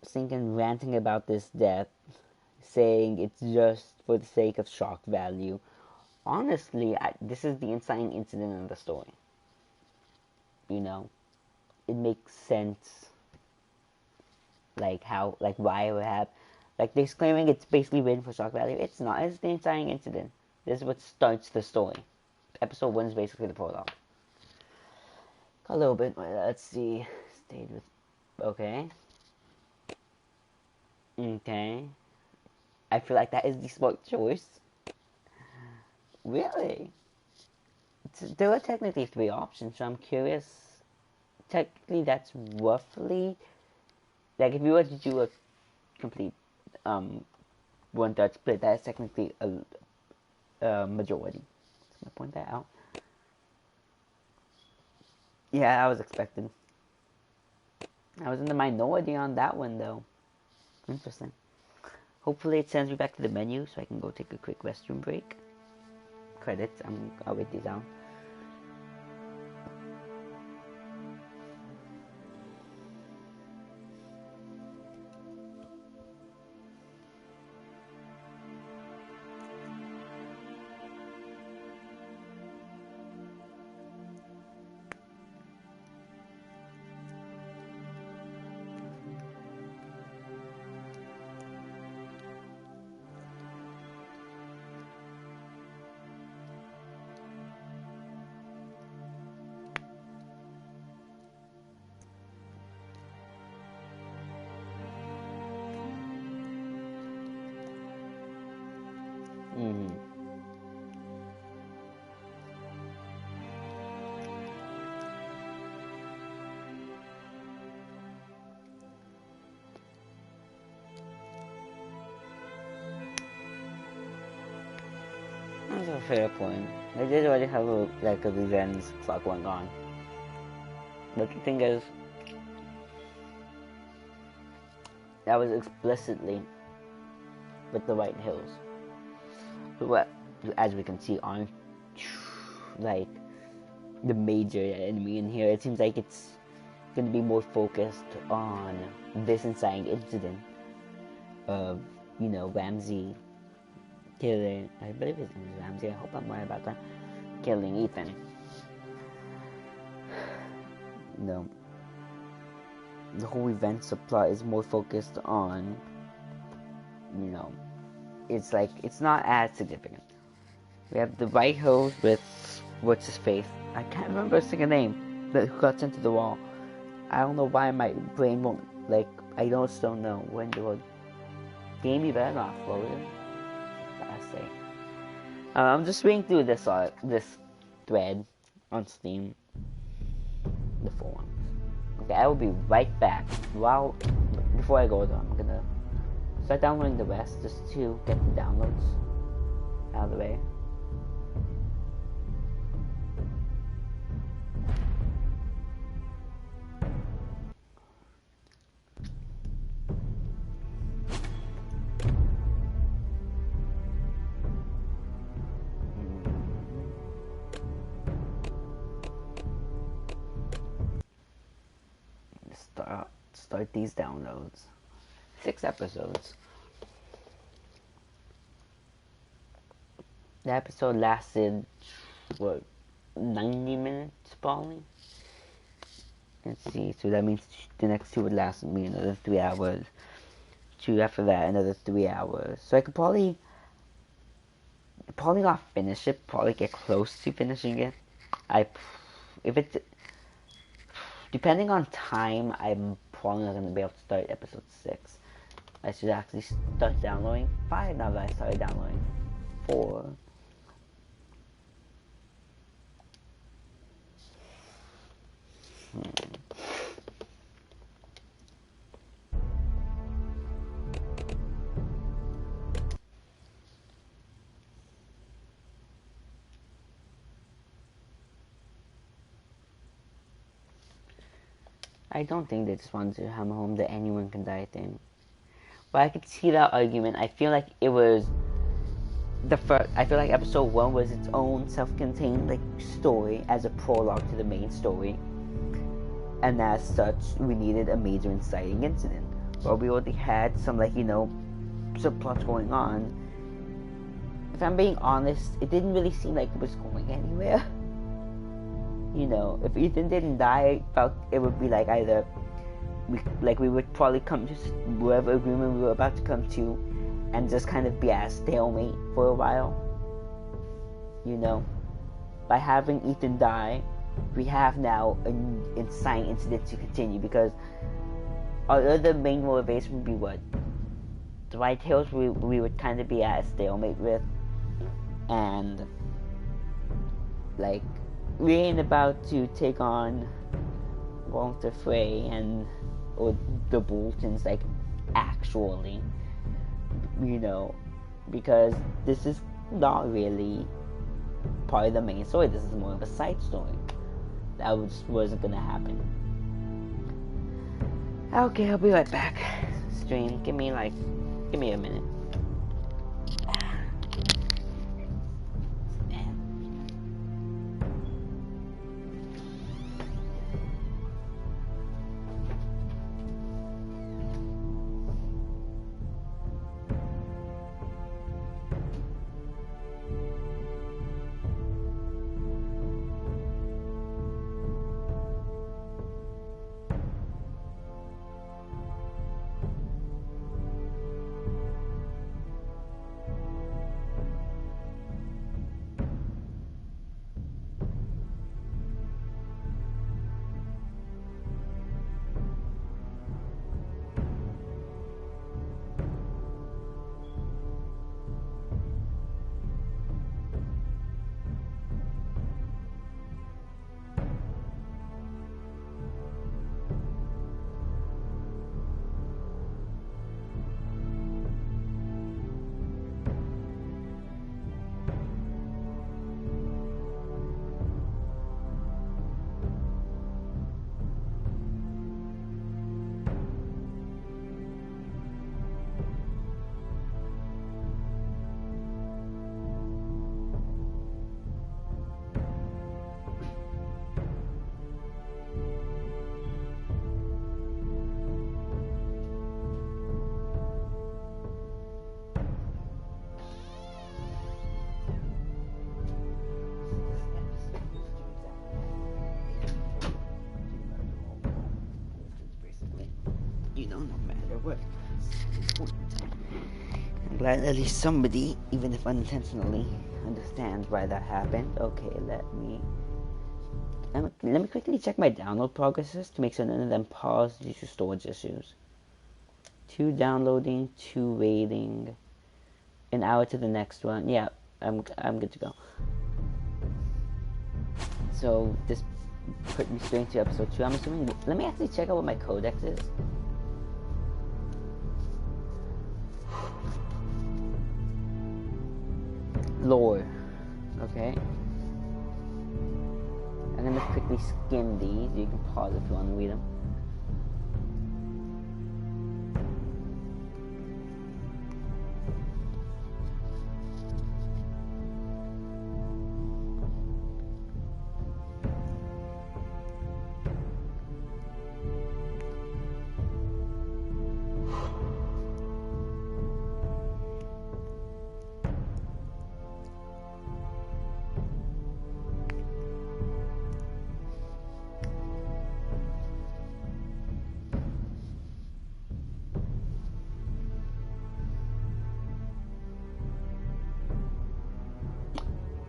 thinking ranting about this death, saying it's just for the sake of shock value. Honestly, this is the inciting incident in the story. You know, it makes sense. Like how, like why it would have, like they're claiming it's basically written for shock value. It's not. It's the inciting incident. This is what starts the story. Episode 1 is basically the prologue. A little bit. Let's see. Stayed with. Okay. Okay. I feel like that is the smart choice. Really? There are technically 3 options, so I'm curious. Technically, that's roughly, like if you were to do a complete 1/3 split, that is technically a majority. So I'm gonna point that out. Yeah, I was expecting. I was in the minority on that one, though. Interesting. Hopefully it sends me back to the menu so I can go take a quick restroom break. Credits, I'll write these down. That's a fair point. They did already have a revenge plot going on. But the thing is, that was explicitly with the White Hills, who, as we can see, aren't like the major enemy in here. It seems like it's going to be more focused on this inciting incident of, you know, Ramsey killing, I believe his name is Ramsey, I hope I'm right about that, killing Ethan. You know, the whole event subplot is more focused on, you know, it's like, it's not as significant. We have the White Hills with, what's his face? I can't remember a single name that got sent to the wall. I don't know why my brain won't, like, I don't still know when the word game you better not floated. I say. I'm just reading through this thread on Steam. The forums. Okay, I will be right back. Before I go though, I'm gonna start downloading the rest just to get the downloads out of the way. Start these downloads. 6 episodes. The episode lasted, what, 90 minutes probably? Let's see, so that means the next 2 would last me another 3 hours. 2 after that, another 3 hours. So I could probably not finish it, probably get close to finishing it. If it's, depending on time, I'm probably not going to be able to start episode 6. I should actually start downloading 5 now that I started downloading 4. I don't think they just wanted to hammer home the anyone can die thing. But I could see that argument. I feel like it was the first. I feel like episode 1 was its own self-contained like story as a prologue to the main story, and as such, we needed a major inciting incident. But we already had some subplots going on. If I'm being honest, it didn't really seem like it was going anywhere. you know, if Ethan didn't die, I felt it would be like either we would probably come to whatever agreement we were about to come to, and just kind of be at a stalemate for a while. You know, by having Ethan die, we have now an inciting incident to continue, because our other main motivation would be what? The Whitetails we would kind of be at a stalemate with, and like, we ain't about to take on Walter Frey or the Boltons, like, actually, you know, because this is not really part of the main story. This is more of a side story. That wasn't gonna happen. Okay, I'll be right back. Stream, give me a minute. You know, no matter what. I'm glad at least somebody, even if unintentionally, understands why that happened. Okay, let me quickly check my download progresses to make sure none of them pause due to storage issues. 2 downloading, 2 waiting, an hour to the next one. Yeah, I'm good to go. So this put me straight to episode 2. I'm assuming. Let me actually check out what my codex is. Lore. Okay. I'm gonna quickly skim these. You can pause if you want to read them.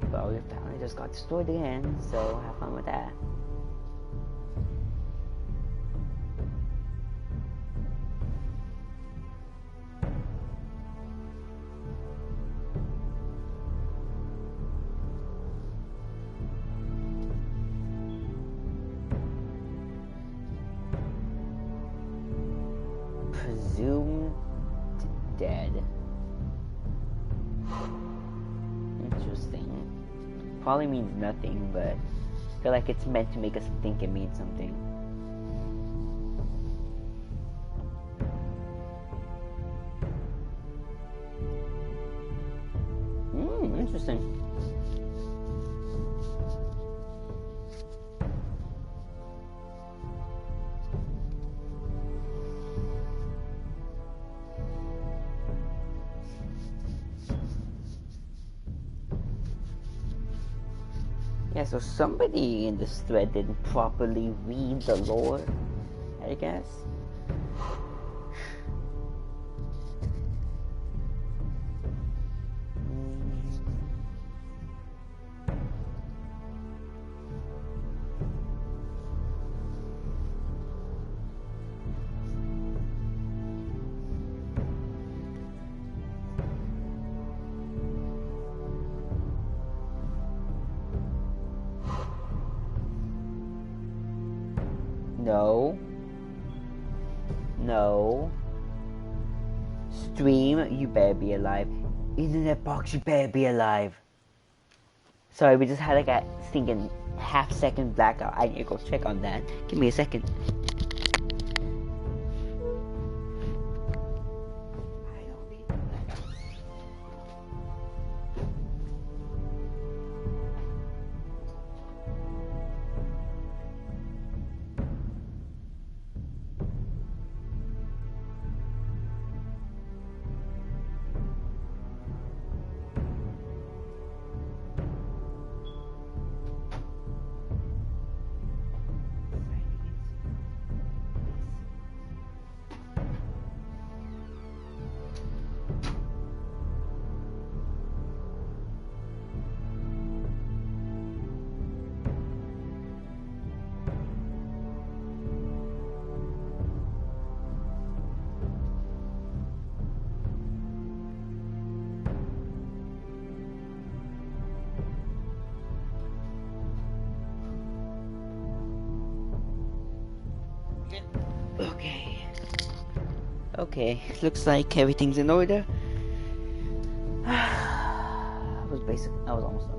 Well, your family just got destroyed again, so have fun with that. Presumed dead. Interesting. Probably means nothing, but I feel like it's meant to make us think it means something. Interesting. Yeah, so somebody in this thread didn't properly read the lore, I guess. No. No. Stream, you better be alive. Internet box, you better be alive. Sorry, we just had like a stinking half-second blackout. I need to go check on that. Give me a second. Okay, looks like everything's in order. I was almost done.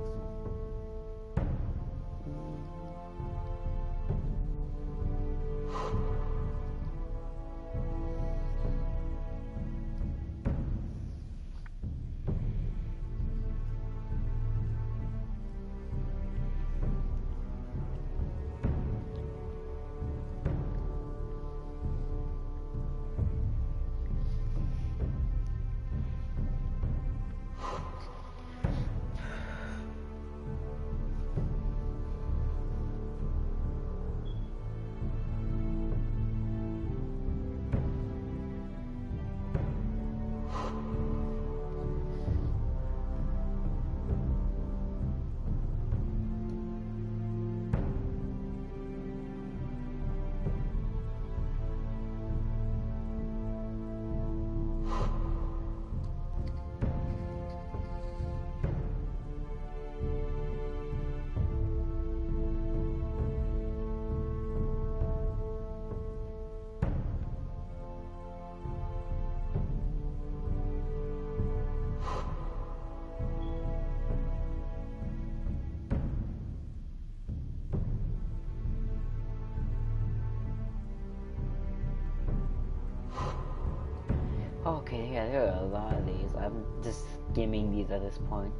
Okay, yeah, there are a lot of these. I'm just skimming these at this point.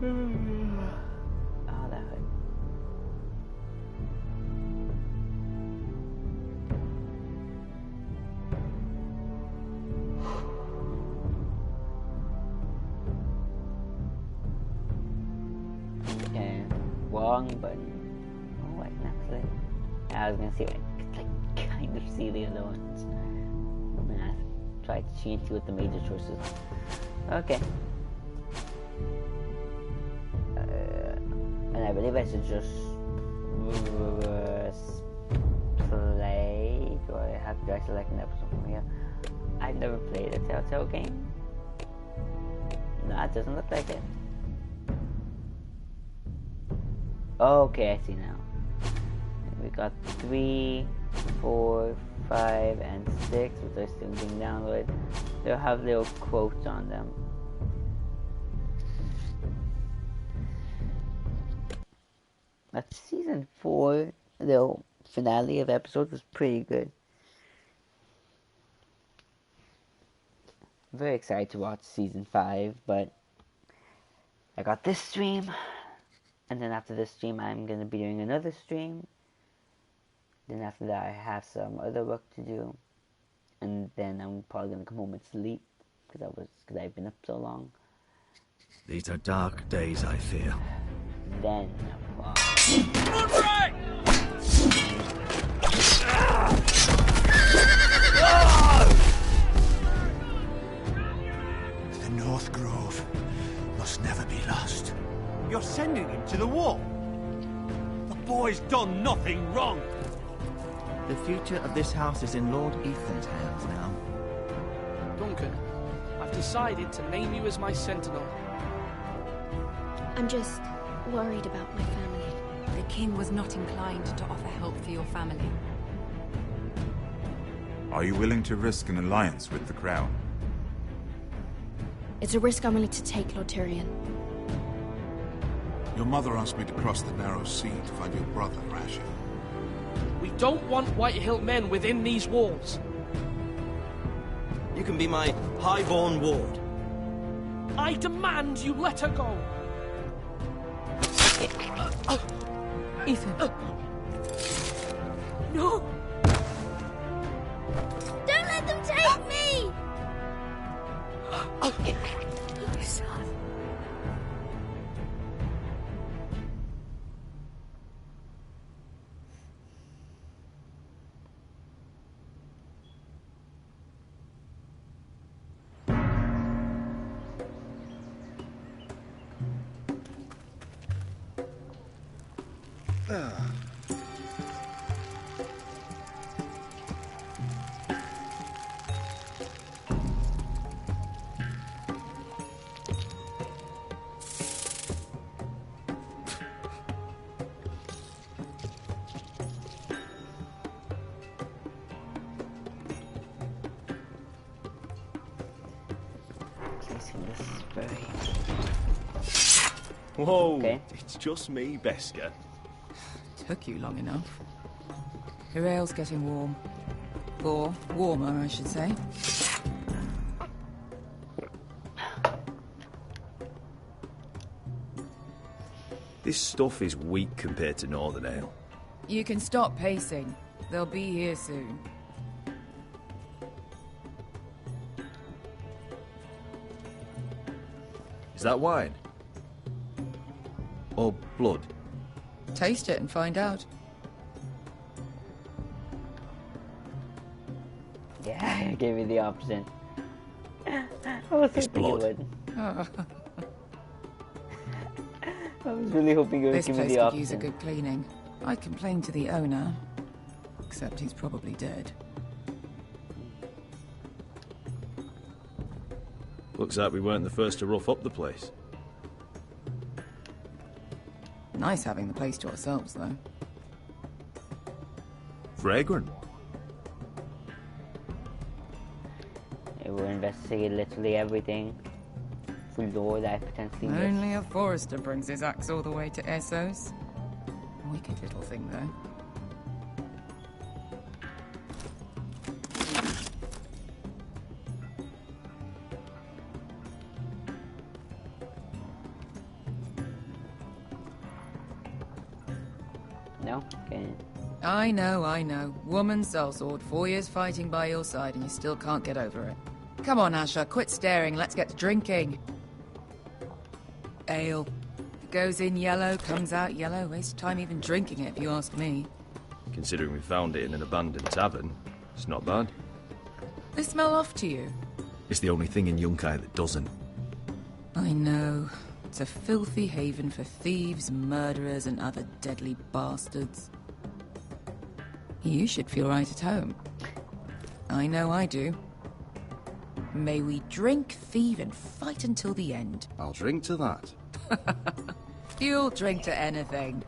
Oh, that hurt. Okay, wrong button. Oh, wait, actually, I was gonna see if I could, like, kind of see the other ones. I'm gonna try to change with the major choices. Okay. And I believe I should just play. Do I select an episode from here? I've never played a Telltale game. No, it doesn't look like it. Okay, I see now. We got 3, 4, 5, and 6, which are still being downloaded. They'll have little quotes on them. That's season 4. The finale of episodes was pretty good. I'm very excited to watch season 5, but I got this stream, and then after this stream I'm going to be doing another stream. Then after that I have some other work to do, and then I'm probably gonna come home and sleep because I've been up so long. These are dark days, I fear. Then The North Grove must never be lost. You're sending him to the war? The boy's done nothing wrong. The future of this house is in Lord Ethan's hands now. Duncan, I've decided to name you as my sentinel. I'm just worried about my family. The king was not inclined to offer help for your family. Are you willing to risk an alliance with the Crown? It's a risk I'm willing to take, Lord Tyrion. Your mother asked me to cross the narrow sea to find your brother, Rasher. We don't want Whitehill men within these walls. You can be my highborn ward. I demand you let her go. Ethan. No! Don't let them take me! My son. Whoa, Okay. it's just me, Beska. Took you long enough. Your ale's getting warm. Or warmer, I should say. This stuff is weak compared to Northern Ale. You can stop pacing. They'll be here soon. Is that wine? Or blood? Taste it and find out. yeah, I gave you the option. I was It's hoping you blood. would. I was really hoping you would This give me place the could use a option. good cleaning. I complained to the owner, except he's probably dead. Looks like we weren't the first to rough up the place. Nice having the place to ourselves, though. Fragrant. Yeah, we'll investigate literally everything. For lore that I potentially missed. Only a forester brings his axe all the way to Essos. Wicked little thing, though. No? Okay. I know. Woman sellsword, 4 years fighting by your side, and you still can't get over it. Come on, Asher, quit staring. Let's get to drinking. Ale. It goes in yellow, comes out yellow. Waste time even drinking it, if you ask me. Considering we found it in an abandoned tavern, it's not bad. They smell off to you. It's the only thing in Yunkai that doesn't. I know. It's a filthy haven for thieves, murderers, and other deadly bastards. You should feel right at home. I know I do. May we drink, thieve, and fight until the end. I'll drink to that. You'll drink to anything.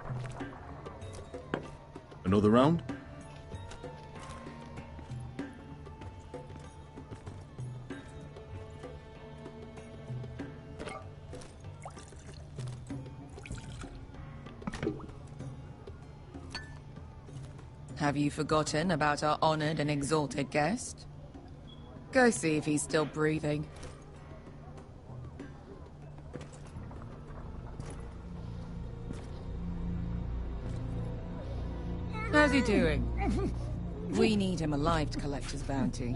Another round? Have you forgotten about our honored and exalted guest? Go see if he's still breathing. How's he doing? We need him alive to collect his bounty.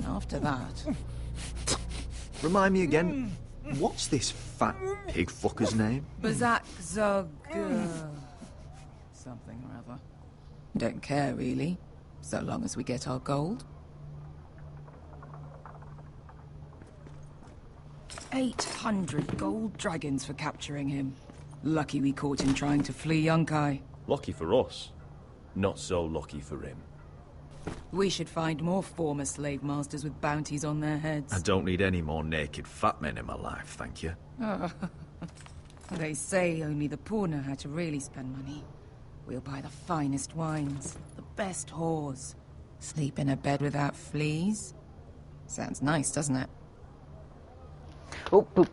After that, Remind me again, what's this fat pig fucker's name? Bazak Zog... something or other. Don't care, really. So long as we get our gold. 800 gold dragons for capturing him. Lucky we caught him trying to flee Yunkai. Lucky for us. Not so lucky for him. We should find more former slave masters with bounties on their heads. I don't need any more naked fat men in my life, thank you. They say only the poor know how to really spend money. We'll buy the finest wines, the best whores. Sleep in a bed without fleas. Sounds nice, doesn't it? Oh, poop.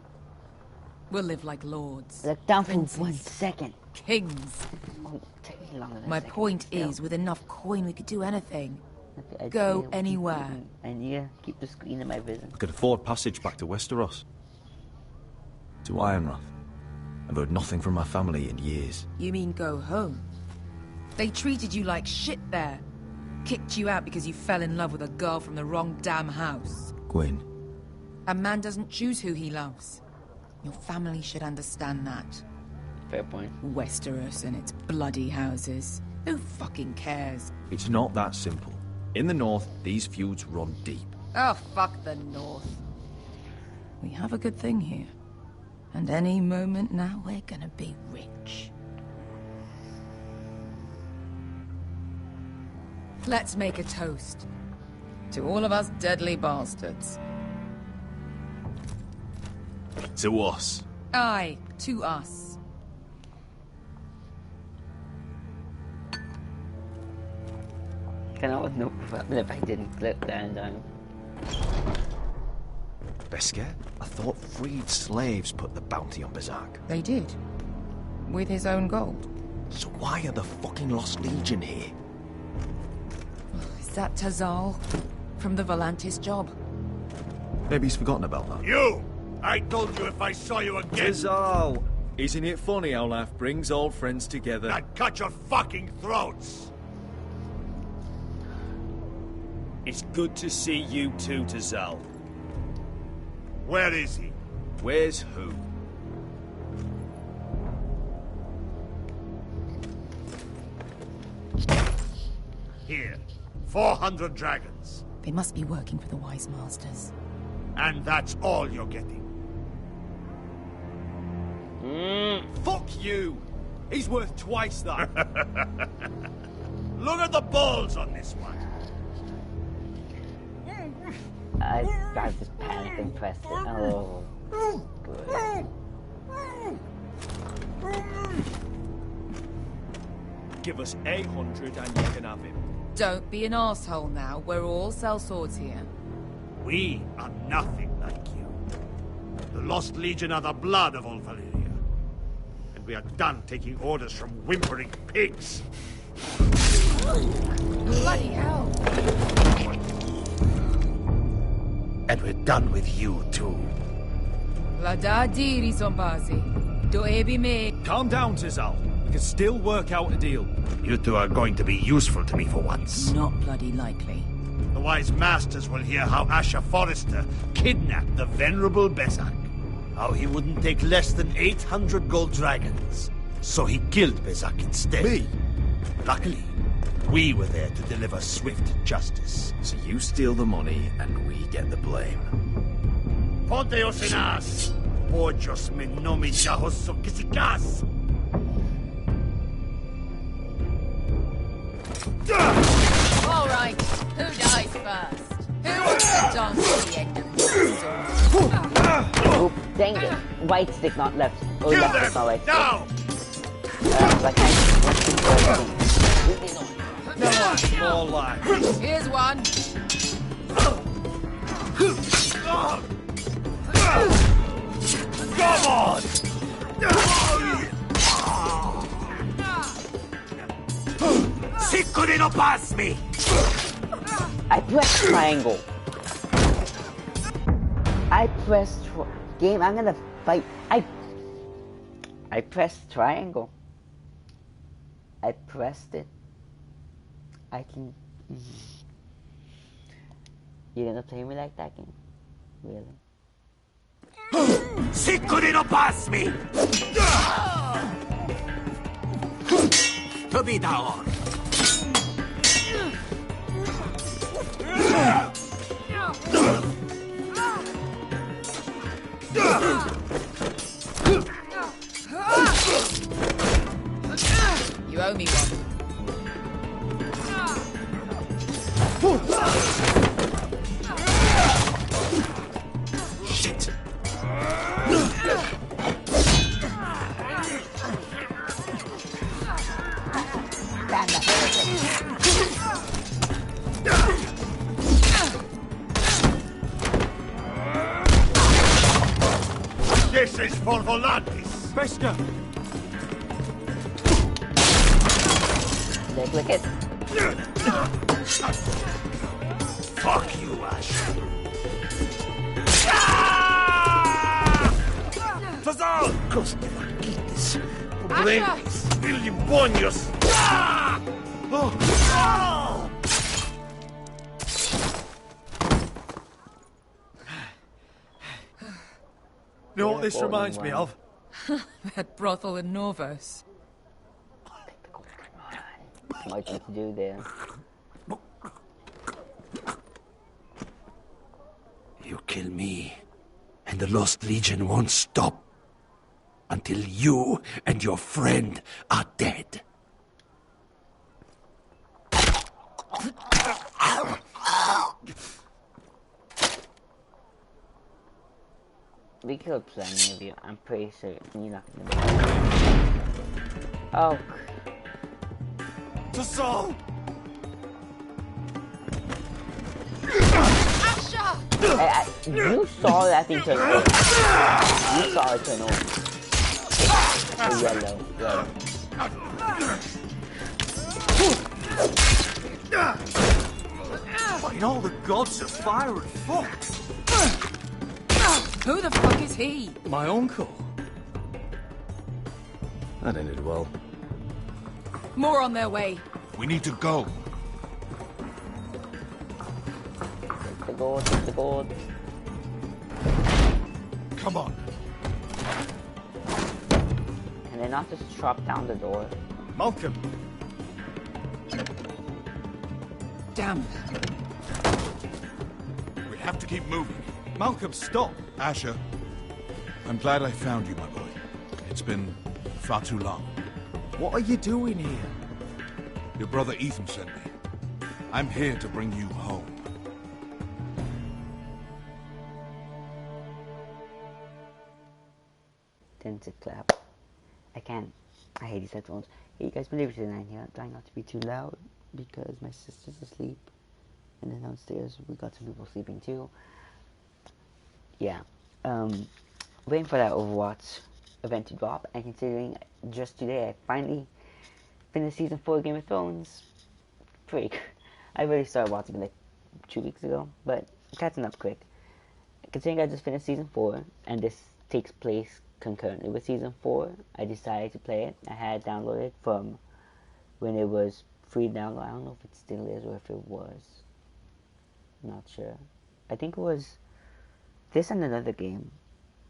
We'll live like lords. Look down for 1 second. Kings. Oh, take me longer than My a second. point is, with enough coin, we could do anything. Go anywhere. And yeah, keep the screen in my vision. I could afford passage back to Westeros. To Ironrath. I've heard nothing from my family in years. You mean go home? They treated you like shit there. Kicked you out because you fell in love with a girl from the wrong damn house. Gwyn. A man doesn't choose who he loves. Your family should understand that. Fair point. Westeros and its bloody houses. Who fucking cares? It's not that simple. In the north, these feuds run deep. Oh, fuck the north. We have a good thing here. And any moment now, we're gonna be rich. Let's make a toast. To all of us deadly bastards. To us. Aye, to us. Can I was no problem if I didn't click down. Beskar? I thought freed slaves put the bounty on Bazak. They did. With his own gold. So why are the fucking Lost Legion here? Is that Tazal? From the Volantis job? Maybe he's forgotten about that. You! I told you if I saw you again... Tazal! Isn't it funny how life brings old friends together? I'd cut your fucking throats! It's good to see you too, Tazal. Where is he? Where's who? Here. 400 dragons. They must be working for the Wise Masters. And that's all you're getting. Fuck you! He's worth twice that. Look at the balls on this one. I just panicked and pressed it. Oh, good. Give us 800 and you can have him. Don't be an asshole now. We're all sellswords here. We are nothing like you. The Lost Legion are the blood of all Valyria. And we are done taking orders from whimpering pigs. Bloody hell. And we're done with you, too. Ladadi Rizombazi. Do ebi me. Calm down, Tazal. We can still work out a deal. You two are going to be useful to me for once. Not bloody likely. The Wise Masters will hear how Asher Forrester kidnapped the venerable Bezak. How he wouldn't take less than 800 gold dragons. So he killed Bezak instead. Me? Luckily, we were there to deliver swift justice. So you steal the money and we get the blame. Ponteos en as! Pojos me nomi jahoso kisikas! All right. Who dies first? Who wants to dance to the end of this story? Oh, dang it. White stick, not left. Oh, Kill left them! stick, not right. Now! Like More life. Here's one. Come on! Si couldn't pass me! I pressed triangle. I pressed game. I'm gonna fight. I pressed triangle. I pressed it. I can. You're gonna play me like that game? Really? Sicuri no pasmi! To be down. You owe me one. Shit! This is for Volantis! Bester! Look it. Fuck you, Ash. Fazal! Coste vaquitis, pobrenis, vilibonios! You know what this reminds me of? That brothel in Norvos. What you to do there? You kill me, and the Lost Legion won't stop until you and your friend are dead. We killed plenty of you. I'm pretty sure you're not gonna be. Oh. To Saul! You saw that thing turn on. You saw it turn on. The yellow. Fighting all the gods of fire and fuck! Who the fuck is he? My uncle. That ended well. More on their way. We need to go. Take the gold, take the gold. Come on. Can they not just chop down the door? Malcolm! Damn. We have to keep moving. Malcolm, stop! Asher, I'm glad I found you, my boy. It's been far too long. What are you doing here? Your brother Ethan sent me. I'm here to bring you home. Then to clap. I can't. I hate these headphones. Hey, you guys, been able to tonight here. I'm trying not to be too loud because my sister's asleep. And then downstairs we got some people sleeping too. Yeah. Waiting for that Overwatch event to drop, and considering just today I finally finished season 4 of Game of Thrones. Freak. I really started watching it like 2 weeks ago, but catching up quick. Considering I just finished season 4, and this takes place concurrently with season 4, I decided to play it. I had downloaded from when it was free download. I don't know if it still is or if it was. Not sure. I think it was this and another game.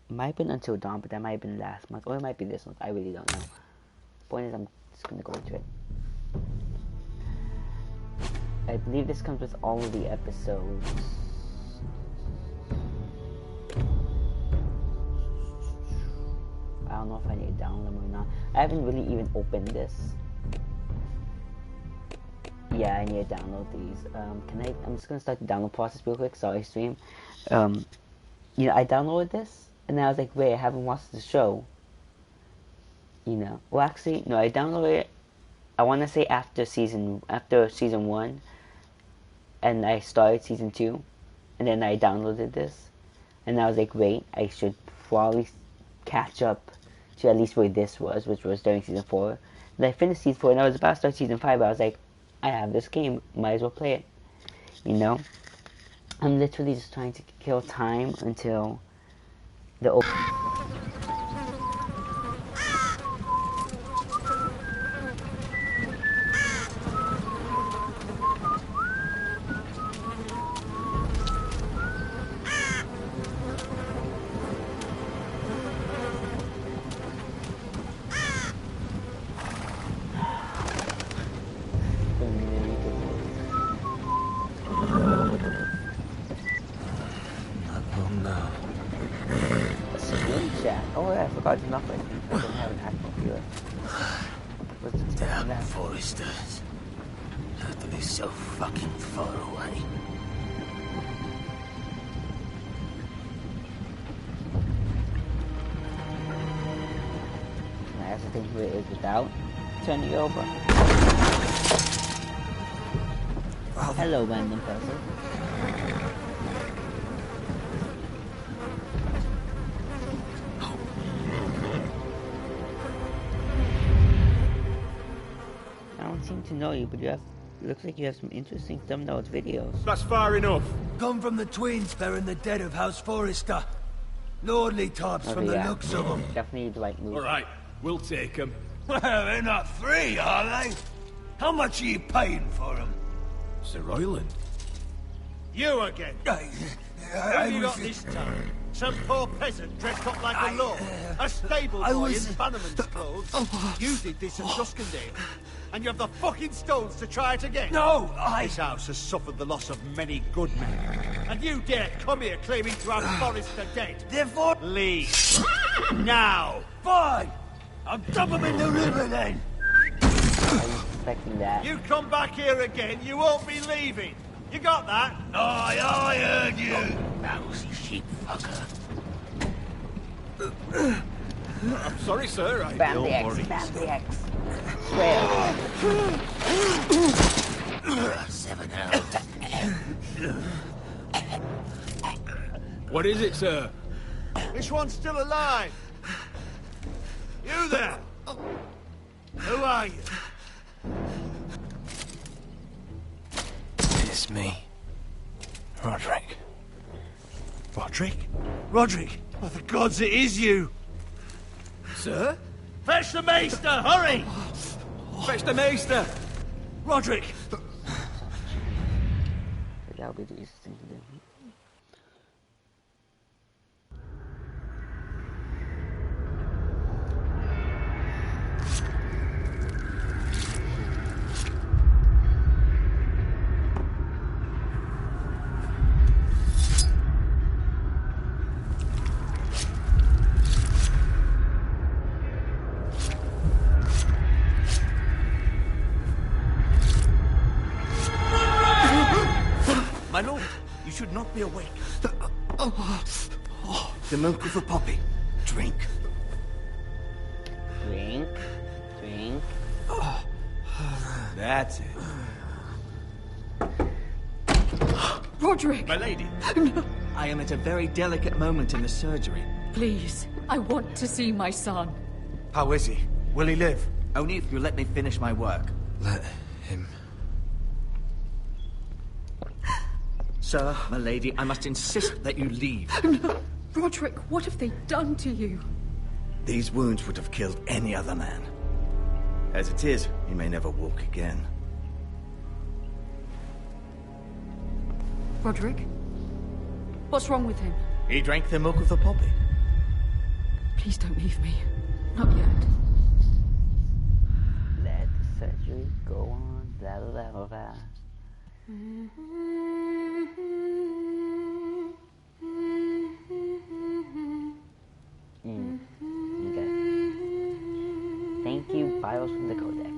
Might have been Until Dawn, but that might have been last month. Or it might be this month. I really don't know. Point is, I'm just going to go into it. I believe this comes with all of the episodes. I don't know if I need to download them or not. I haven't really even opened this. Yeah, I need to download these. I'm just going to start the download process real quick. Sorry, stream. You know, I downloaded this, and then I was like, wait, I haven't watched the show. You know. Well, actually, no, I downloaded it, I want to say after season 1, and I started season 2, and then I downloaded this, and I was like, wait, I should probably catch up to at least where this was, which was during season 4. And I finished season 4, and I was about to start season 5, but I was like, I have this game, might as well play it. You know? I'm literally just trying to kill time until the Forresters. Totally so fucking far away. That's the thing who it is without turning over. Hello, random person. I don't seem to know you, but you have. Looks like you have some interesting thumbnails videos. That's far enough. Come from the twins bearing the dead of House Forrester. Lordly types Okay, from the yeah. looks of them. Definitely the right move. All right, we'll take them. Well, they're not free, are they? How much are you paying for them? Sir Royland. You again. Who have you got this time? Some poor peasant dressed up like a lord. A stable boy in Bannerman's clothes. You did this at Duskendale. And you have the fucking stones to try it again? No, This house has suffered the loss of many good men. And you dare come here claiming to have Forrester dead? Therefore... Leave. Now. Fine. I'll dump them in the river then. I was expecting that. You come back here again, you won't be leaving. You got that? Aye, I heard you. Lousy sheep fucker. I'm sorry, sir. Bam the X, bam the X. Swear. 7 out. What is it, sir? This one's still alive. You there? Who are you? It's me. Roderick. Roderick? Roderick? Oh, the gods, it is you. Sir? Fetch the maester, hurry! Fetch the maester! Roderick! That would be the easiest thing to do. My lord, you should not be awake. The milk of the poppy. Drink. Drink. Drink. That's it. Roderick! My lady. No. I am at a very delicate moment in the surgery. Please, I want to see my son. How is he? Will he live? Only if you let me finish my work. Let him. Sir, my lady, I must insist that you leave. No. Roderick, what have they done to you? These wounds would have killed any other man. As it is, he may never walk again. Roderick? What's wrong with him? He drank the milk of the poppy. Please don't leave me. Not yet. Let the surgery go on. Blah, blah, blah, blah. Okay. Thank you, Bios from the Codex.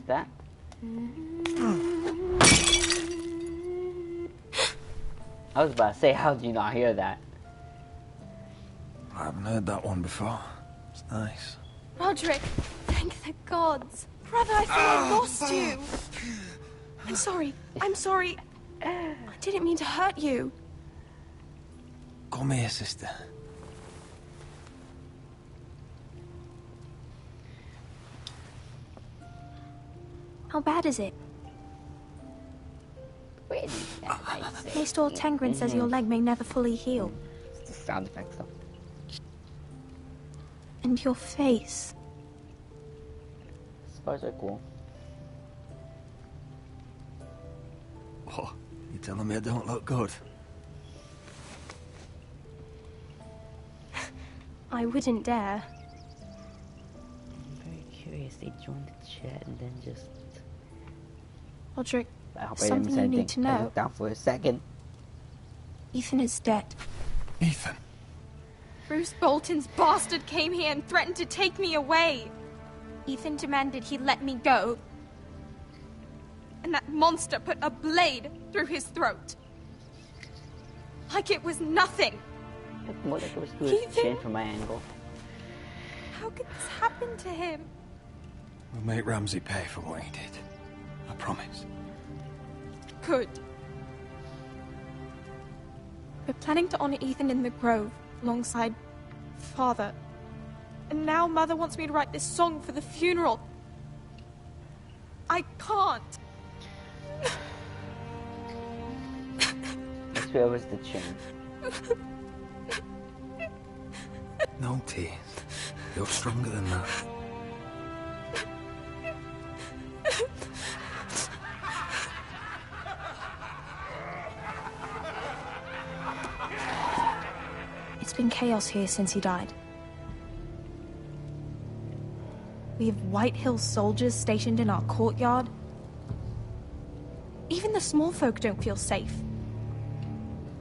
That. I was about to say, how did you not hear that? I haven't heard that one before. It's nice. Roderick, thank the gods. Brother, I thought I lost you. I'm sorry. I'm sorry. I didn't mean to hurt you. Come here, sister. How bad is it? Maester Tengrin says your leg may never fully heal. It's the sound effects though. And your face. Scars are cool. Oh, you telling me I don't look good? I wouldn't dare. I'm very curious. They joined the chat and then just... Roderick, I hope something you need to I know. looked down for a second. Ethan is dead. Ethan? Bruce Bolton's bastard came here and threatened to take me away. Ethan demanded he let me go. And that monster put a blade through his throat. Like it was nothing. More like it was through his chin from my angle. How could this happen to him? We'll make Ramsay pay for what he did. I promise. Good. We're planning to honor Ethan in the Grove, alongside Father. And now Mother wants me to write this song for the funeral. I can't. That's where was the chin. No tears. You're stronger than that. It's been chaos here since he died. We have White Hill soldiers stationed in our courtyard. Even the small folk don't feel safe.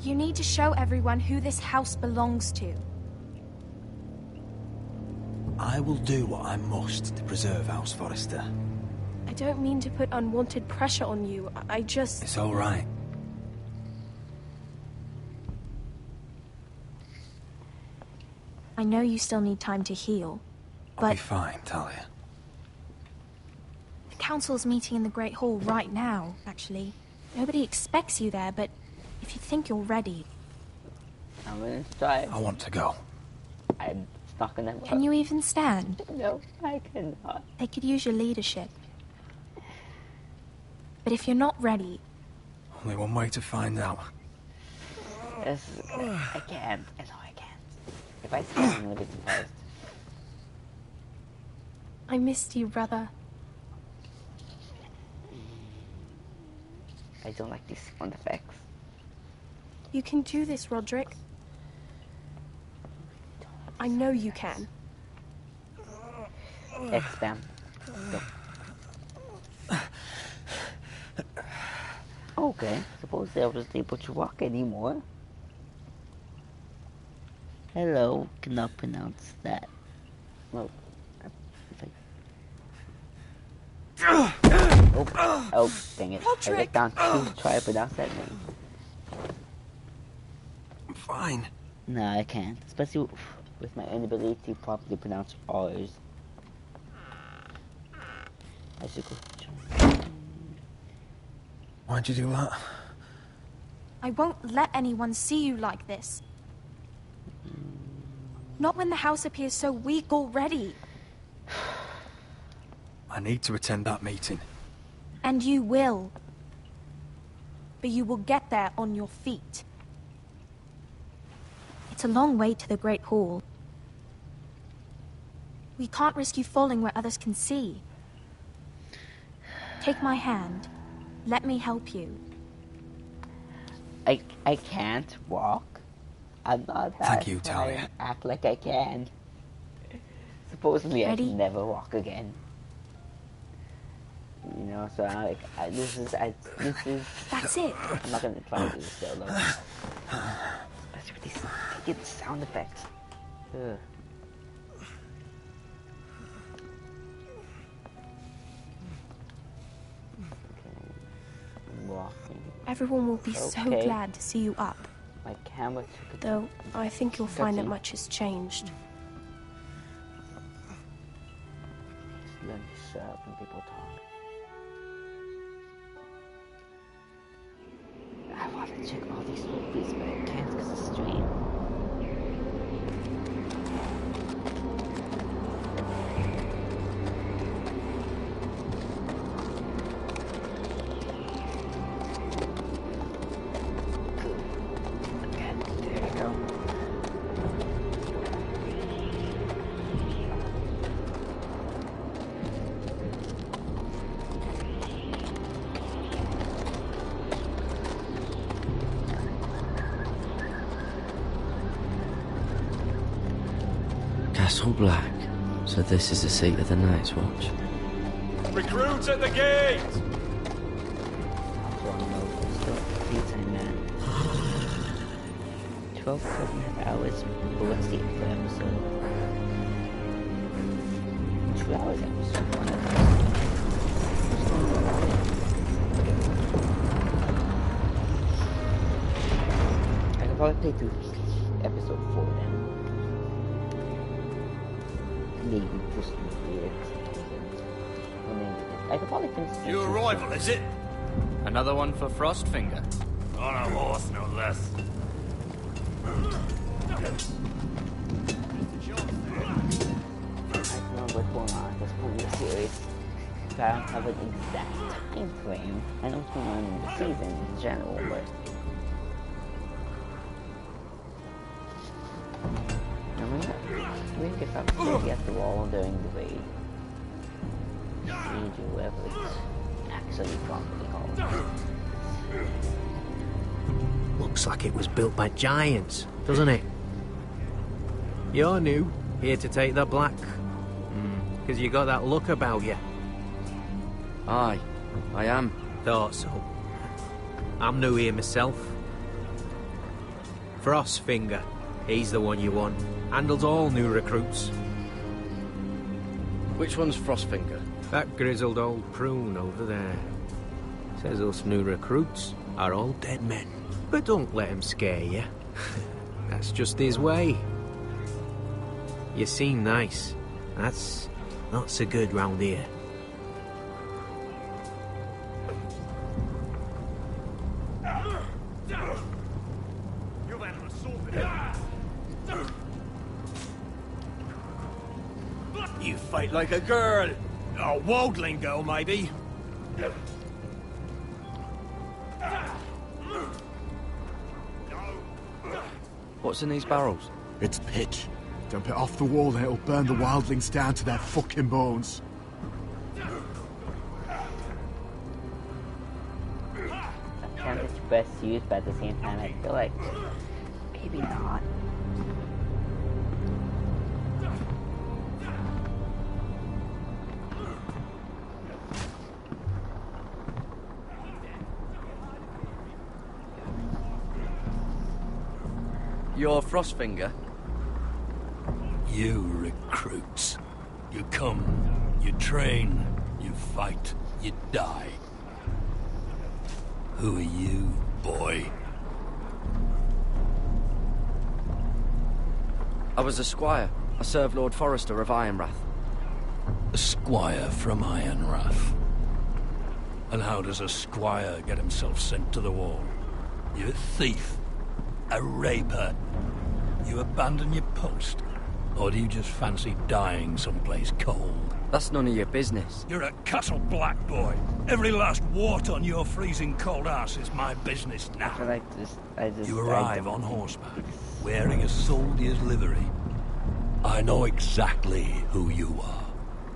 You need to show everyone who this house belongs to. I will do what I must to preserve House Forrester. I don't mean to put unwanted pressure on you. I just... It's all right. I know you still need time to heal, I'll be but fine, Talia. the council's meeting in the Great Hall right now, actually. Nobody expects you there, but if you think you're ready... I'm gonna try. I want to go. I'm not gonna work. Can you even stand? No, I cannot. They could use your leadership. But if you're not ready, Only one way to find out. I can't. I know I can't. If I stand, I'm gonna be surprised. I missed you, brother. I don't like these sound effects. You can do this, Roderick. I know you can. X-Spam. Okay, suppose I wasn't able to walk anymore. Hello, cannot pronounce that. Well, oh, dang it. I looked down to try to pronounce that name. I'm fine. No, I can't. Especially with my inability to properly pronounce R's. I should go. Why'd you do that? I won't let anyone see you like this. Not when the house appears so weak already. I need to attend that meeting. And you will. But you will get there on your feet. It's a long way to the Great Hall. We can't risk you falling where others can see. Take my hand. Let me help you. I can't walk. I'm not that. Thank you, Talia. Act like I can. Supposedly I Ready? can never walk again. You know, so this is. That's it. I'm not gonna try to do this solo. Especially with these freaking sound effects. Ugh. Walking. Everyone will be so Okay. glad to see you up. My camera took a Though, I think you'll find that Cutscene. much has changed. Just learn to shut up when people talk. I want to check all these movies, but I can't because of the stream. Okay, there we go. Castle Black. So this is the seat of the Night's Watch. Recruits at the gate! 12.5 hours, but what's the episode? 2 hours episode. I could probably play through episode 4 then. Maybe just weird. I could probably finish. New arrival, is it? Another one for Frostfinger. On a horse, no less. I don't know what's going on in this movie series. I don't have an exact time frame. I know what's going on in the season in general, but we get up at the wall during the raid. Siege or whatever it's actually properly called. Looks like it was built by giants, doesn't it? You're new, here to take the black. Because you got that look about you. Aye, I am. Thought so. I'm new here myself. Frostfinger, he's the one you want. Handles all new recruits. Which one's Frostfinger? That grizzled old prune over there. Says us new recruits are all dead men. But don't let him scare you. That's just his way. You seem nice. That's not so good round here. You fight like a girl. A wildling girl, maybe. What's in these barrels? It's pitch. Dump it off the wall and it'll burn the wildlings down to their fucking bones. Sometimes it's best used, but at the same time I feel like maybe not. You're Frostfinger? You recruits. You come, you train, you fight, you die. Who are you, boy? I was a squire. I served Lord Forrester of Ironrath. A squire from Ironrath. And how does a squire get himself sent to the wall? You a thief? A raper? You abandon your post? Or do you just fancy dying someplace cold? That's none of your business. You're a Castle Black boy. Every last wart on your freezing cold ass is my business now. You arrive on horseback, wearing a soldier's livery. I know exactly who you are,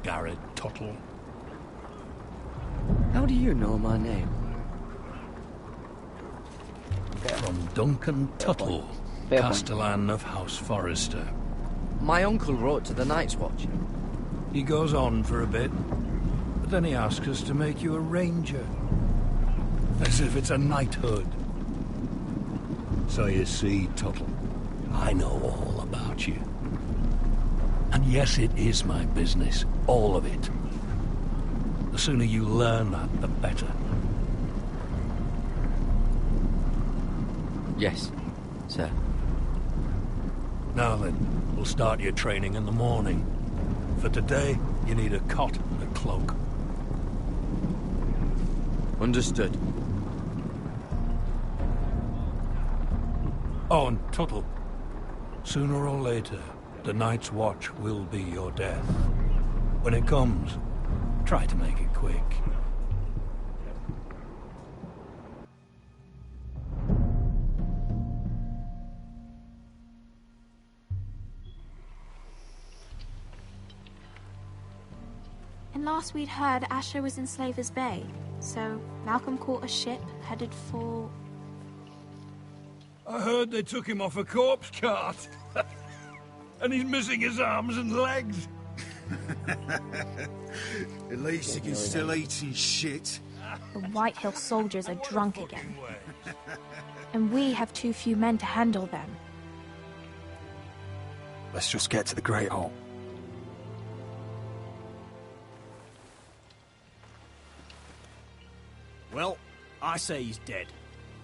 Garrett Tuttle. How do you know my name? From Duncan Tuttle, Castellan of House Forrester. My uncle wrote to the Night's Watch. He goes on for a bit, but then he asks us to make you a ranger. As if it's a knighthood. So you see, Tuttle, I know all about you. And yes, it is my business, all of it. The sooner you learn that, the better. Yes, sir. Now then, we'll start your training in the morning. For today, you need a cot and a cloak. Understood. Oh, and Tuttle, sooner or later, the Night's Watch will be your death. When it comes, try to make it quick. And last we'd heard, Asher was in Slaver's Bay, so Malcolm caught a ship headed for... I heard they took him off a corpse cart. and he's missing his arms and legs. At least he can still eat his shit. The White Hill soldiers are drunk again. And we have too few men to handle them. Let's just get to the Great Hall. Well, I say he's dead.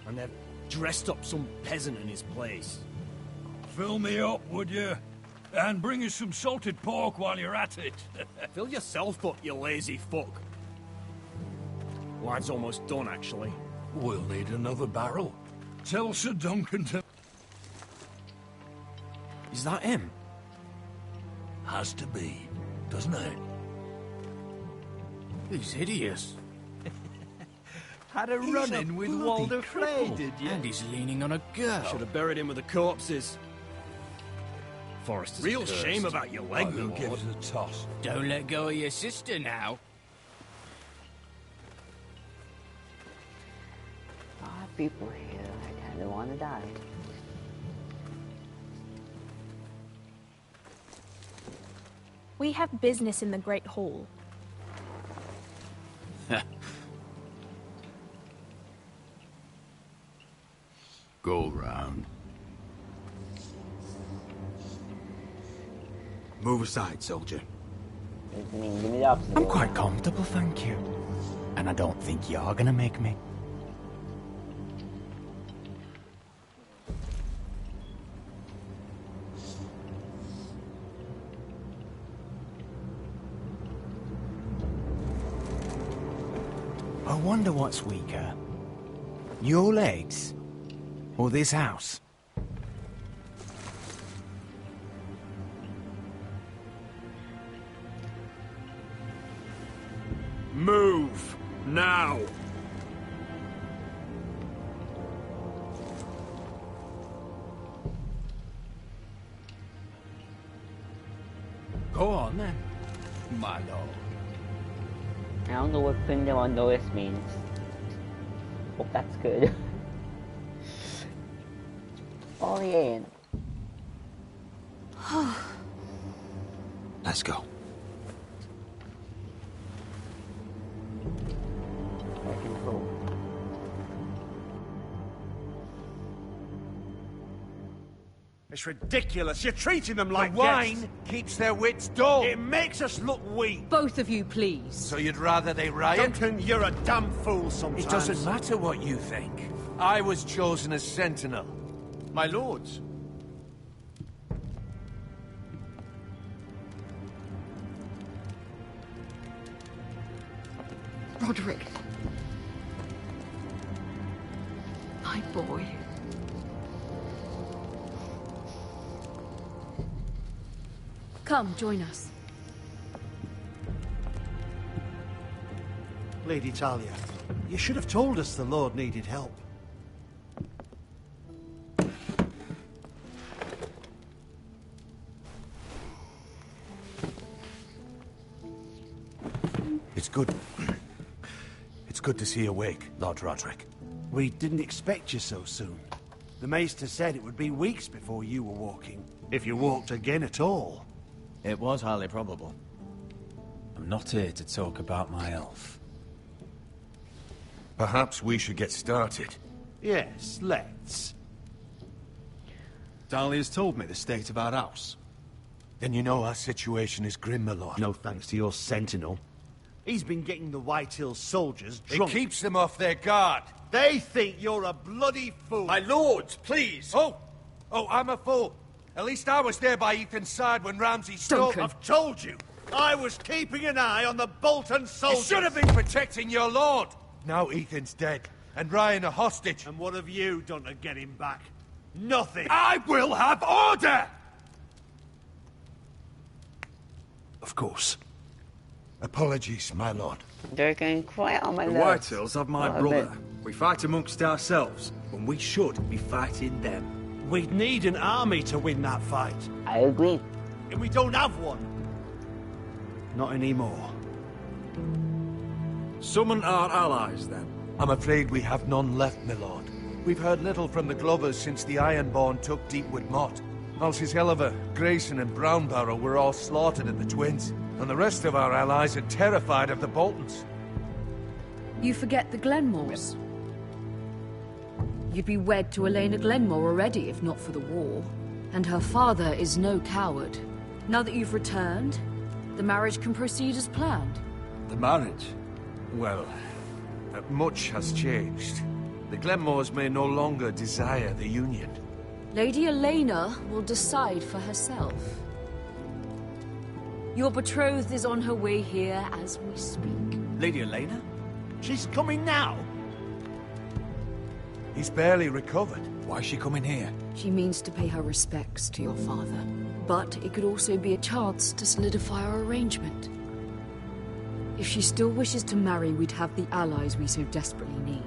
And they've dressed up some peasant in his place. Fill me up, would you? And bring us some salted pork while you're at it. Fill yourself up, you lazy fuck. Wine's almost done, actually. We'll need another barrel. Tell Sir Duncan to... Is that him? Has to be, doesn't it? He's hideous. Had a run-in with Walder Frey, did you? And he's leaning on a girl. Should have buried him with the corpses. Forrester's Real cursed. shame about your leg, Who my gives lord. a toss? Don't let go of your sister now. 5 people here. I kinda wanna die. We have business in the Great Hall. Go round. Move aside, soldier. Give me the opposite. I'm quite comfortable, thank you. And I don't think you're gonna make me. I wonder what's weaker. Your legs? Or this house? Move! Now! Go on then, my lord. I don't know what putting them on notice means. Hope that's good. Oh yeah. Let's go. It's ridiculous. You're treating them like The wine guests. keeps their wits dull. It makes us look weak. Both of you, please. So you'd rather they riot? Duncan, you're a damn fool sometimes. It doesn't matter what you think. I was chosen as sentinel. My lords. Roderick. My boy. Come, join us. Lady Talia, you should have told us the Lord needed help. It's good. It's good to see you awake, Lord Roderick. We didn't expect you so soon. The Maester said it would be weeks before you were walking, if you walked again at all. It was highly probable. I'm not here to talk about my elf. Perhaps we should get started. Yes, let's. Dahlia's told me the state of our house. Then you know our situation is grim, my lord. No thanks to your sentinel. He's been getting the White Hill soldiers drunk. It keeps them off their guard. They think you're a bloody fool. My lords, please! Oh, I'm a fool. At least I was there by Ethan's side when Ramsay stole... I've told you! I was keeping an eye on the Bolton You soldiers! should have been protecting your lord! Now Ethan's dead, and Ryan a hostage. And what have you done to get him back? Nothing! I will have order! Of course. Apologies, my lord. They're going quiet on my The left. Whitehills have my What a brother. bit. We fight amongst ourselves, when we should be fighting them. We'd need an army to win that fight. I agree. And we don't have one. Not anymore. Summon our allies, then. I'm afraid we have none left, my lord. We've heard little from the Glovers since the Ironborn took Deepwood Mott. Halsey's Helliver, Grayson and Brownbarrow were all slaughtered at the Twins, and the rest of our allies are terrified of the Boltons. You forget the Glenmores. You'd be wed to Elena Glenmore already if not for the war. And her father is no coward. Now that you've returned, the marriage can proceed as planned. The marriage? Well, much has changed. The Glenmores may no longer desire the union. Lady Elena will decide for herself. Your betrothed is on her way here as we speak. Lady Elena? She's coming now? He's barely recovered. Why's she coming here? She means to pay her respects to your father. But it could also be a chance to solidify our arrangement. If she still wishes to marry, we'd have the allies we so desperately need.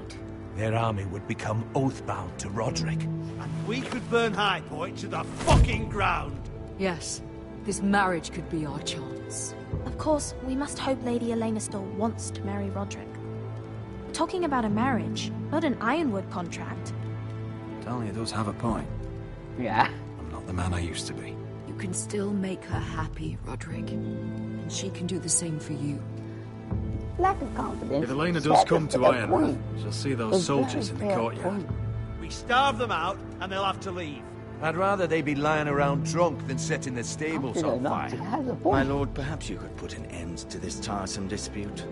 Their army would become oath-bound to Roderick. And we could burn High Point to the fucking ground! Yes, this marriage could be our chance. Of course, we must hope Lady Elena still wants to marry Roderick. Talking about a marriage, not an Ironwood contract. Talia does have a point. Yeah. I'm not the man I used to be. You can still make her happy, Roderick. And she can do the same for you. Lack of confidence. If Elena does come to Ironwood, she'll see those soldiers in the courtyard. We starve them out, and they'll have to leave. I'd rather they be lying around drunk than setting their stables on fire. My lord, perhaps you could put an end to this tiresome dispute.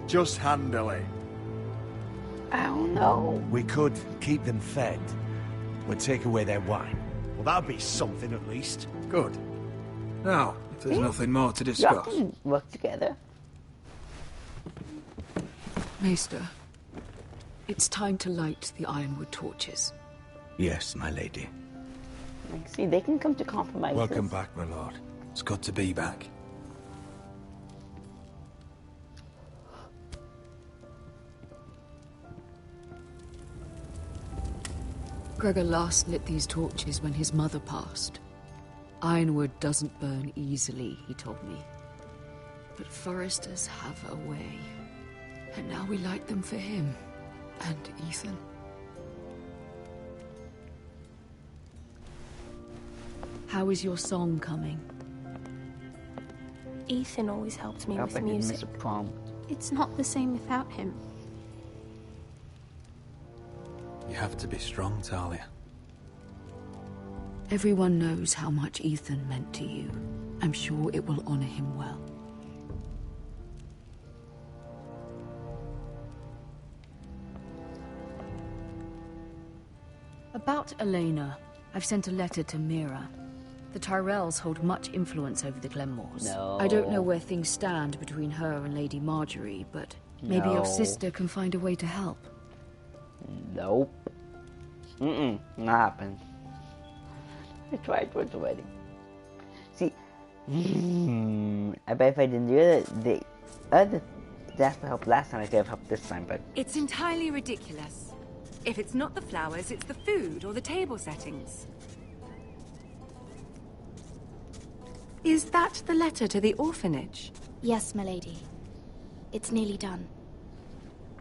Just handily. I don't know. We could keep them fed. We'd take away their wine. Well, that'd be something at least. Good. Now, if there's nothing more to Y'all discuss. can work together. Maester, it's time to light the Ironwood torches. Yes, my lady. Like, see, they can come to compromises. Welcome back, my lord. It's good to be back. Gregor last lit these torches when his mother passed. Ironwood doesn't burn easily, he told me. But foresters have a way. And now we light them for him. And Ethan. How is your song coming? Ethan always helps me I with bet you'd miss music. a prompt. It's not the same without him. You have to be strong, Talia. Everyone knows how much Ethan meant to you. I'm sure it will honor him well. About Elena, I've sent a letter to Mira. The Tyrells hold much influence over the Glenmores. No. I don't know where things stand between her and Lady Marjorie, but maybe your No. sister can find a way to help. Nope. Not happened. I tried towards the wedding. See, I bet if I didn't do it, the other Jasper helped last time, I could have helped this time, but It's entirely ridiculous. If it's not the flowers, it's the food or the table settings. Is that the letter to the orphanage? Yes, my lady. It's nearly done.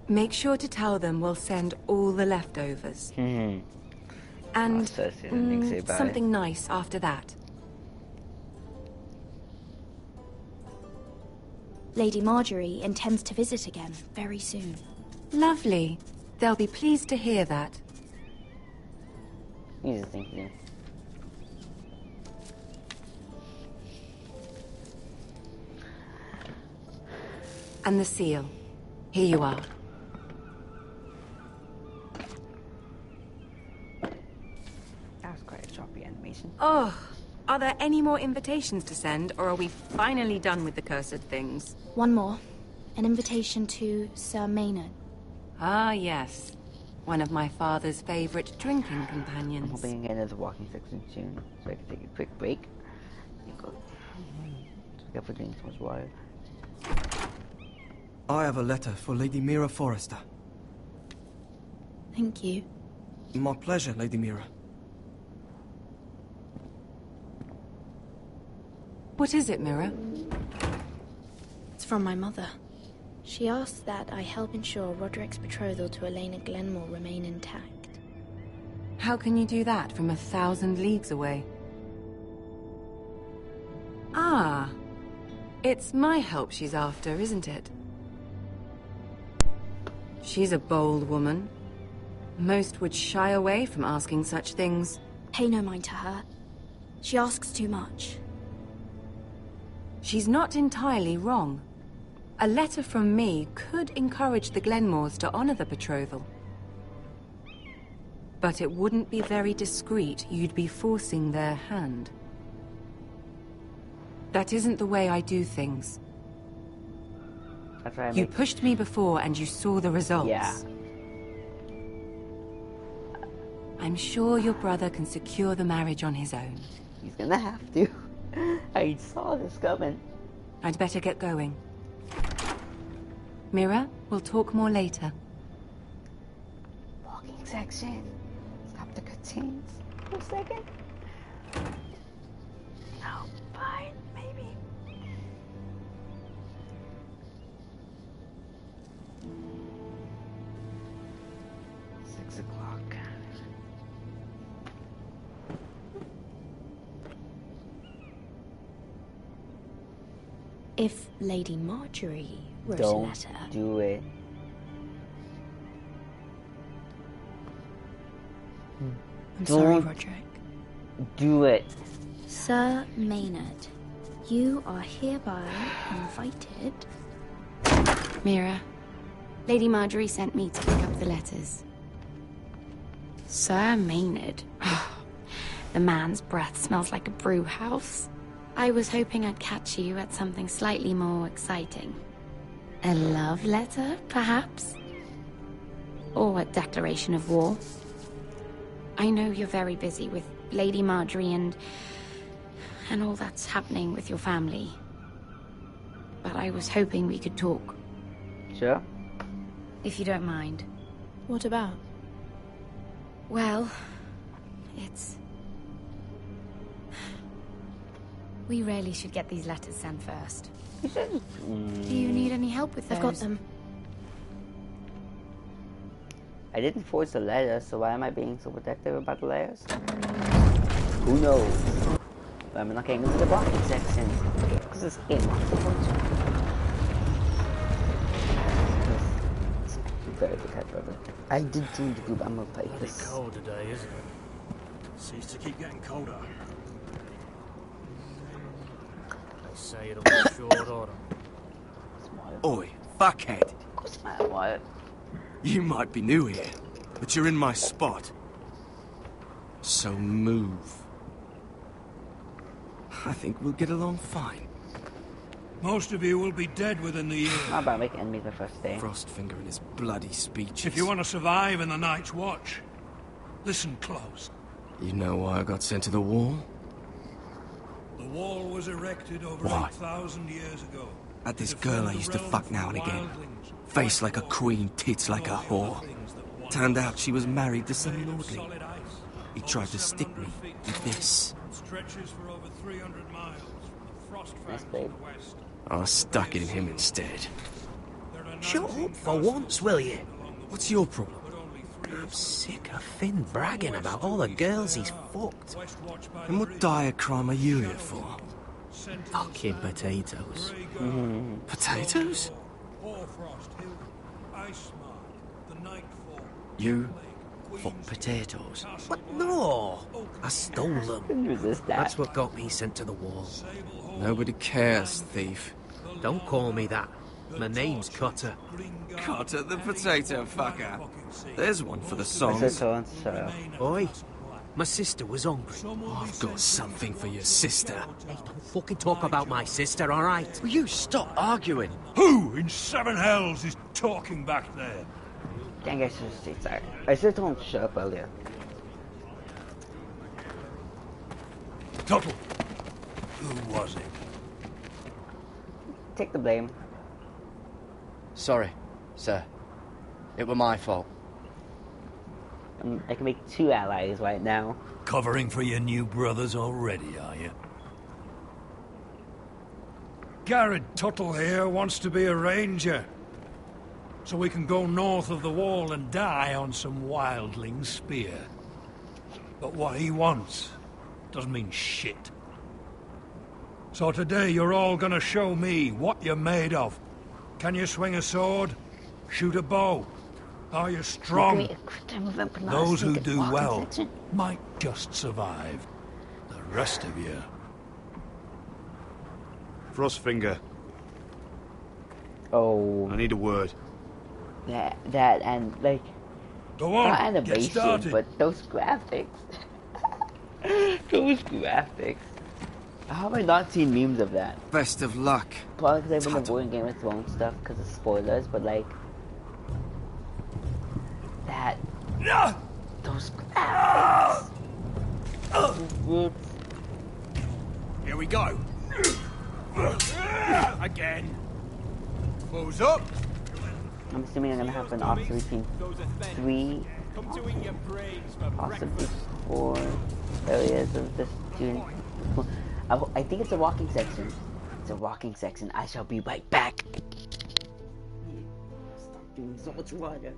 Make sure to tell them we'll send all the leftovers. And something nice after that. Lady Marjorie intends to visit again very soon. Lovely. They'll be pleased to hear that. easy thing to do. And the seal. Here you are. That was quite a choppy animation. Oh, are there any more invitations to send, or are we finally done with the cursed things? One more. An invitation to Sir Maynard. Ah, yes. One of my father's favorite drinking companions. I'm hoping to get another walking section soon, so I can take a quick break. Go. So for drinking so much water. I have a letter for Lady Mira Forrester. Thank you. My pleasure, Lady Mira. What is it, Mira? It's from my mother. She asks that I help ensure Roderick's betrothal to Elena Glenmore remain intact. How can you do that from 1,000 leagues away? Ah, it's my help she's after, isn't it? She's a bold woman. Most would shy away from asking such things. Pay no mind to her. She asks too much. She's not entirely wrong. A letter from me could encourage the Glenmores to honor the betrothal. But it wouldn't be very discreet. You'd be forcing their hand. That isn't the way I do things. That's right. You pushed me before and you saw the results. Yeah. I'm sure your brother can secure the marriage on his own. He's gonna have to. I saw this coming. I'd better get going. Mira, we'll talk more later. Walking section. Stop the cutscenes for a second. No, fine, maybe. Six o'clock. If Lady Marjorie wrote a Don't letter... do it. I'm sorry, Don't Roderick. do it. Sir Maynard, you are hereby invited... Mira, Lady Marjorie sent me to pick up the letters. Sir Maynard. The man's breath smells like a brew house. I was hoping I'd catch you at something slightly more exciting. A love letter, perhaps? Or a declaration of war? I know you're very busy with Lady Marjorie and all that's happening with your family. But I was hoping we could talk. Sure. If you don't mind. What about? Well, it's... We really should get these letters sent first. Do you need any help with those? I've got them. I didn't force the letters, so why am I being so protective about the letters? Who knows? But I'm not getting into the blocking section. Because this game wants to punch me. Very protective of it. I did join the group, I'm gonna play this. It's cold today, isn't it? Seems to keep getting colder. They say it'll be short autumn. Oi, fuckhead. What's the matter, Wyatt? You might be new here, but you're in my spot. So move. I think we'll get along fine. Most of you will be dead within the year. How about making enemies the first day? Frostfinger and his bloody speeches. If you want to survive in the Night's Watch, listen close. You know why I got sent to the wall? The wall was erected over Why? 8,000 years ago. At this girl I used to fuck now and again. Face like a queen, tits like a whore. Turned out she was married to some lordling. He tried to stick me with this. Stretches for over 300 miles. The frost Nice, babe. I stuck it in him instead. Shut up for once, will you? What's your problem? I'm sick of Finn bragging about all the girls he's fucked. And what dire crime are you here for? Fucking potatoes. Potatoes? You fuck potatoes? What? No! I stole them. Resist that. That's what got me sent to the wall. Nobody cares, thief. Don't call me that. My name's Cutter. Cutter the potato fucker. There's one for the songs. Oi, my sister was hungry. I've got something for your sister. Hey, don't fucking talk about my sister, alright? Will you stop arguing? Who in seven hells is talking back there? Dang, I should have stayed silent. I should have told him to shut up earlier. Tuttle. Who was it? Take the blame. Sorry, sir. It were my fault. I can make two allies right now. Covering for your new brothers already, are you? Garrett Tuttle here wants to be a ranger. So we can go north of the wall and die on some wildling spear. But what he wants doesn't mean shit. So today you're all gonna show me what you're made of. Can you swing a sword? Shoot a bow? Are you strong? Those who do well might just survive. The rest of you... Frostfinger. Oh. I need a word. That and like... Go on, not get animation, started. but those graphics. Those graphics. How have I not seen memes of that? Best of luck. Probably because I've been avoiding Game of Thrones stuff because of spoilers, but like... That... Those graphics. Here we go. Again. Close up. I'm assuming I'm gonna have an officer between 3, possibly 4 areas of this student. I think it's a walking section. It's a walking section. I shall be right back. Stop doing so much water.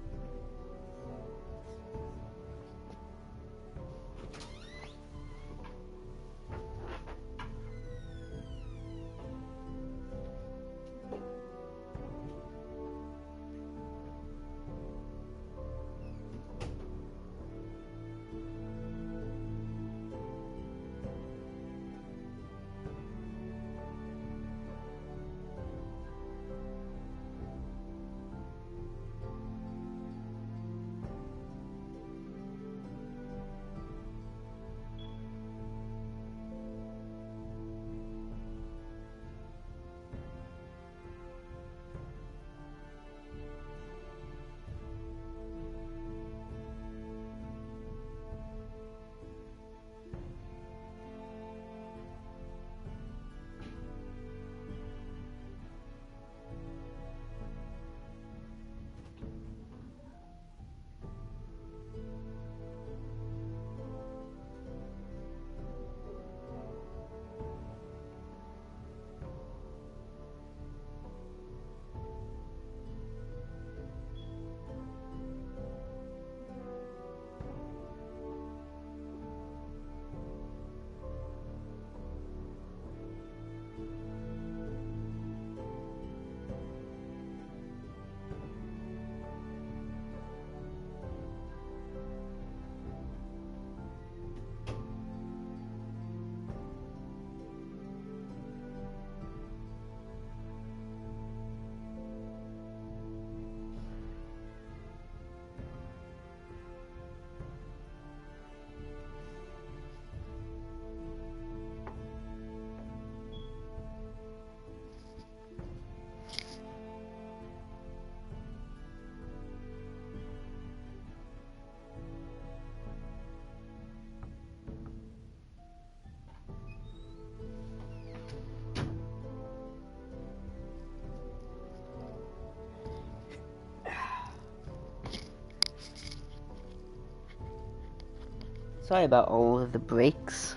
Sorry about all of the breaks.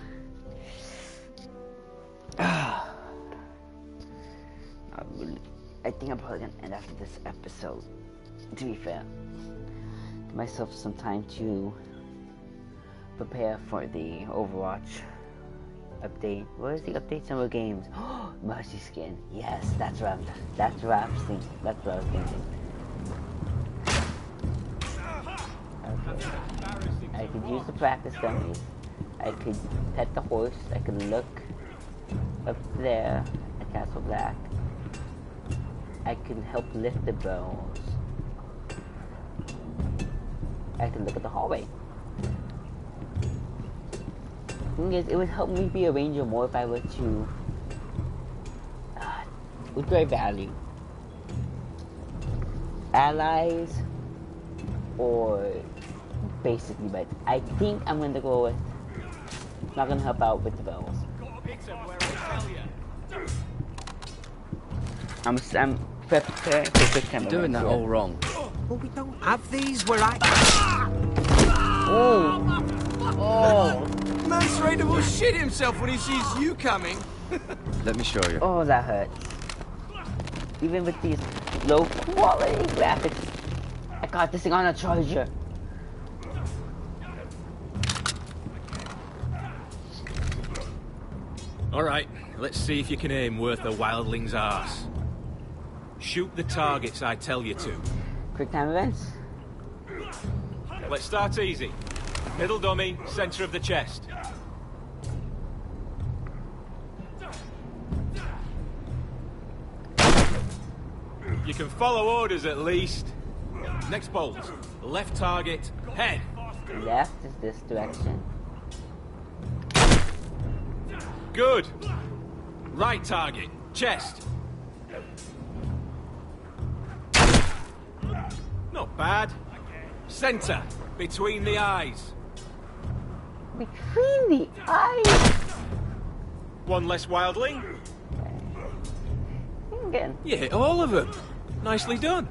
I think I'm probably gonna end after this episode, to be fair. Give myself some time to prepare for the Overwatch update. What is the update? Summer games. Mercy skin. Yes, that's what I was thinking. Okay. I could use the practice dummies. I could pet the horse. I could look up there at Castle Black. I can help lift the bows. I can look at the hallway. Thing is, it would help me be a ranger more if I were to. What do I value? Allies or basically, but I think I'm gonna go with. Not gonna help out with the bells. I'm preparing for quick time. Doing that all wrong. Well, we don't have these where I... Oh! Man's ready to shit himself when he sees you coming. Let me show you. Oh, that hurts. Even with these low quality graphics, I got this thing on a charger. Alright, let's see if you can aim worth a wildling's arse. Shoot the targets I tell you to. Quick time events. Let's start easy. Middle dummy, center of the chest. You can follow orders at least. Next bolt. Left target, head. Left is this direction. Good. Right target, chest. Not bad. Center, between the eyes. Between the eyes? One less wildling. Again. You hit all of them. Nicely done.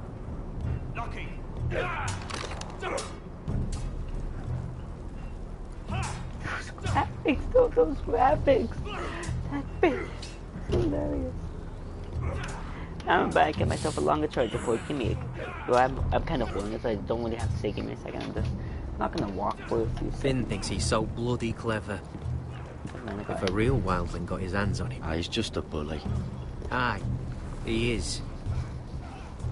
Those graphics. That bitch. Hilarious. I'm about to get myself a longer charger for it. Give me a... Well, I'm kind of holding it, so I don't really have to say give me a second. I'm just not going to walk for a few seconds. Finn thinks he's so bloody clever. If a real wildling got his hands on him... He's just a bully. Aye, he is.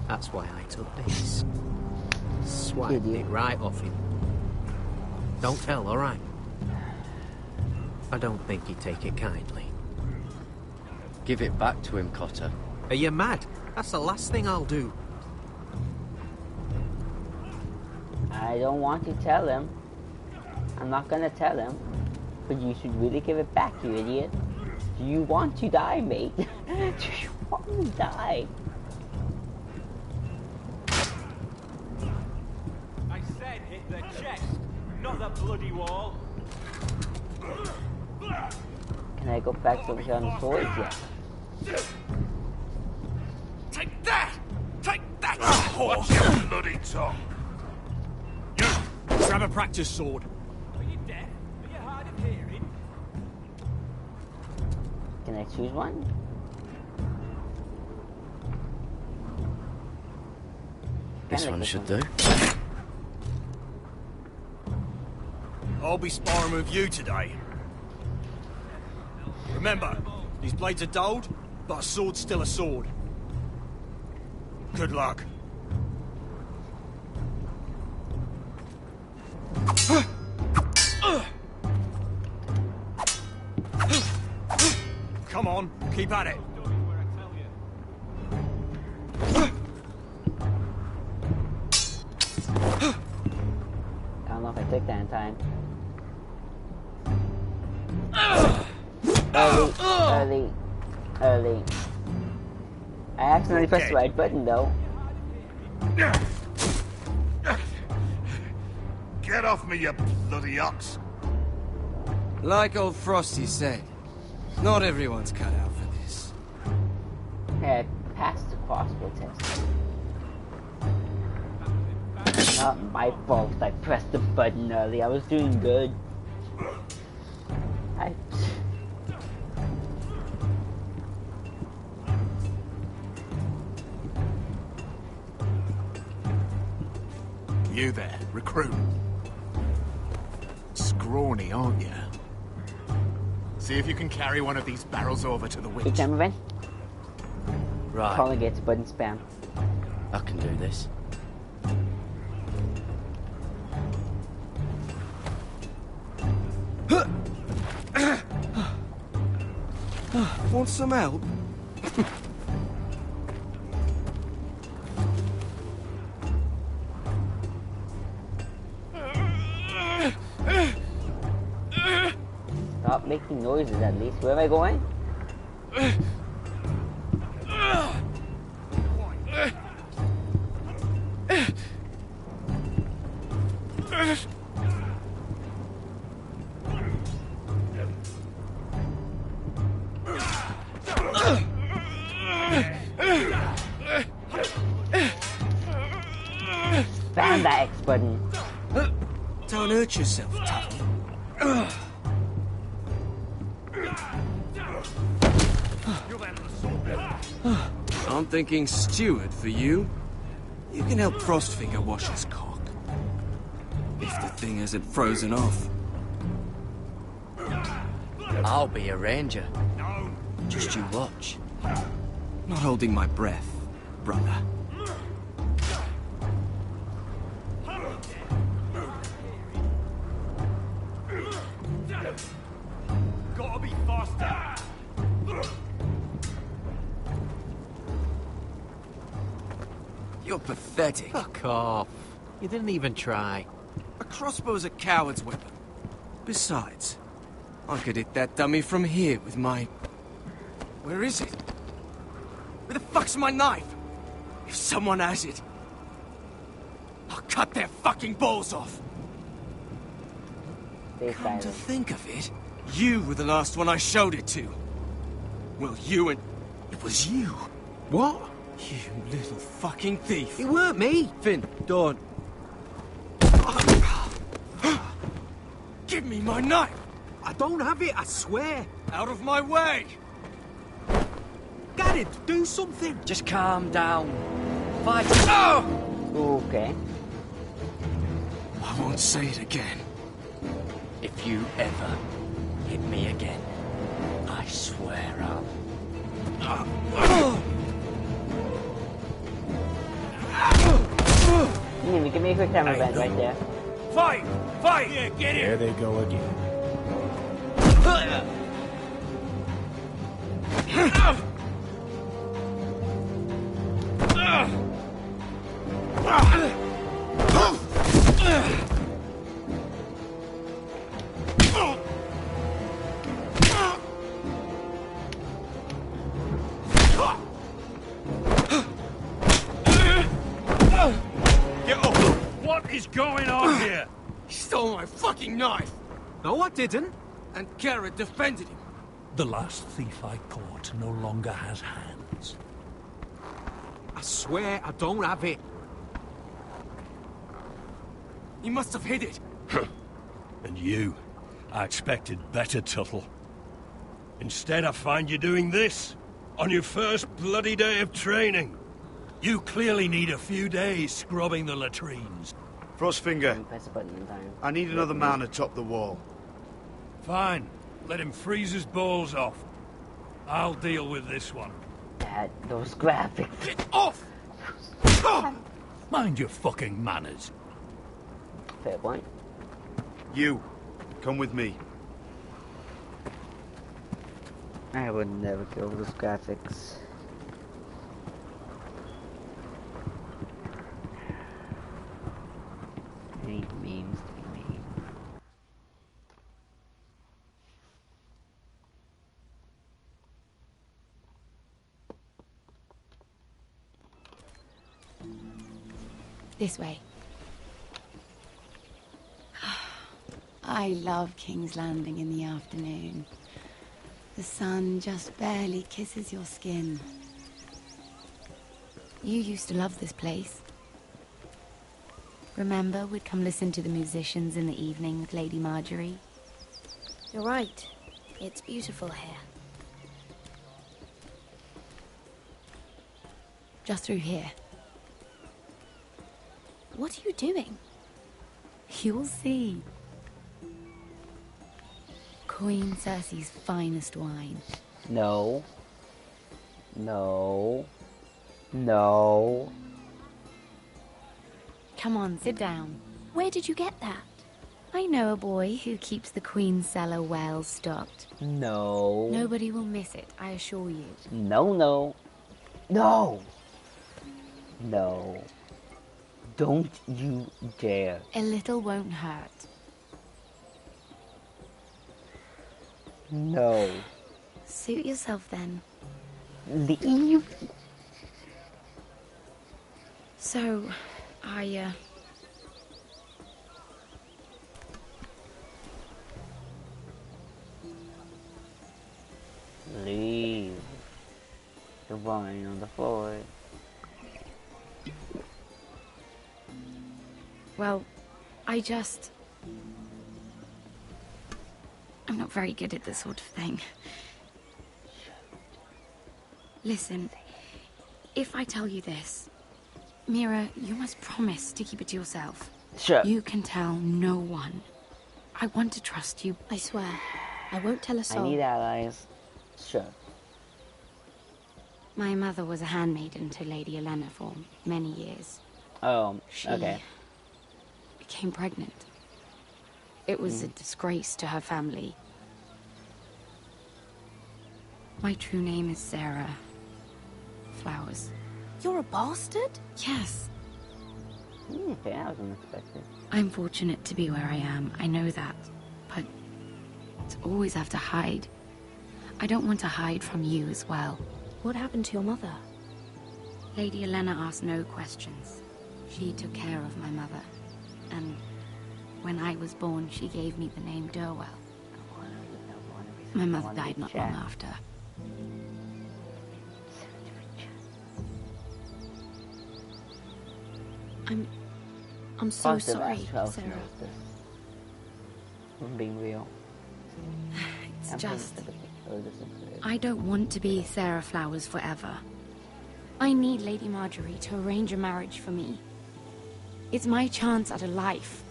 That's why I took this. Swiped it right off him. Don't tell, alright? I don't think he'd take it kindly. Give it back to him, Cotter. Are you mad? That's the last thing I'll do. I don't want to tell him. I'm not gonna tell him. But you should really give it back, you idiot. Do you want to die, mate? Do you want to die? I said hit the chest, not the bloody wall. Can I go back over here on the swords? Yeah. Take that! Take that! Horse your bloody tongue! You! Grab a practice sword. Are you deaf? Are you hard of hearing? Can I choose one? This one should do. I'll be sparring with you today. Remember, these blades are dulled, but a sword's still a sword. Good luck. Come on, keep at it. I don't know if I took that in time. Early. I accidentally pressed the right button though. Get off me, you bloody ox! Like old Frosty said, not everyone's cut out for this. Hey, I passed the crossbow test. Not my fault. I pressed the button early. I was doing good. You there, recruit. Scrawny, aren't you? See if you can carry one of these barrels over to the witch. Big time event. Right. Calling it button spam. I can do this. Want some help? Stop making noises at least. Where am I going? Spam that X button. Don't hurt yourself, Tuttle. I'm thinking steward for you. You can help Frostfinger wash his cock. If the thing isn't frozen off. I'll be a ranger. Just you watch. Not holding my breath, brother. Gotta be faster! You're pathetic. Fuck off. You didn't even try. A crossbow's a coward's weapon. Besides, I could hit that dummy from here with my... Where is it? Where the fuck's my knife? If someone has it, I'll cut their fucking balls off. Come to think of it, you were the last one I showed it to. Well, you and... It was you. What? You little fucking thief. It weren't me. Finn, don't. Give me my knife! I don't have it, I swear. Out of my way! Garrett, do something. Just calm down. Fight. Oh! Okay. I won't say it again. If you ever hit me again, I swear I'll... Give me a quick camera bend right there. Fight! Fight! Yeah, get it! There they go again. Get up! What is going on here? He stole my fucking knife! No, I didn't. And Garrett defended him. The last thief I caught no longer has hands. I swear I don't have it. He must have hid it. And you? I expected better, Tuttle. Instead, I find you doing this on your first bloody day of training. You clearly need a few days scrubbing the latrines. Frostfinger, Press a button in time. I need another man atop the wall. Fine. Let him freeze his balls off. I'll deal with this one. Dad, those graphics. Get off! Mind your fucking manners. Fair point. You, come with me. I would never go over those graphics. I need memes to be made. This way. I love King's Landing in the afternoon. The sun just barely kisses your skin. You used to love this place. Remember, we'd come listen to the musicians in the evening with Lady Marjorie? You're right. It's beautiful here. Just through here. What are you doing? You'll see. Queen Cersei's finest wine. No. No. No. Come on, sit down. Where did you get that? I know a boy who keeps the Queen's cellar well stocked. No. Nobody will miss it, I assure you. No, no. No. No. Don't you dare. A little won't hurt. No. Suit yourself then. Leave. So, Leave. The wine on the floor. well, I'm not very good at this sort of thing. Listen, if I tell you this, Mira, you must promise to keep it to yourself. Sure. You can tell no one. I want to trust you. I swear, I won't tell a soul. I need allies. Sure. My mother was a handmaiden to Lady Elena for many years. Oh, She okay. became pregnant. It was a disgrace to her family. My true name is Sarah Flowers. You're a bastard? Yes. Okay, that was unexpected. I'm fortunate to be where I am, I know that. But to always have to hide. I don't want to hide from you as well. What happened to your mother? Lady Elena asked no questions. She took care of my mother. And when I was born, she gave me the name Durwell. My mother died not long after. I'm so sorry, Sarah. I'm being real. It's just... I don't want to be Sarah Flowers forever. I need Lady Marjorie to arrange a marriage for me. It's my chance at a life.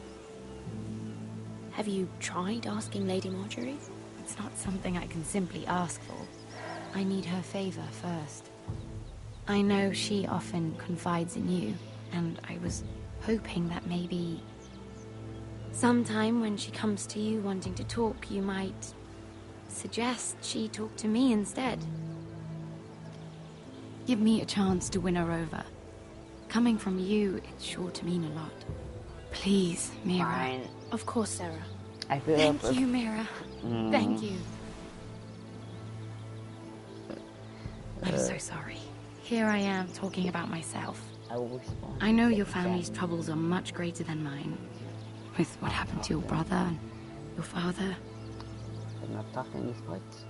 Have you tried asking Lady Marjorie? It's not something I can simply ask for. I need her favor first. I know she often confides in you, and I was hoping that maybe... sometime when she comes to you wanting to talk, you might suggest she talk to me instead. Give me a chance to win her over. Coming from you, it's sure to mean a lot. Please, Mira. Fine. Of course, Sarah. I feel Thank you, Mira. Thank you. I'm so sorry. Here I am talking about myself. I will respond. I know your family's troubles are much greater than mine. With what happened to your brother and your father. I'm not talking these words.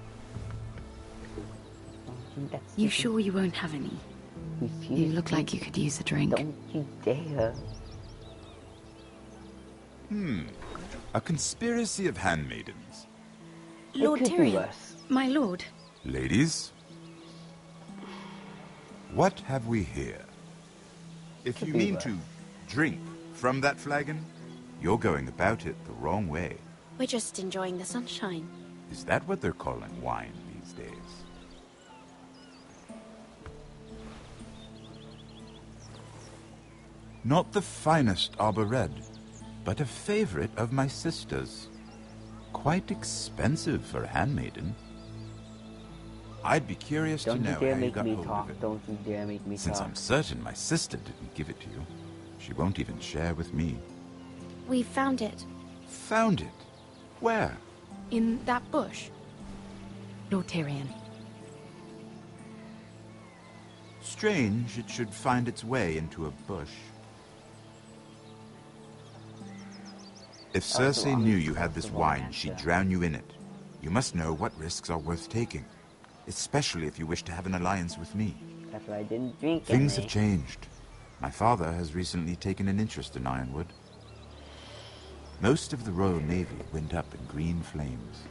You sure you won't have any? You look like you could use a drink. Don't you dare. A conspiracy of handmaidens. Lord Tyrion. My lord. Ladies, what have we here? If you mean to drink from that flagon, you're going about it the wrong way. We're just enjoying the sunshine. Is that what they're calling wine these days? Not the finest Arbor Red, but a favorite of my sister's. Quite expensive for a handmaiden. I'd be curious to know how you got hold of it. Don't you dare make me Since talk. I'm certain my sister didn't give it to you, she won't even share with me. We found it. Found it? Where? In that bush. Lord Tyrion. Strange it should find its way into a bush. If Cersei knew you had this wine, she'd drown you in it. You must know what risks are worth taking, especially if you wish to have an alliance with me. That's why I didn't drink Things any. have changed. My father has recently taken an interest in Ironwood. Most of the Royal Navy went up in green flames.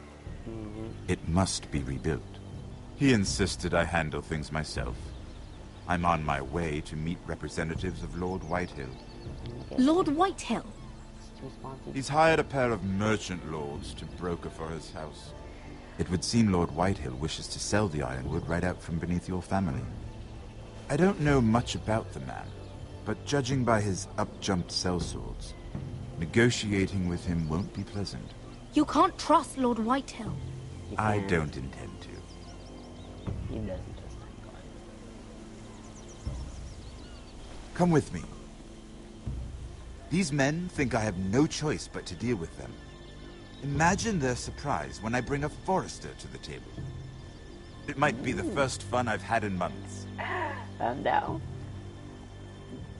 It must be rebuilt. He insisted I handle things myself. I'm on my way to meet representatives of Lord Whitehill. Lord Whitehill? He's hired a pair of merchant lords to broker for his house. It would seem Lord Whitehill wishes to sell the ironwood right out from beneath your family. I don't know much about the man, but judging by his up-jumped sellswords, negotiating with him won't be pleasant. You can't trust Lord Whitehill. I don't intend to. He doesn't trust anyone. Come with me. These men think I have no choice but to deal with them. Imagine their surprise when I bring a Forrester to the table. It might be the first fun I've had in months. I'm down.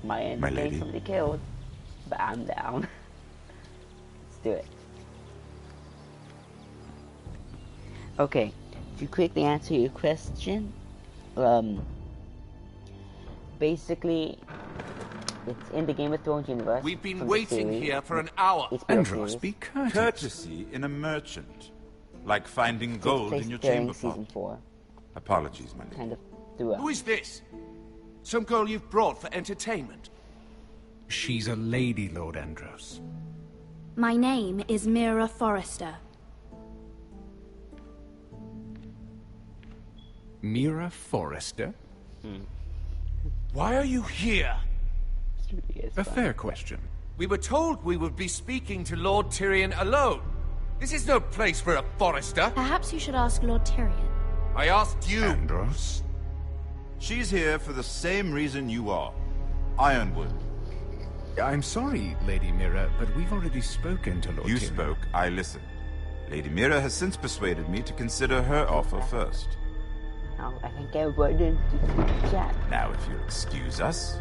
Might end My up lady. getting somebody killed, but I'm down. Let's do it. Okay, to quickly answer your question, basically, it's in the Game of Thrones universe. We've been from the waiting series. here for an hour. HBO Andros, series. be courteous. Courtesy in a merchant. Like finding Takes gold place in your during chamber season pot. 4. Apologies, my lady. Kind of throughout. Who is this? Some girl you've brought for entertainment? She's a lady, Lord Andros. My name is Mira Forrester. Mira Forrester? Why are you here? A fair question. We were told we would be speaking to Lord Tyrion alone. This is no place for a Forrester. Perhaps you should ask Lord Tyrion. I asked you. Andros? She's here for the same reason you are. Ironwood. I'm sorry, Lady Mira, but we've already spoken to Lord You Tyrion. spoke, I listened. Lady Mira has since persuaded me to consider her offer first. Now, I think everyone in the chat. Now, if you'll excuse us...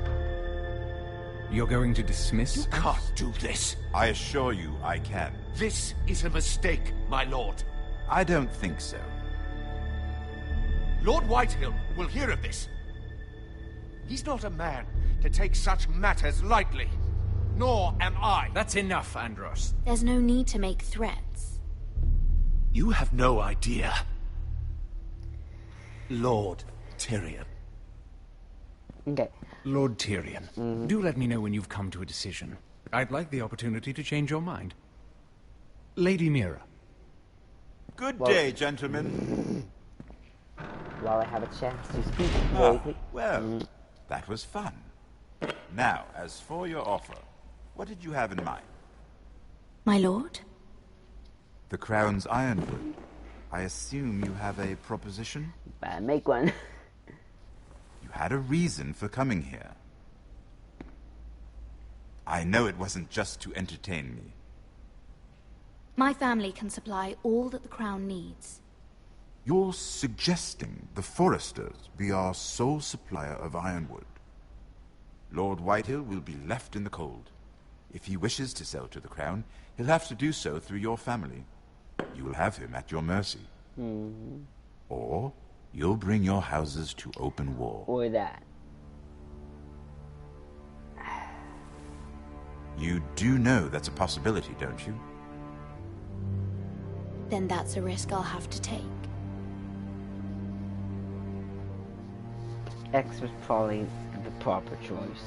You're going to dismiss? You can't do this. I assure you I can. This is a mistake, my lord. I don't think so. Lord Whitehill will hear of this. He's not a man to take such matters lightly. Nor am I. That's enough, Andros. There's no need to make threats. You have no idea. Lord Tyrion. Okay. Lord Tyrion, do let me know when you've come to a decision. I'd like the opportunity to change your mind. Lady Mira. Good day, gentlemen. While I have a chance to speak very quick. Well, that was fun. Now, as for your offer, what did you have in mind? My lord? The Crown's Ironwood. I assume you have a proposition? Make one. You had a reason for coming here. I know it wasn't just to entertain me. My family can supply all that the Crown needs. You're suggesting the Foresters be our sole supplier of ironwood. Lord Whitehill will be left in the cold. If he wishes to sell to the Crown, he'll have to do so through your family. You will have him at your mercy. Or you'll bring your houses to open war. Or that. You do know that's a possibility, don't you? Then that's a risk I'll have to take. X was probably the proper choice.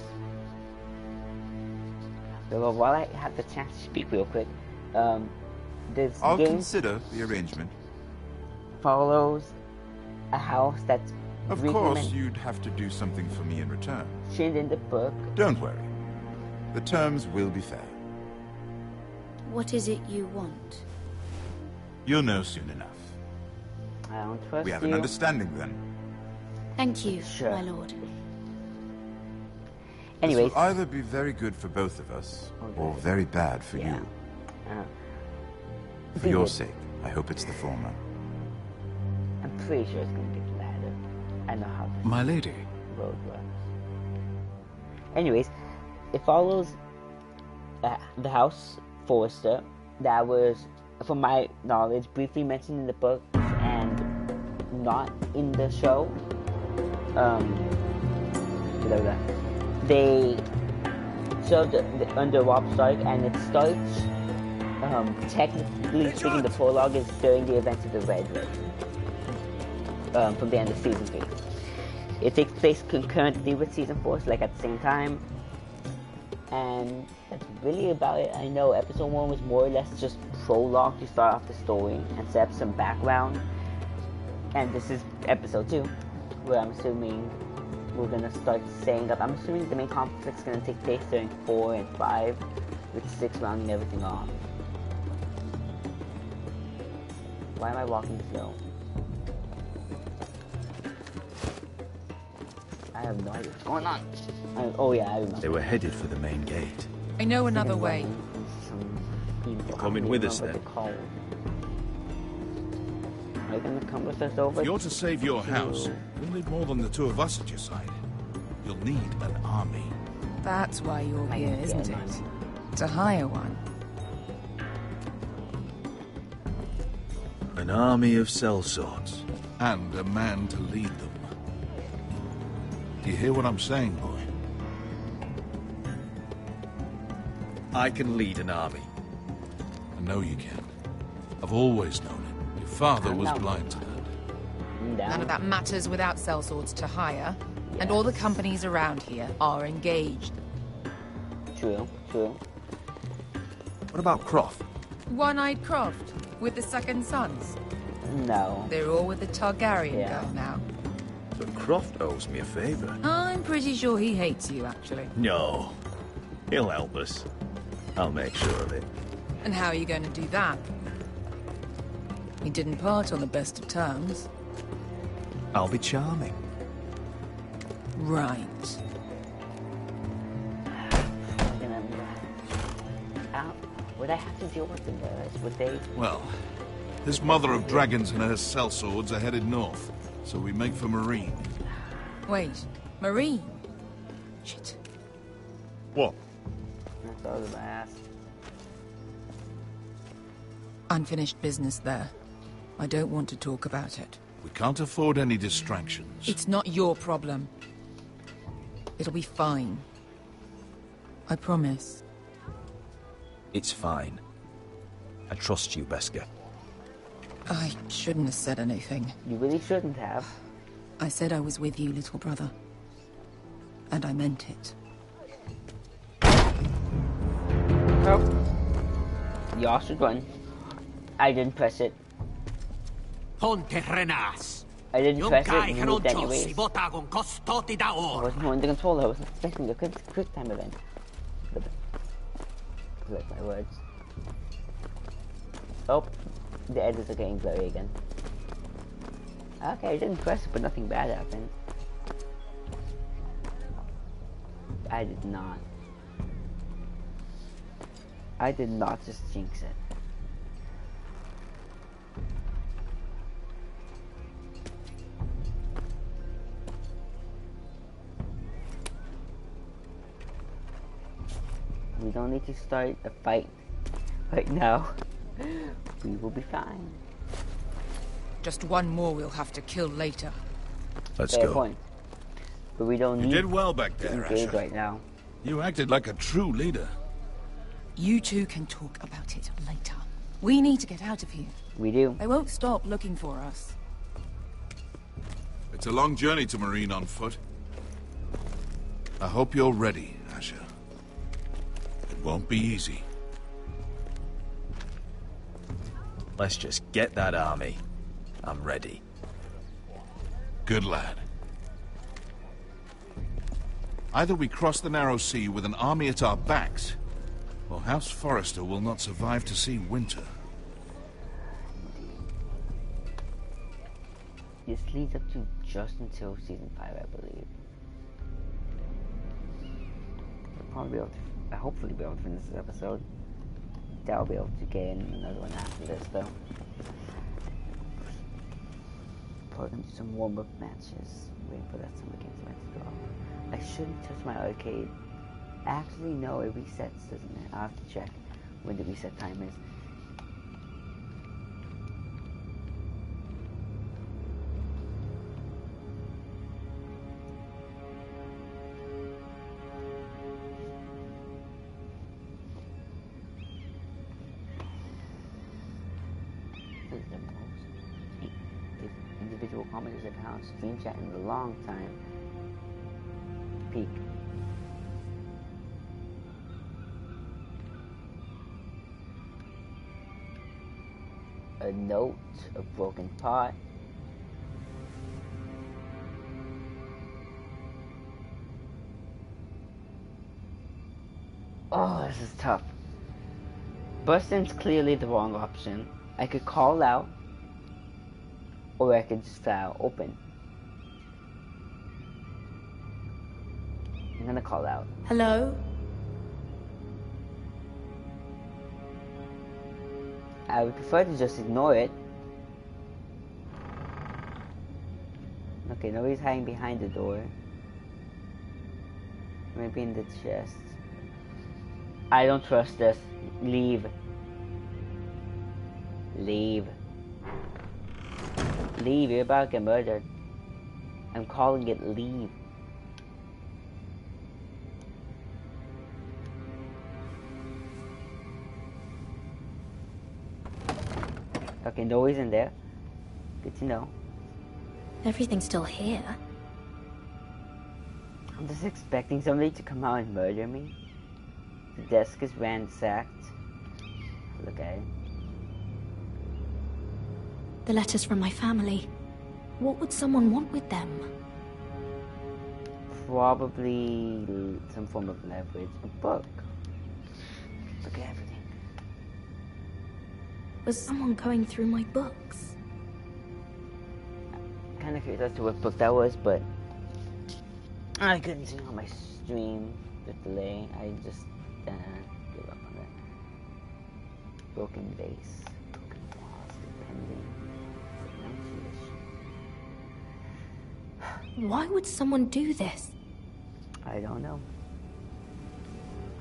So while I have the chance to speak real quick, this I'll game consider the arrangement. follows a house that's Of course, you'd have to do something for me in return. mentioned in the book. Don't worry. The terms will be fair. What is it you want? You'll know soon enough. I don't trust We have you. an understanding then. Thank you, Sure. my lord. Anyways. This will either be very good for both of us, or very bad for you. For your sake, I hope it's the former. I'm pretty sure it's gonna be the latter. I know how this My lady. road works. Anyways, it follows the House Forrester that was, from my knowledge, briefly mentioned in the books and not in the show. They served under Robb Stark, and it starts, technically speaking, the prologue is during the events of the Red Race, from the end of Season 3. It takes place concurrently with Season 4, so like at the same time, and that's really about it. I know Episode 1 was more or less just prologue to start off the story and set up some background, and this is Episode 2, where I'm assuming we're gonna start setting up. I'm assuming the main conflict's gonna take place during 4 and 5, with 6 rounding everything off. Why am I walking slow? I have no idea what's going on. Oh yeah, I remember. They were headed for the main gate. I know another way. You're coming with us then? Are you gonna come with us over? If you're to save your house, you'll need more than the two of us at your side. You'll need an army. That's why you're here, isn't it? To hire one. An army of sellswords. And a man to lead them. Do you hear what I'm saying, boy? I can lead an army. I know you can. I've always known it. Your father was blind to that. None of that matters without sellswords to hire. And all the companies around here are engaged. True, true. What about Croft? One-Eyed Croft, with the second sons. No. They're all with the Targaryen girl now. But Croft owes me a favour. I'm pretty sure he hates you, actually. No. He'll help us. I'll make sure of it. And how are you going to do that? We didn't part on the best of terms. I'll be charming. Right. Would I have to deal with the nurse? Would they? Well, this mother of dragons and her sellswords are headed north, so we make for Marine. Wait, Marine? Shit. What? That's all I was gonna ask. Unfinished business there. I don't want to talk about it. We can't afford any distractions. It's not your problem. It'll be fine. I promise. It's fine. I trust you, Beskha. I shouldn't have said anything. You really shouldn't have. I said I was with you, little brother. And I meant it. Oh. Y'all should run. I didn't press it. Ponte Renas. I didn't press it and moved anyways. I I wasn't holding the controller, I wasn't expecting a quick time event. Collect my words. Oh, the edits are getting blurry again. Okay, I didn't press it, but nothing bad happened. I did not. I did not just jinx it. We don't need to start a fight right now. We will be fine. Just one more we'll have to kill later. Let's Fair go. point. But we don't need You did well back there, to engage Asher. right now. You acted like a true leader. You two can talk about it later. We need to get out of here. We do. They won't stop looking for us. It's a long journey to Marine on foot. I hope you're ready, Asher. It won't be easy. Let's just get that army. I'm ready. Good lad. Either we cross the narrow sea with an army at our backs, or House Forrester will not survive to see winter. This leads up to just until season 5, I believe. We'll probably be able to, hopefully be able to finish this episode. I'll be able to get in another one after this, though. Probably gonna do some warm-up matches. Wait for that summer games match to go. I shouldn't touch my arcade. Actually, no, it resets, doesn't it? I'll have to check when the reset time is. Individual commenters have had stream chat in a long time. Peak. A note, a broken pot. Oh, this is tough. Bustin's clearly the wrong option. I could call out, or I could just open. I'm gonna call out. Hello? I would prefer to just ignore it. Okay, nobody's hiding behind the door. Maybe in the chest. I don't trust this. Leave. Leave. Leave, you're about to get murdered. I'm calling it leave. Okay, nobody's in there. Good to know. Everything's still here. I'm just expecting somebody to come out and murder me. The desk is ransacked. Look at it. The letters from my family. What would someone want with them? Probably some form of leverage. A book. Look at everything. Was someone going through my books? Kind of curious as to what book that was, but I couldn't see on my stream with delay. I just give up on that. Broken vase, broken walls, depending. Why would someone do this? I don't know.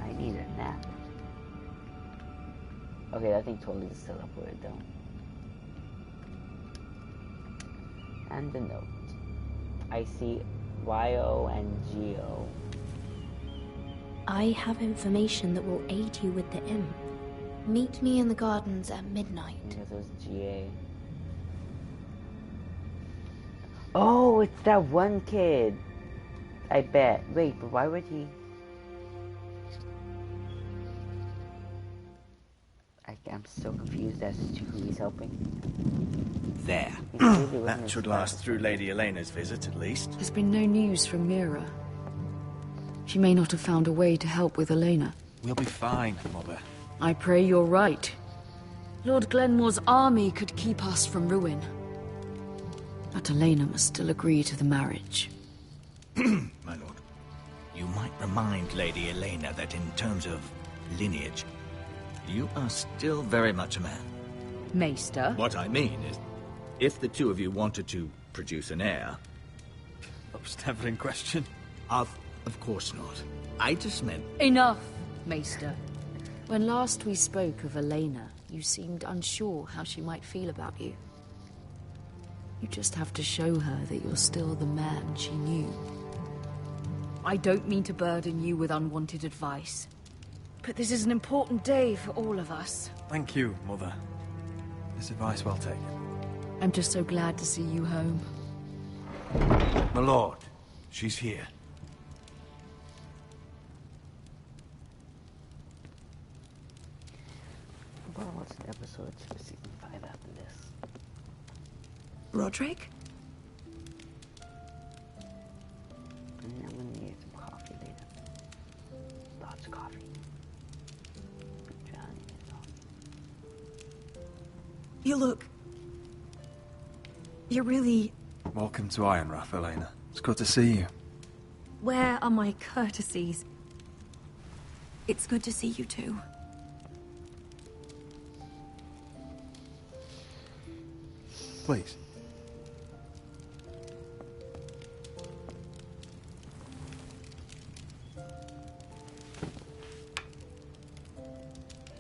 I need a nap. Okay, that thing totally is still up for it though. And the note. I see YO and GO. I have information that will aid you with the imp. Meet me in the gardens at midnight. Because it was GA. Oh, it's that one kid. I bet. Wait, but why would he? I'm so confused as to who he's helping. There. That should last through Lady Elena's visit, at least. There's been no news from Mira. She may not have found a way to help with Elena. We'll be fine, Mother. I pray you're right. Lord Glenmore's army could keep us from ruin. But Elena must still agree to the marriage. My lord, you might remind Lady Elena that in terms of lineage, you are still very much a man. Maester? What I mean is, if the two of you wanted to produce an heir... That was never in question. Of course not. I just meant... Enough, Maester. When last we spoke of Elena, you seemed unsure how she might feel about you. You just have to show her that you're still the man she knew. I don't mean to burden you with unwanted advice, but this is an important day for all of us. Thank you, Mother. This advice well taken. I'm just so glad to see you home. My lord, she's here. Well, what's the episode for season 5 after this? Roderick? And I'm gonna need some coffee later. Lots of coffee. I'm drowning in it all. You look... You're really... Welcome to Ironrath, Elena. It's good to see you. Where are my courtesies? It's good to see you too. Please.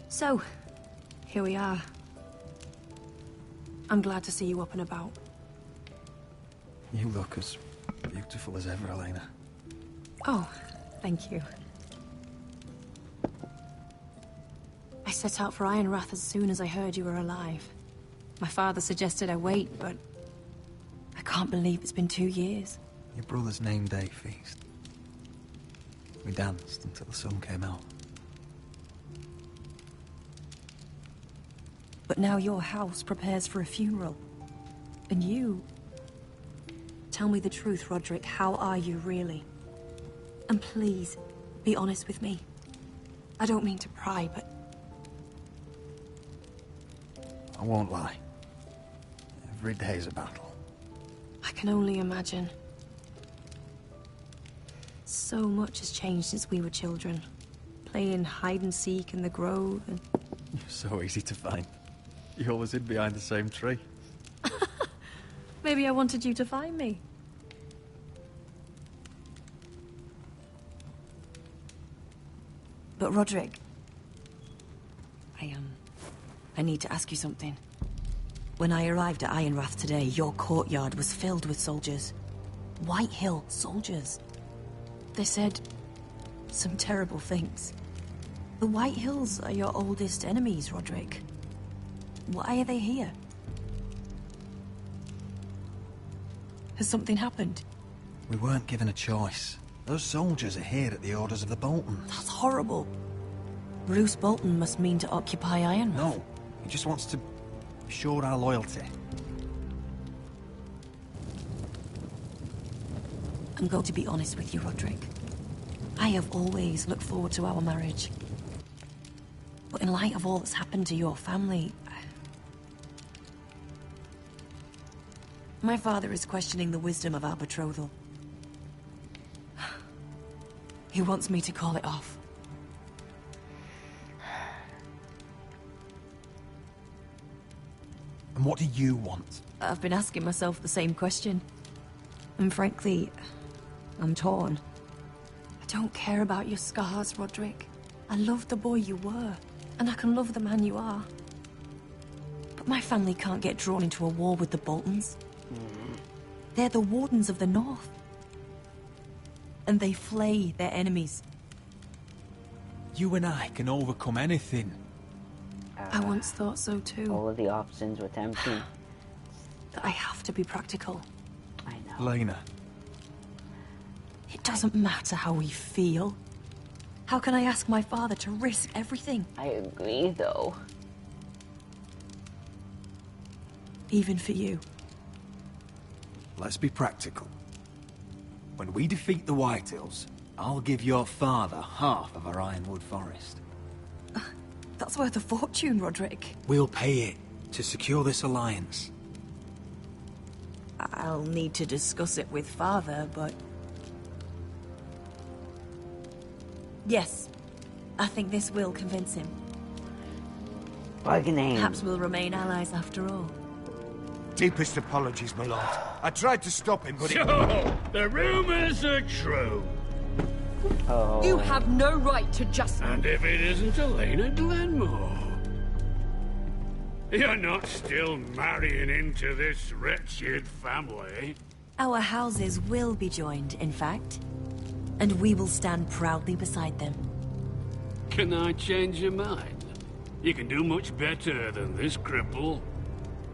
So, here we are. I'm glad to see you up and about. You look as beautiful as ever, Elena. Oh, thank you. I set out for Ironrath as soon as I heard you were alive. My father suggested I wait, but I can't believe it's been 2 years. Your brother's name day feast. We danced until the sun came out. But now your house prepares for a funeral. And you... Tell me the truth, Roderick. How are you, really? And please, be honest with me. I don't mean to pry, but... I won't lie. Every day's a battle. I can only imagine. So much has changed since we were children. Playing hide-and-seek in the grove and... You're so easy to find. You always hid behind the same tree. Maybe I wanted you to find me. But Roderick... I need to ask you something. When I arrived at Ironrath today, your courtyard was filled with soldiers. White Hill soldiers. They said some terrible things. The White Hills are your oldest enemies, Roderick. Why are they here? Has something happened? We weren't given a choice. Those soldiers are here at the orders of the Boltons. That's horrible. Bruce Bolton must mean to occupy Ironrath. No, he just wants to assure our loyalty. I'm going to be honest with you, Roderick. I have always looked forward to our marriage. But in light of all that's happened to your family... My father is questioning the wisdom of our betrothal. He wants me to call it off. And what do you want? I've been asking myself the same question. And frankly, I'm torn. I don't care about your scars, Roderick. I love the boy you were, and I can love the man you are. But my family can't get drawn into a war with the Boltons. They're the Wardens of the North. And they flay their enemies. You and I can overcome anything. I once thought so too. All of the options were tempting. I have to be practical. I know. Lena. It doesn't matter how we feel. How can I ask my father to risk everything? I agree, though. Even for you. Let's be practical. When we defeat the Whitehills, I'll give your father half of our Ironwood Forest. That's worth a fortune, Roderick. We'll pay it to secure this alliance. I'll need to discuss it with father, but... Yes, I think this will convince him. Bargaining. Perhaps we'll remain allies after all. Deepest apologies, my lord. I tried to stop him, but So, the rumors are true. Oh. You have no right to just... And if it isn't Elena Glenmore? You're not still marrying into this wretched family. Our houses will be joined, in fact. And we will stand proudly beside them. Can I change your mind? You can do much better than this cripple.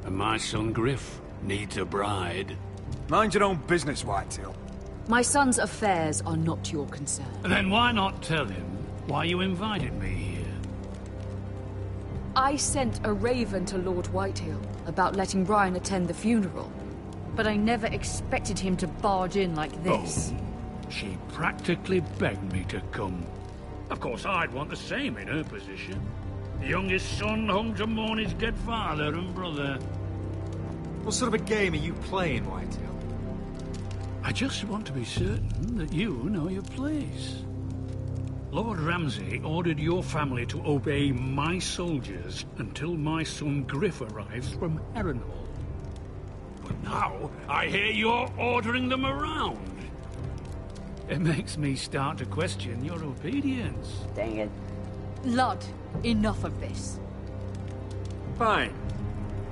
And my son Griff needs a bride. Mind your own business, Whitetail. My son's affairs are not your concern. Then why not tell him why you invited me here? I sent a raven to Lord Whitehill about letting Brian attend the funeral. But I never expected him to barge in like this. Oh, she practically begged me to come. Of course, I'd want the same in her position. The youngest son home to mourn his dead father and brother. What sort of a game are you playing, Whitetail? I just want to be certain that you know your place. Lord Ramsay ordered your family to obey my soldiers until my son Griff arrives from Harrenhal. But now, I hear you're ordering them around. It makes me start to question your obedience. Dang it. Lud, enough of this. Fine.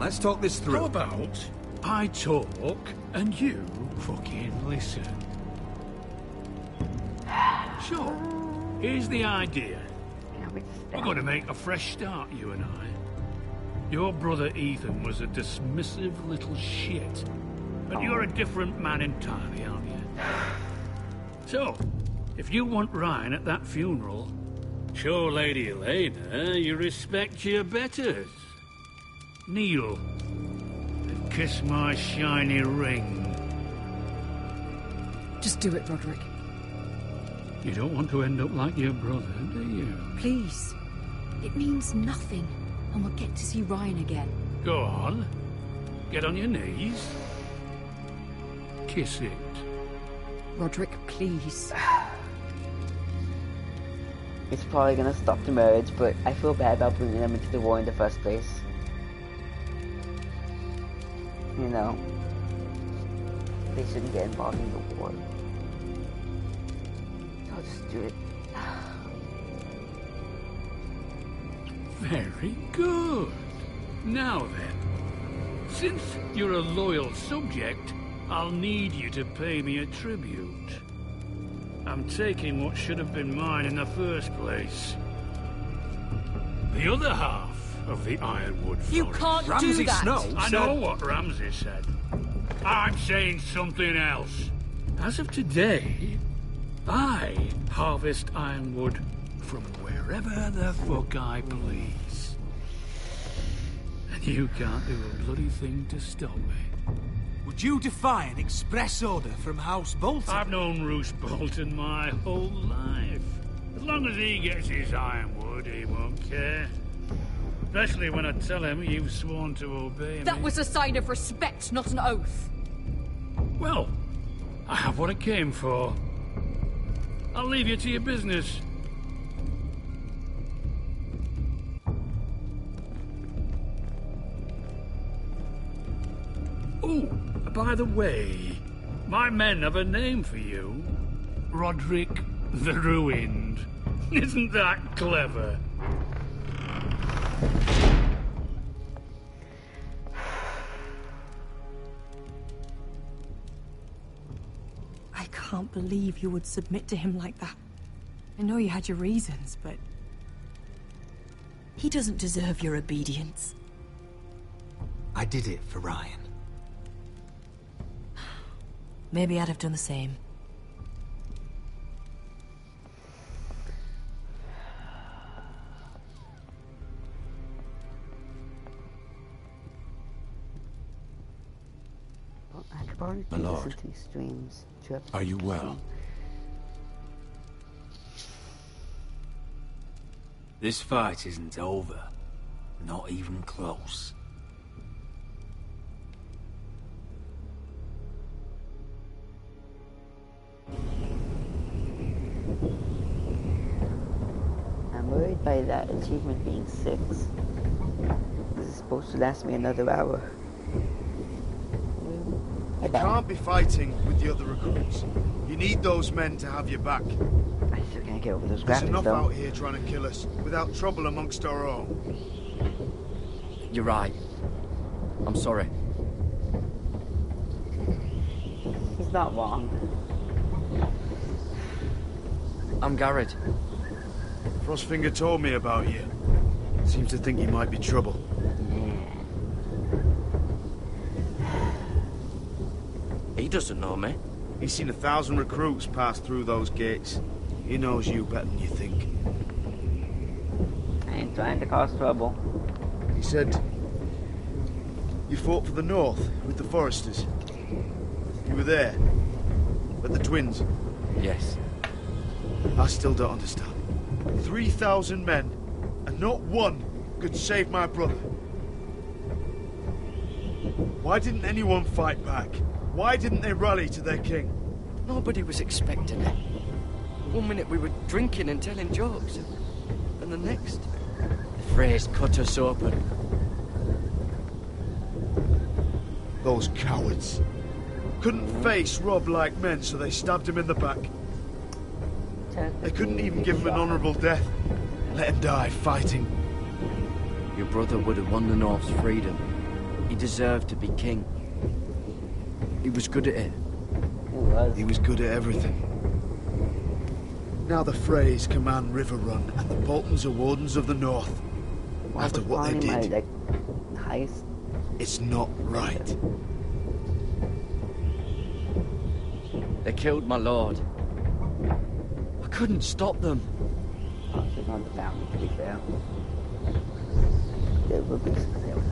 Let's talk this through. How about I talk and you fucking listen? Sure. Here's the idea. We're going to make a fresh start, you and I. Your brother Ethan was a dismissive little shit. But you're a different man entirely, aren't you? So, if you want Ryan at that funeral, show Lady Elena you respect your betters. Kneel and kiss my shiny ring. Just do it, Roderick. You don't want to end up like your brother, do you? Please. It means nothing, and we'll get to see Ryan again. Go on. Get on your knees. Kiss it. Roderick, please. It's probably gonna stop the marriage, but I feel bad about bringing them into the war in the first place. You know, they shouldn't get involved in the war. I'll just do it. Very good. Now then, since you're a loyal subject, I'll need you to pay me a tribute. I'm taking what should have been mine in the first place. The other half of the Ironwood Forest. You can't do that! I know what Ramsay said. I'm saying something else. As of today, I harvest ironwood from wherever the fuck I please. And you can't do a bloody thing to stop me. Would you defy an express order from House Bolton? I've known Roose Bolton my whole life. As long as he gets his ironwood, he won't care. Especially when I tell him you've sworn to obey me. That was a sign of respect, not an oath. Well, I have what I came for. I'll leave you to your business. Oh, by the way, my men have a name for you. Roderick the Ruined. Isn't that clever? I can't believe you would submit to him like that. I know you had your reasons, but... he doesn't deserve your obedience. I did it for Ryan. Maybe I'd have done the same. Well, I could probably My lord, listen to these streams. are you well? This fight isn't over. Not even close. I'm worried by that achievement being 6. This is supposed to last me another hour. You can't be fighting with the other recruits. You need those men to have your back. I still can't get over those There's graphics, enough though. out here trying to kill us without trouble amongst our own. You're right. I'm sorry. He's not wrong. I'm Garrett. Frostfinger told me about you. Seems to think you might be trouble. He doesn't know me. He's seen 1,000 recruits pass through those gates. He knows you better than you think. I ain't trying to cause trouble. He said you fought for the North with the Foresters. You were there. With the twins. Yes. I still don't understand. 3,000 men, and not one could save my brother. Why didn't anyone fight back? Why didn't they rally to their king? Nobody was expecting it. One minute we were drinking and telling jokes, and the next, the Freys cut us open. Those cowards. Couldn't face Rob like men, so they stabbed him in the back. They couldn't even give him an honourable death. Let him die fighting. Your brother would have won the North's freedom. He deserved to be king. He was good at it. He was good at everything. Now the Freys command River Run, and the Boltons are wardens of the North. After what they did, it's not right. They killed my lord. I couldn't stop them. She's not the family, to be fair. They would be successful.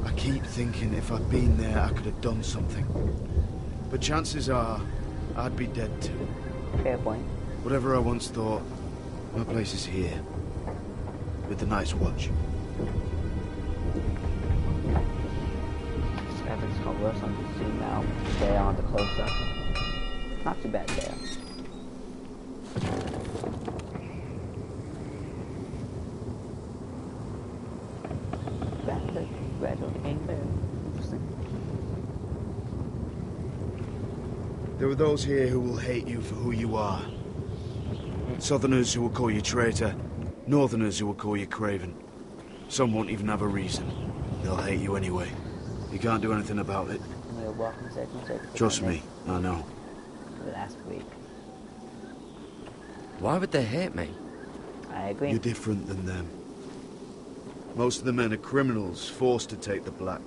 I keep thinking if I'd been there, I could have done something. But chances are, I'd be dead too. Fair point. Whatever I once thought, my place is here. With the Night's Watch. Graphics got worse on the zoom now. They are the close-up. Not too bad there. Gradual game there. Interesting. There are those here who will hate you for who you are. Southerners who will call you traitor. Northerners who will call you craven. Some won't even have a reason. They'll hate you anyway. You can't do anything about it. Trust me, I know. Last week. Why would they hate me? I agree. You're different than them. Most of the men are criminals, forced to take the black.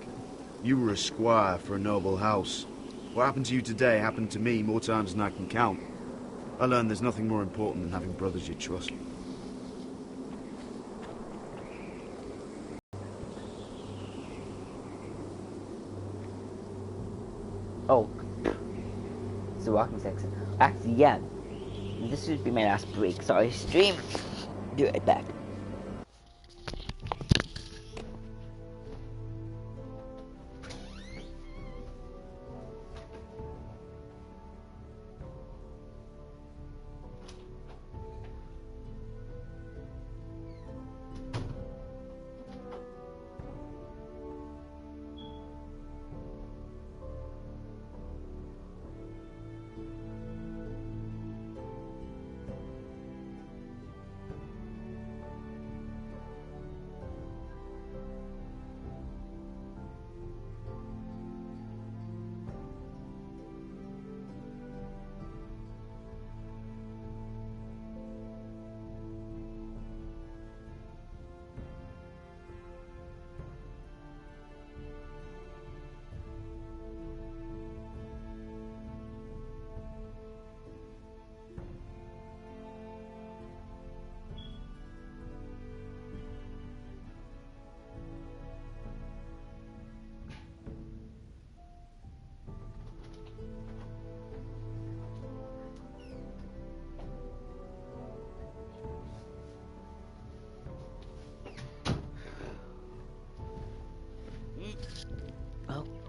You were a squire for a noble house. What happened to you today happened to me more times than I can count. I learned there's nothing more important than having brothers you trust. Oh, it's the walking section. Actually, yeah. This should be my last break. Sorry, stream. Be right back.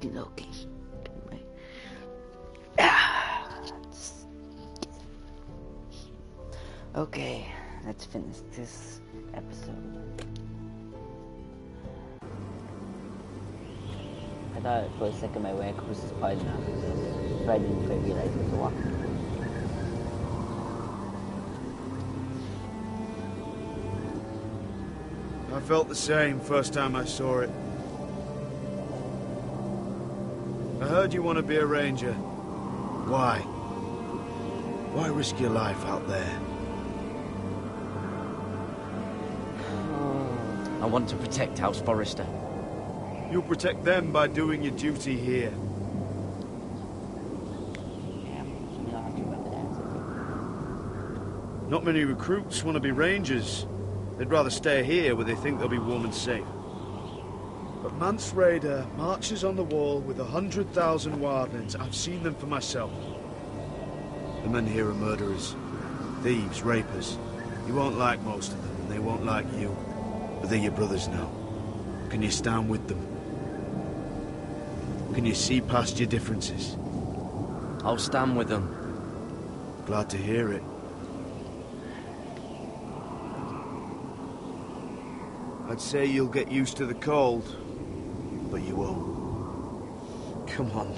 Okay. Okay, let's finish this episode. I thought for a second my way across this part now, but I didn't quite realize it was a walk. I felt the same first time I saw it. I heard you want to be a ranger. Why? Why risk your life out there? I want to protect House Forrester. You'll protect them by doing your duty here. Not many recruits want to be rangers. They'd rather stay here where they think they'll be warm and safe. But Mance Raider marches on the wall with 100,000 wildlings. I've seen them for myself. The men here are murderers, thieves, rapers. You won't like most of them, and they won't like you. But they're your brothers now. Can you stand with them? Can you see past your differences? I'll stand with them. Glad to hear it. I'd say you'll get used to the cold, but you won't. Come on.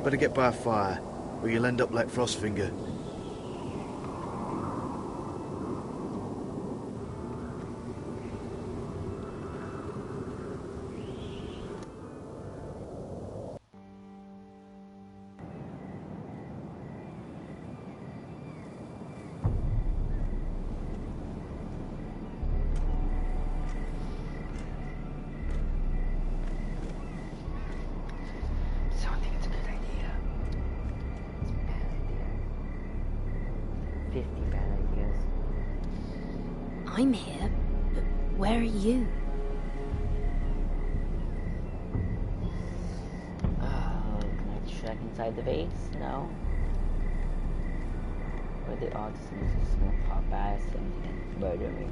Better get by a fire, or you'll end up like Frostfinger. I'm here, but where are you? Oh, can I check inside the base? No. Or the artisan is just gonna pop by something and murder me.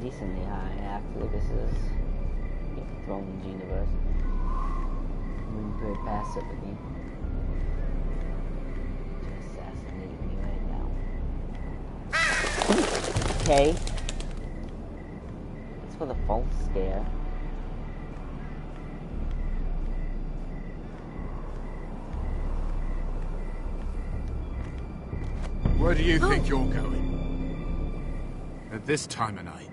Decently high, actually. This is Game of Thrones universe. I'm moving very passively. Okay. It's for the false scare. Where do you think you're going? At this time of night?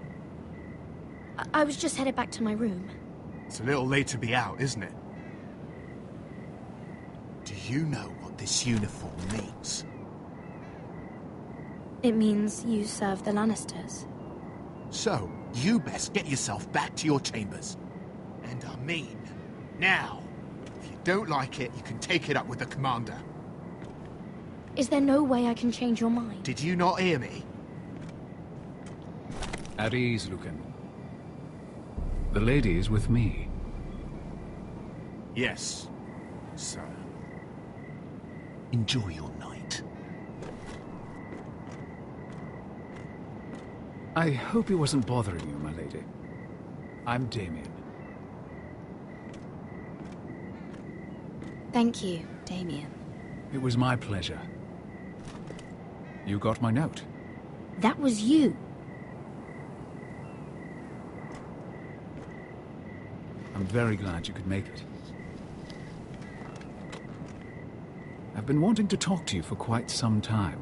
I was just headed back to my room. It's a little late to be out, isn't it? Do you know what this uniform means? It means you serve the Lannisters. So, you best get yourself back to your chambers. And I mean, now. If you don't like it, you can take it up with the commander. Is there no way I can change your mind? Did you not hear me? At ease, Lucan. The lady is with me. Yes, sir. Enjoy your night. I hope he wasn't bothering you, my lady. I'm Damien. Thank you, Damien. It was my pleasure. You got my note. That was you. I'm very glad you could make it. I've been wanting to talk to you for quite some time.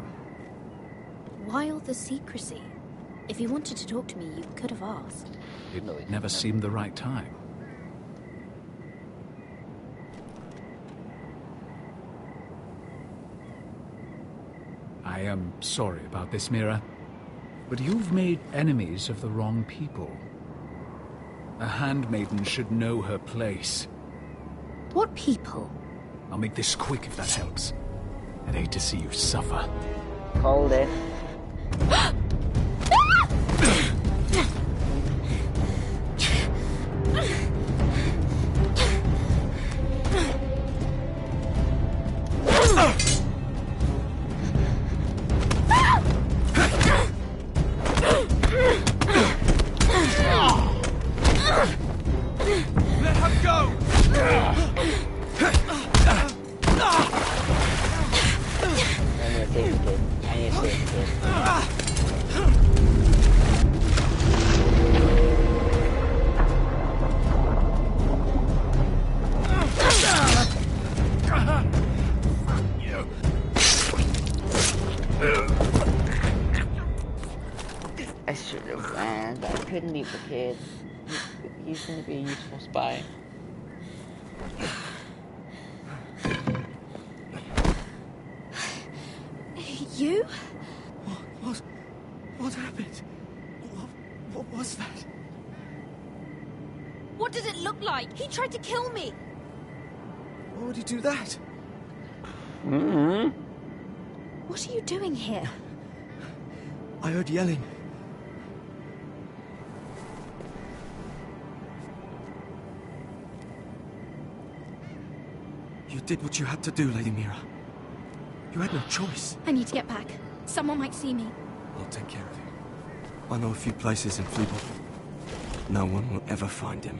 Why all the secrecy? If you wanted to talk to me, you could have asked. It never seemed the right time. I am sorry about this, Mira, but you've made enemies of the wrong people. A handmaiden should know her place. What people? I'll make this quick if that helps. I'd hate to see you suffer. Hold it. Let her go! I need to save the kid. I need to save the kid. I should have ran, but I couldn't leave the kid. He's gonna be a useful spy. You? What happened? What was that? What did it look like? He tried to kill me. Why would he do that? Mm-hmm. What are you doing here? I heard yelling. You did what you had to do, Lady Mira. You had no choice. I need to get back. Someone might see me. I'll take care of him. I know a few places in Fleabot. No one will ever find him.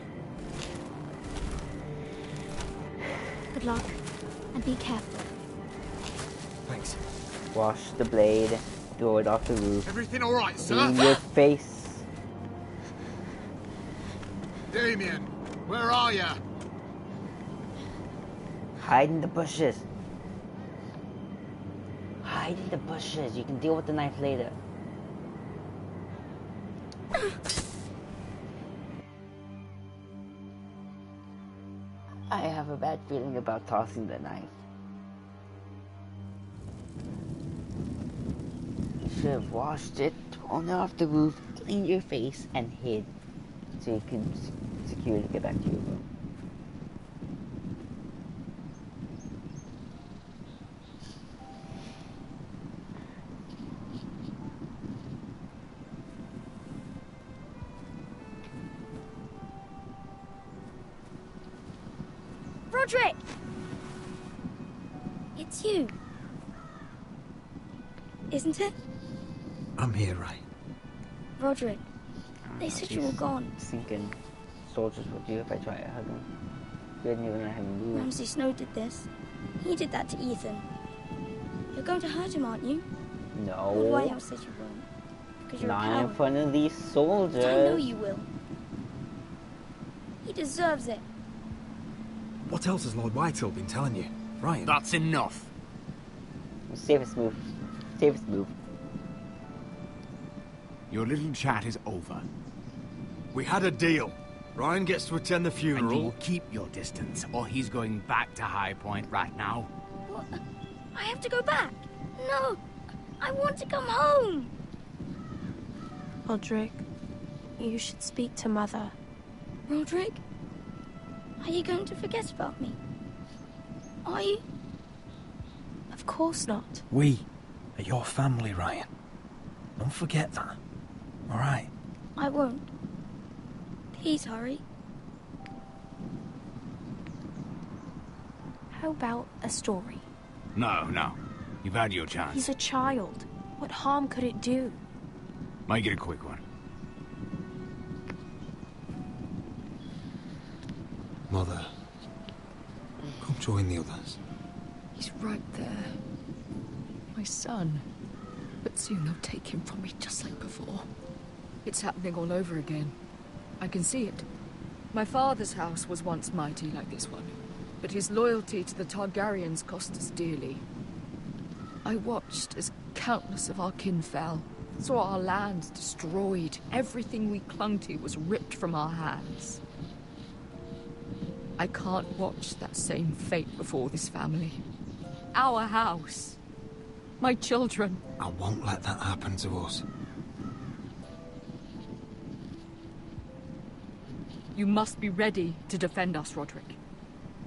Good luck. And be careful. Thanks. Wash the blade, throw it off the roof. Everything all right, sir? In your face. Damien, where are you? Hide in the bushes. Hide in the bushes. You can deal with the knife later. I have a bad feeling about tossing the knife. You should have washed it, thrown it off the roof, cleaned your face, and hid so you can securely get back to your room. Roderick! It's you. Isn't it? I'm here, right? Roderick, they said you were gone. Thinking soldiers would do if I try to hug him. You didn't even let him move. Ramsay Snow did this. He did that to Ethan. You're going to hurt him, aren't you? No. The White House says you won't. Because you're a Not coward. in front of these soldiers. But I know you will. He deserves it. What else has Lord Whitehill been telling you, Ryan? That's enough. Safest move. Safest move. Your little chat is over. We had a deal. Ryan gets to attend the funeral. And you'll keep your distance, or he's going back to High Point right now. What? I have to go back. No, I want to come home. Roderick, you should speak to Mother. Roderick, are you going to forget about me? Are you? Of course not. We are your family, Ryan. Don't forget that. All right? I won't. Please hurry. How about a story? No. You've had your chance. He's a child. What harm could it do? Make it a quick one. Mother, come join the others. He's right there. My son. But soon they'll take him from me just like before. It's happening all over again. I can see it. My father's house was once mighty like this one, but his loyalty to the Targaryens cost us dearly. I watched as countless of our kin fell, saw our lands destroyed, everything we clung to was ripped from our hands. I can't watch that same fate before this family. Our house. My children. I won't let that happen to us. You must be ready to defend us, Roderick.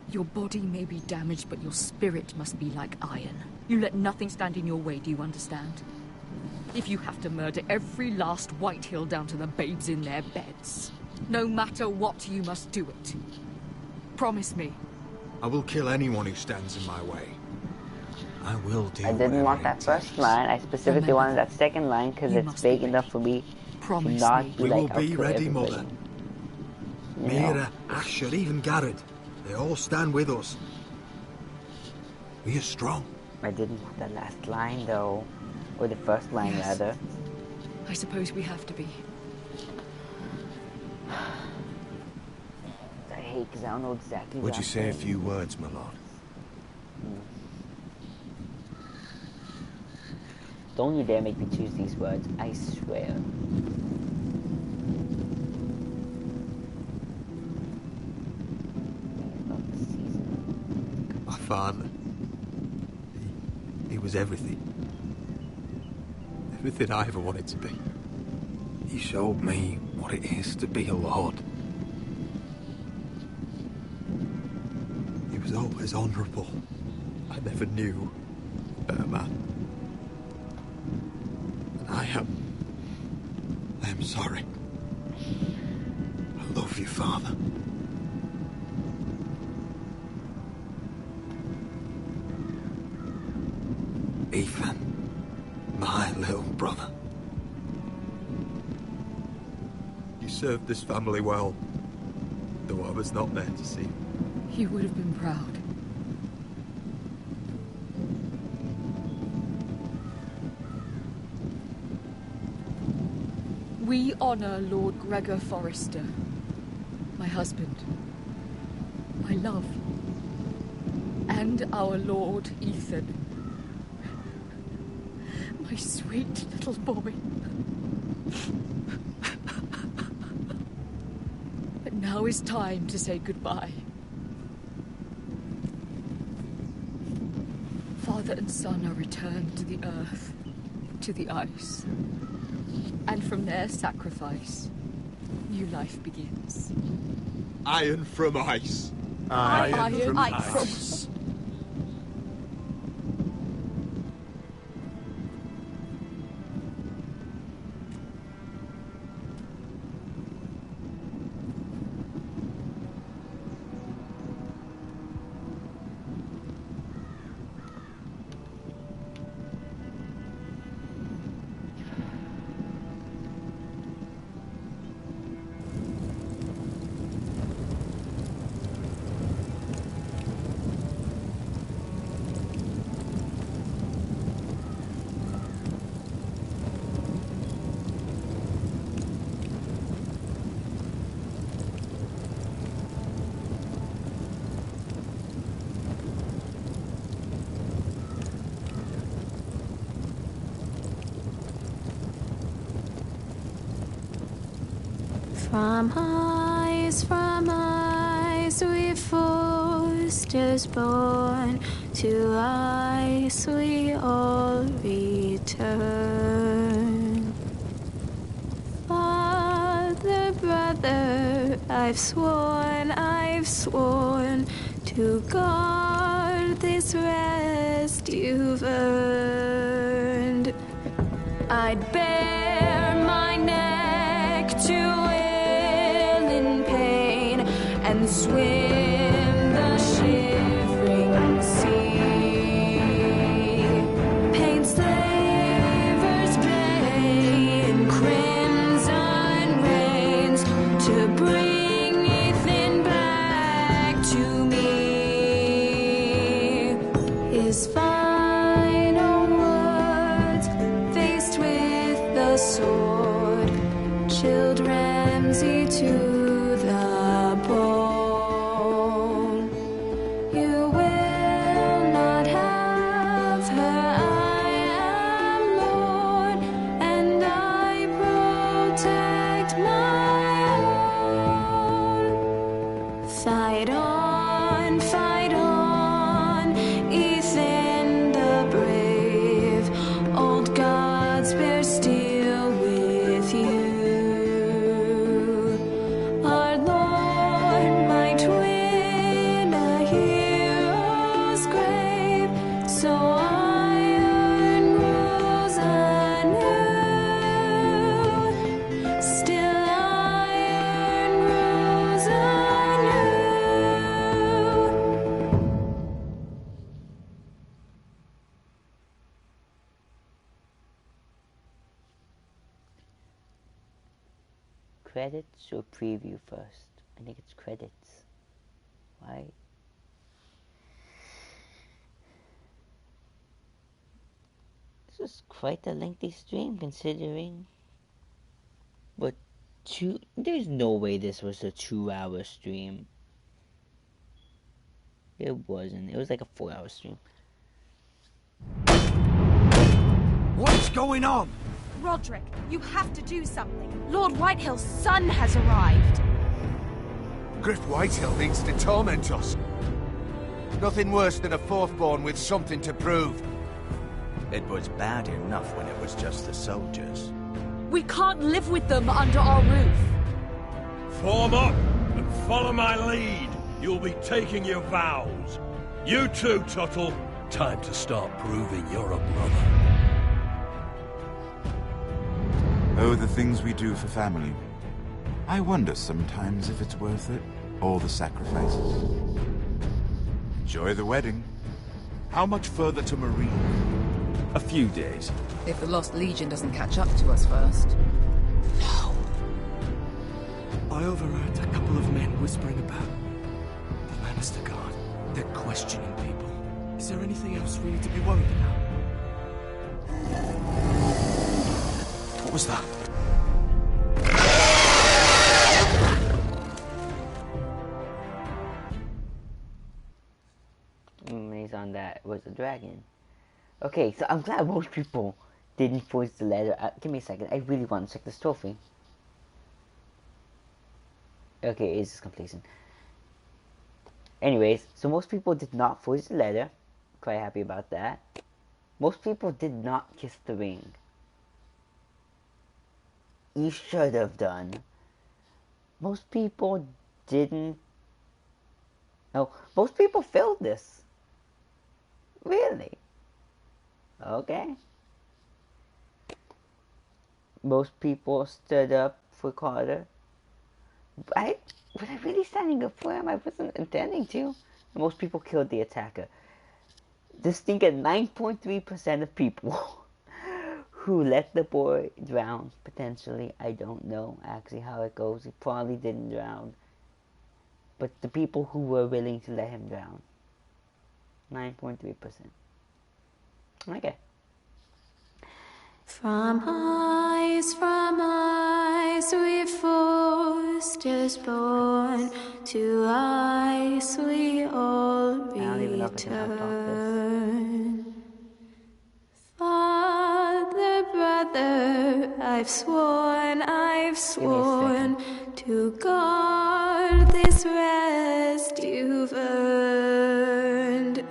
Your body may be damaged, but your spirit must be like iron. You let nothing stand in your way, do you understand? If you have to murder every last Whitehill down to the babes in their beds, no matter what, you must do it. Promise me. I will kill anyone who stands in my way. I will do. I didn't want that first line. I specifically wanted that second line because it's big enough for me to not be we like, will be ready, Mother. You know? Mira, Asher, even Garrett. They all stand with us. We are strong. I didn't want that last line though. Or the first line rather. I suppose we have to be. I hate because I don't know exactly what Would you say a few words, my lord? Don't you dare make me choose these words, I swear. My father. He was everything. Everything I ever wanted to be. He showed me what it is to be a lord. He was always honourable. I never knew a better man. And I am sorry. I love you, Father. Ethan, my little brother. You served this family well, though I was not there to see. You would have been proud. We honor Lord Gregor Forrester, my husband, my love, and our Lord Ethan, my sweet little boy. But now is time to say goodbye. Father and son are returned to the earth, to the ice. And from their sacrifice, new life begins. Iron from ice. Iron from ice. From ice we Forsters born, to ice we all return. Father, brother, I've sworn to guard this rest you've earned. I'd bare my neck to ill in swim the shivering sea. Paint slavers bay in crimson rains to bring Ethan back to me. His final words faced with the sword, children see to the bone. You will not have her, I am Lord, and I protect my own. Fight on, Ethan the brave, old gods bear steel with you. Our Lord might win a hero's grave, so iron grows anew. Still iron grows anew. Credits or preview first? I think it's credits. Right? This was quite a lengthy stream considering. But there's no way this was a 2-hour stream. It wasn't. It was like a 4-hour stream. What's going on? Roderick, you have to do something. Lord Whitehill's son has arrived. Griff Whitehill means to torment us. Nothing worse than a fourthborn with something to prove. It was bad enough when it was just the soldiers. We can't live with them under our roof. Form up and follow my lead. You'll be taking your vows. You too, Tuttle. Time to start proving you're a brother. Oh, the things we do for family. I wonder sometimes if it's worth it, all the sacrifices. Enjoy the wedding. How much further to Marine? A few days. If the Lost Legion doesn't catch up to us first. No. I overheard a couple of men whispering about the Lannister Guard. They're questioning people. Is there anything else we need to be worried about? What was that? He's on that was a dragon. Okay, so I'm glad most people didn't force the letter. Give me a second. I really want to check this trophy. Okay, it's just completion. Anyways, so most people did not force the letter. Quite happy about that. Most people did not kiss the ring. You should have done. Most people didn't. No, most people failed this. Really? Okay. Most people stood up for Carter. Was I really standing up for him? I wasn't intending to. Most people killed the attacker. Just think of 9.3% of people who let the boy drown, potentially. I don't know actually how it goes. He probably didn't drown. But the people who were willing to let him drown. 9.3%. Okay. From eyes we foresters born, to eyes we all return. Father, brother, I've sworn to guard this rest you've earned.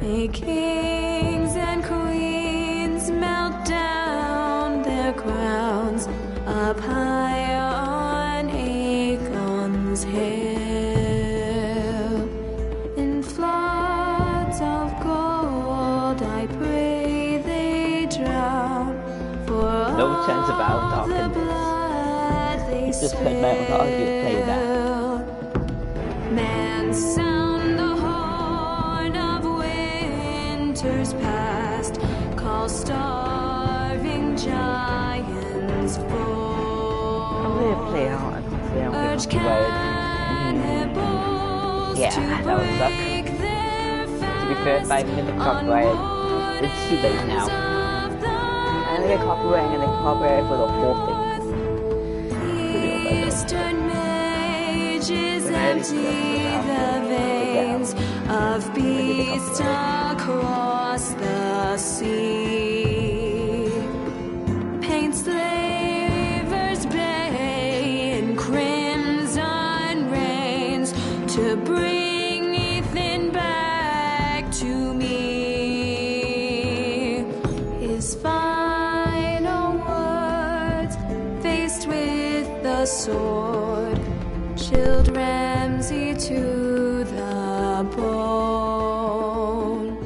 May kings and queens melt down their crowns up high on Aegon's hill. In floods of gold I pray they drown, for no chance about talking this. Just heard my own audio play that. Man, sound the horn of winter's past. Call starving giants forth. I'm gonna play out and hopefully I'm gonna copyright. Yeah, that would suck. To be fair, if I get the copyright, it's too late now. I'm gonna get copyright and then copyright for the whole thing. Eastern mages empty the veins of beasts across the sea. Paint slavers bay in crimson rains to bring Ethan back to me. His final words, faced with the sword, chilled Ramsay to the bone.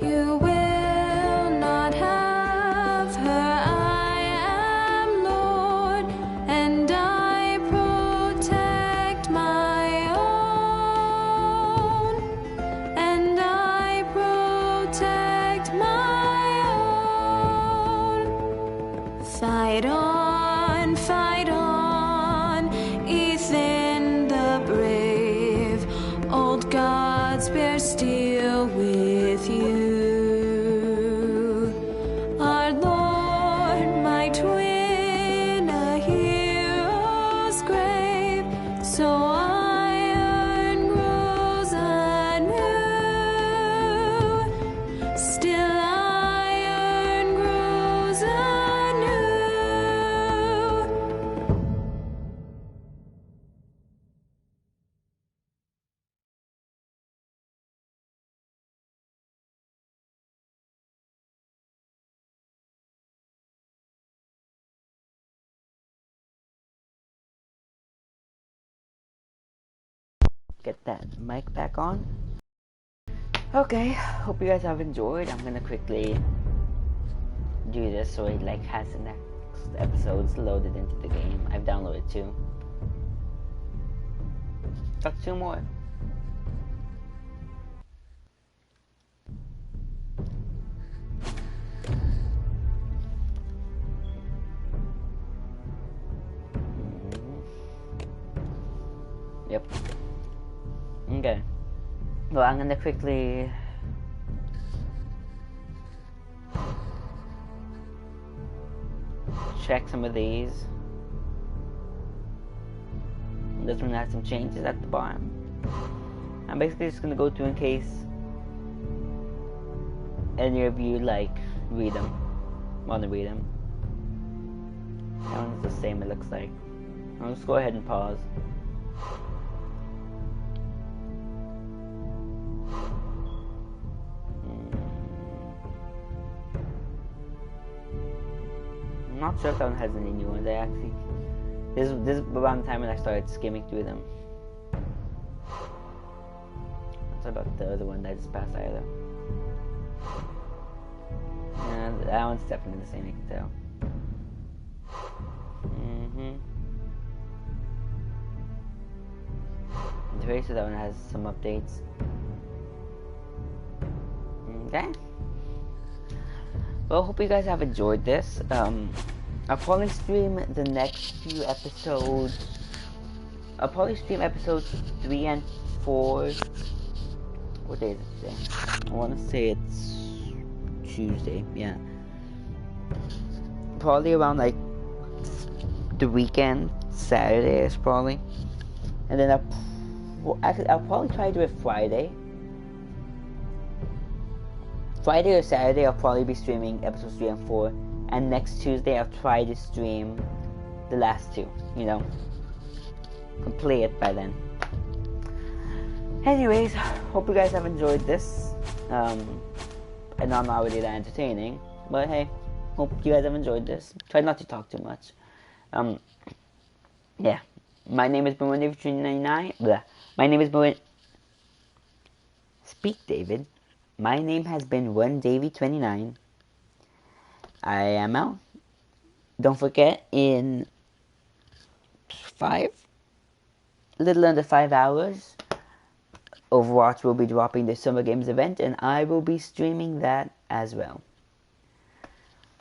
You will not have her, I am Lord, and I protect my own, and I protect my own. Fight on, Ethan the brave. Old gods bear steel with you. Our Lord, my twin, a hero's grave. So iron grows anew. Still iron grows anew. Get that mic back on. Okay, hope you guys have enjoyed. I'm gonna quickly do this so it like has the next episodes loaded into the game. I've downloaded 2. Got 2 more. Yep. Okay. Well, I'm gonna quickly check some of these. This one has some changes at the bottom. I'm basically just gonna go through in case any of you like read them, want to read them. That one's the same, it looks like. I'll just go ahead and pause. I'm not sure if that one has any new ones. I actually, this is around the time when I started skimming through them. That's about the other one that I just passed either. And that one's definitely the same, you can tell. The tracer, that one has some updates. Okay. Well, hope you guys have enjoyed this. I'll probably stream the next few episodes. I'll probably stream episodes 3 and 4. What day is it today? I want to say it's Tuesday. Yeah. Probably around like the weekend, Saturday is probably. And then I'll probably try to do it Friday. Friday or Saturday, I'll probably be streaming episodes 3 and 4. And next Tuesday, I'll try to stream the last 2, you know. Complete it by then. Anyways, hope you guys have enjoyed this. And I'm not really that entertaining. But hey, hope you guys have enjoyed this. Try not to talk too much. Yeah. My name is David399. My name is Speak, David. My name has been Davy29. I am out. Don't forget, in a little under 5 hours, Overwatch will be dropping the Summer Games event, and I will be streaming that as well.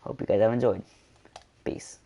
Hope you guys have enjoyed. Peace.